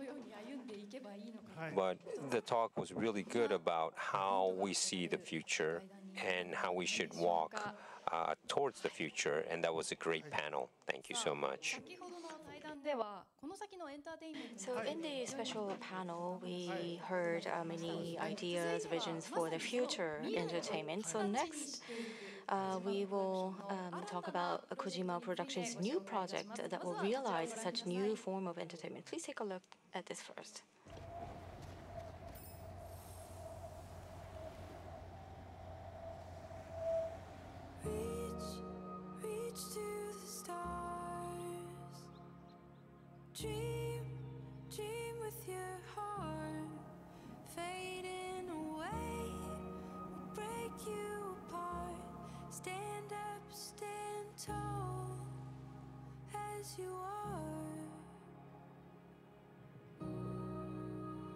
But the talk was really good about how we see the future and how we should walk towards the future, and that was a great panel. Thank you so much. So in the special panel, we heard many ideas, visions for the future entertainment. So next, we will talk about Kojima Productions' new project that will realize such new form of entertainment. Please take a look at this first. Reach to the stars. Dream with your heart. Fading away will break you apart. Stand up, stand tall as you are.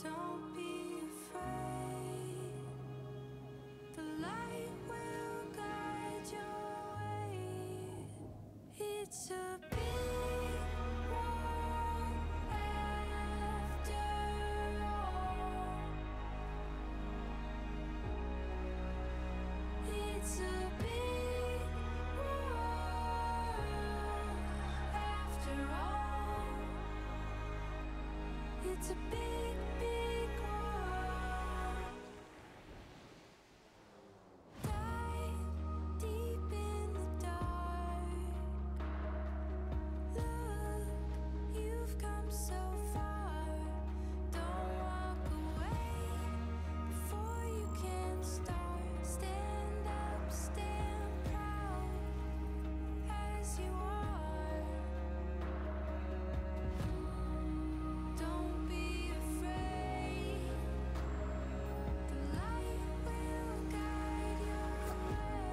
Don't be afraid. The light will guide your way. It's a big world after all. It's a big world after all. It's a big, big world. Dive deep in the dark. Look, you've come so far. Don't walk away before you can start. Stand up, stand proud as you are. Don't be afraid. The light will guide your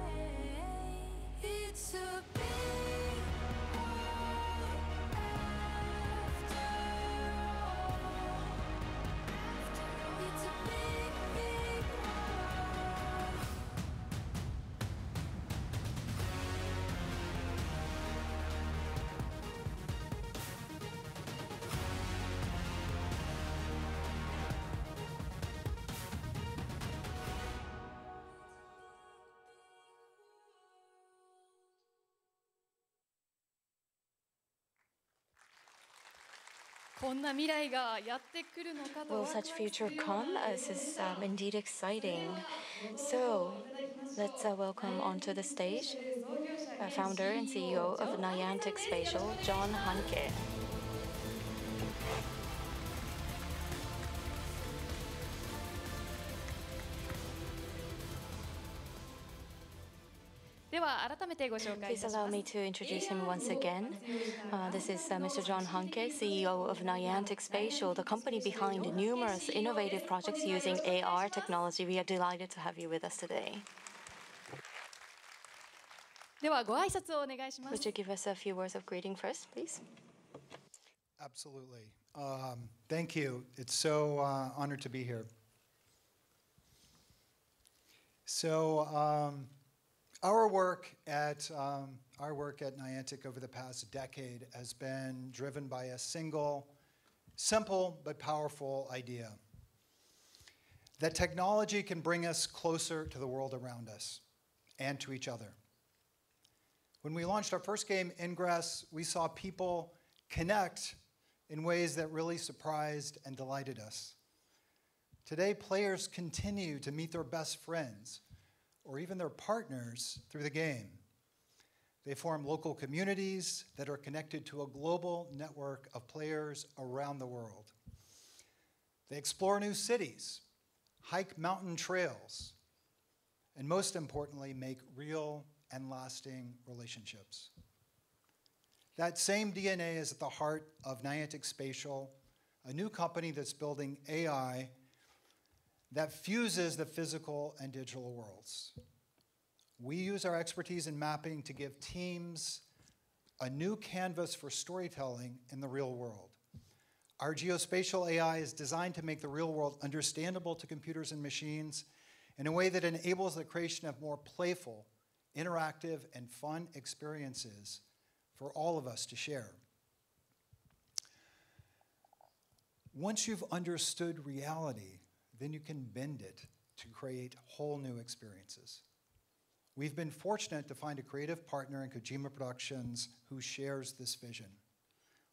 way. It's a big world after all. It's a big, big world. Will such future come? This is indeed exciting. So let's welcome onto the stage founder and CEO of Niantic Spatial, John Hanke. Please allow me to introduce him once again. This is Mr. John Hanke, CEO of Niantic Spatial, the company behind numerous innovative projects using AR technology. We are delighted to have you with us today. Would you give us a few words of greeting first, please? Absolutely. Thank you. It's so honored to be here. So our work at Niantic over the past decade has been driven by a single, simple but powerful idea: that technology can bring us closer to the world around us and to each other. When we launched our first game, Ingress, we saw people connect in ways that really surprised and delighted us. Today, players continue to meet their best friends or even their partners through the game. They form local communities that are connected to a global network of players around the world. They explore new cities, hike mountain trails, and most importantly, make real and lasting relationships. That same DNA is at the heart of Niantic Spatial, a new company that's building AI that fuses the physical and digital worlds. We use our expertise in mapping to give teams a new canvas for storytelling in the real world. Our geospatial AI is designed to make the real world understandable to computers and machines in a way that enables the creation of more playful, interactive, and fun experiences for all of us to share. Once you've understood reality, then you can bend it to create whole new experiences. We've been fortunate to find a creative partner in KOJIMA Productions who shares this vision.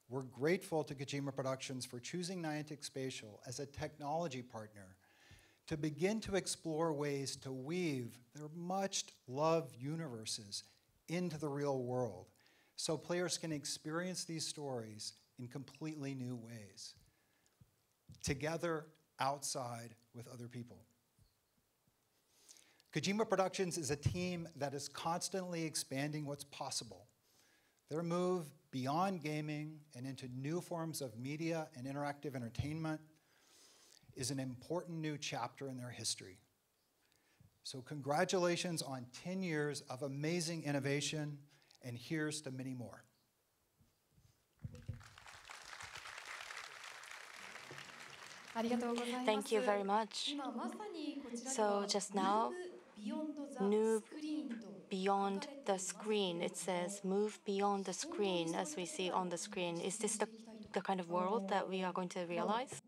We're grateful to KOJIMA Productions for choosing Niantic Spatial as a technology partner to begin to explore ways to weave their much-loved universes into the real world so players can experience these stories in completely new ways, together, outside, with other people. KOJIMA Productions is a team that is constantly expanding what's possible. Their move beyond gaming and into new forms of media and interactive entertainment is an important new chapter in their history. So congratulations on 10 years of amazing innovation, and here's to many more. Thank you very much. So just now, move beyond the screen. It says move beyond the screen as we see on the screen. Is this the kind of world that we are going to realize?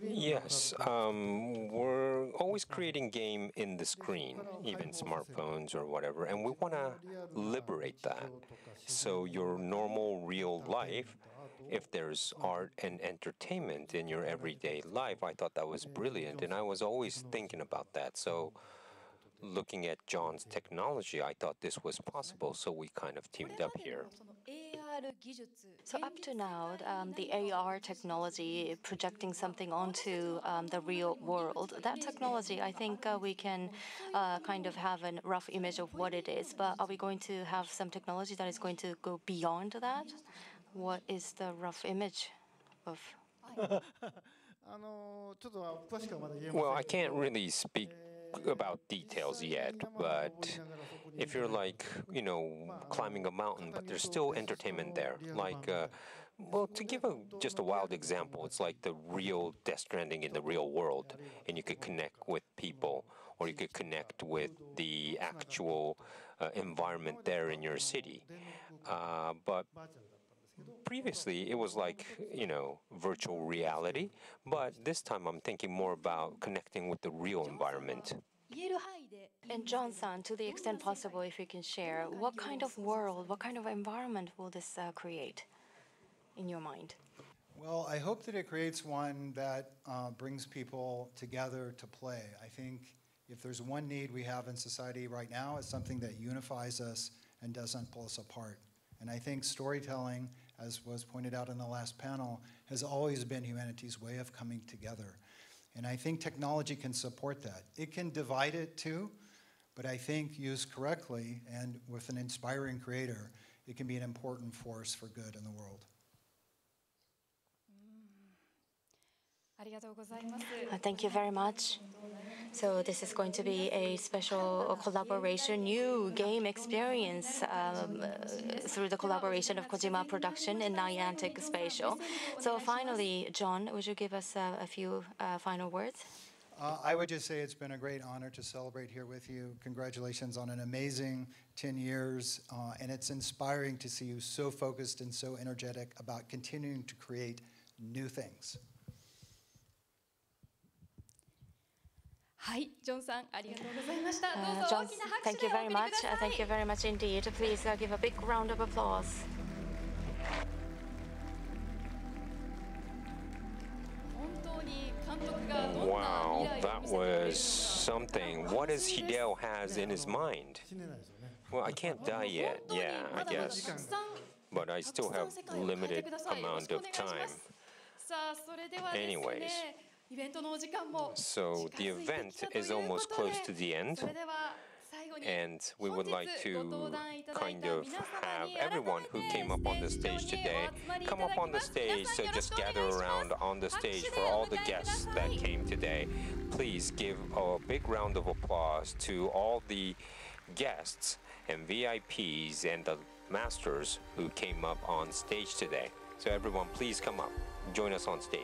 Yes, we're always creating game in the screen, even smartphones or whatever, and we want to liberate that. So your normal real life, if there's art and entertainment in your everyday life, I thought that was brilliant, and I was always thinking about that. So looking at John's technology, I thought this was possible, so we kind of teamed up here. So up to now, the AR technology projecting something onto the real world, that technology, I think we can kind of have a rough image of what it is, but are we going to have some technology that is going to go beyond that? What is the rough image of? Well, I can't really speak about details yet, but if you're like, climbing a mountain, but there's still entertainment there. Like, well, to give just a wild example, it's like the real Death Stranding in the real world, and you could connect with people, or you could connect with the actual environment there in your city. But previously, it was like, virtual reality, but this time I'm thinking more about connecting with the real environment. And John-san, to the extent possible, if you can share, what kind of world, what kind of environment will this create in your mind? Well, I hope that it creates one that brings people together to play. I think if there's one need we have in society right now, it's something that unifies us and doesn't pull us apart. And I think storytelling, as was pointed out in the last panel, has always been humanity's way of coming together. And I think technology can support that. It can divide it too, but I think used correctly and with an inspiring creator, it can be an important force for good in the world. Thank you very much. So this is going to be a special collaboration, new game experience through the collaboration of KOJIMA Production and Niantic Spatial. So finally, John, would you give us a few final words? I would just say it's been a great honor to celebrate here with you. Congratulations on an amazing 10 years, and it's inspiring to see you so focused and so energetic about continuing to create new things. John, thank you very much. Thank you very much indeed. Please give a big round of applause. Wow, that was something. What does Hideo has in his mind? Well, I can't die yet, yeah, I guess. But I still have limited amount of time. Anyways. So the event is almost close to the end, and we would like to kind of have everyone who came up on the stage today come up on the stage, so just gather around on the stage for all the guests that came today. Please give a big round of applause to all the guests and VIPs and the masters who came up on stage today. So everyone, please come up, join us on stage.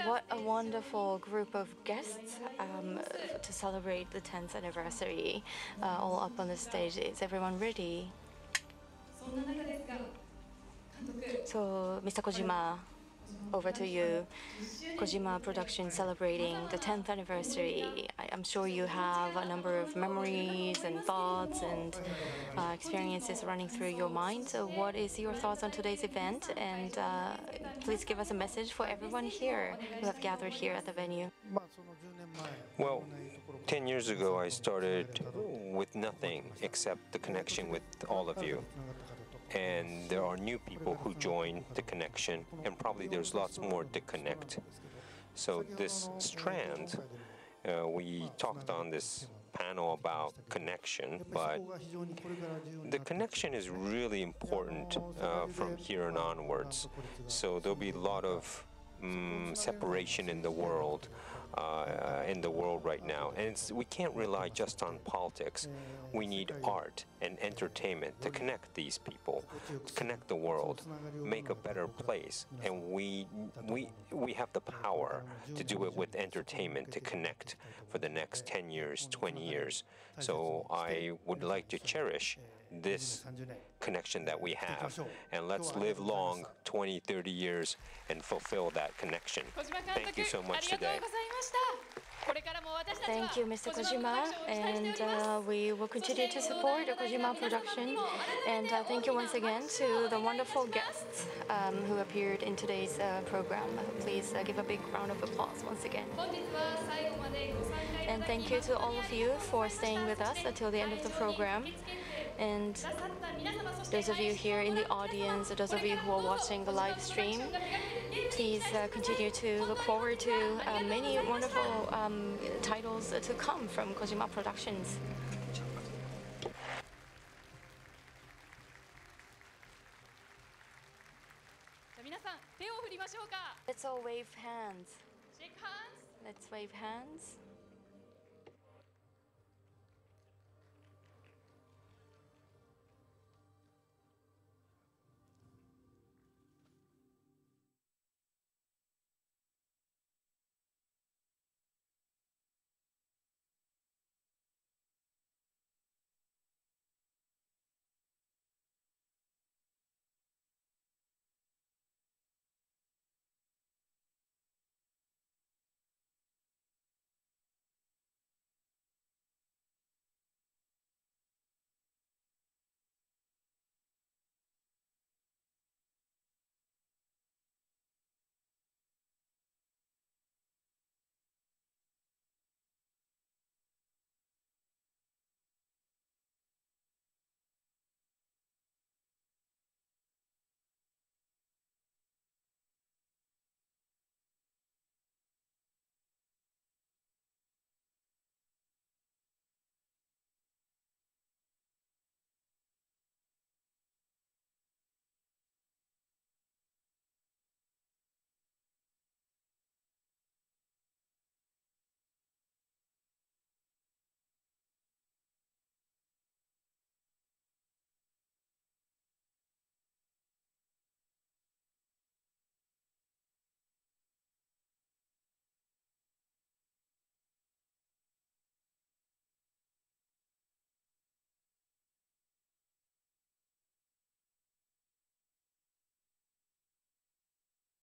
What a wonderful group of guests to celebrate the 10th anniversary, all up on the stage. Is everyone ready? So, Mr. Kojima, over to you. KOJIMA Productions celebrating the 10th anniversary. I'm sure you have a number of memories and thoughts and experiences running through your mind. So what is your thoughts on today's event? And please give us a message for everyone here who have gathered here at the venue. Well, 10 years ago, I started with nothing except the connection with all of you. And there are new people who join the connection, and probably there's lots more to connect. So this Strand, we talked on this panel about connection, but the connection is really important from here and onwards. So there'll be a lot of separation in the world right now, and we can't rely just on politics. We need art and entertainment to connect these people, to connect the world, make a better place, and we have the power to do it with entertainment to connect for the next 10 years, 20 years. So I would like to cherish this connection that we have, and let's live long 20, 30 years and fulfill that connection. Thank you so much today. Thank you, Mr. Kojima, and we will continue to support the KOJIMA production. And thank you once again to the wonderful guests who appeared in today's program. Please give a big round of applause once again. And thank you to all of you for staying with us until the end of the program. And those of you here in the audience, those of you who are watching the live stream, please continue to look forward to many wonderful titles to come from KOJIMA Productions. Let's all wave hands. Let's wave hands.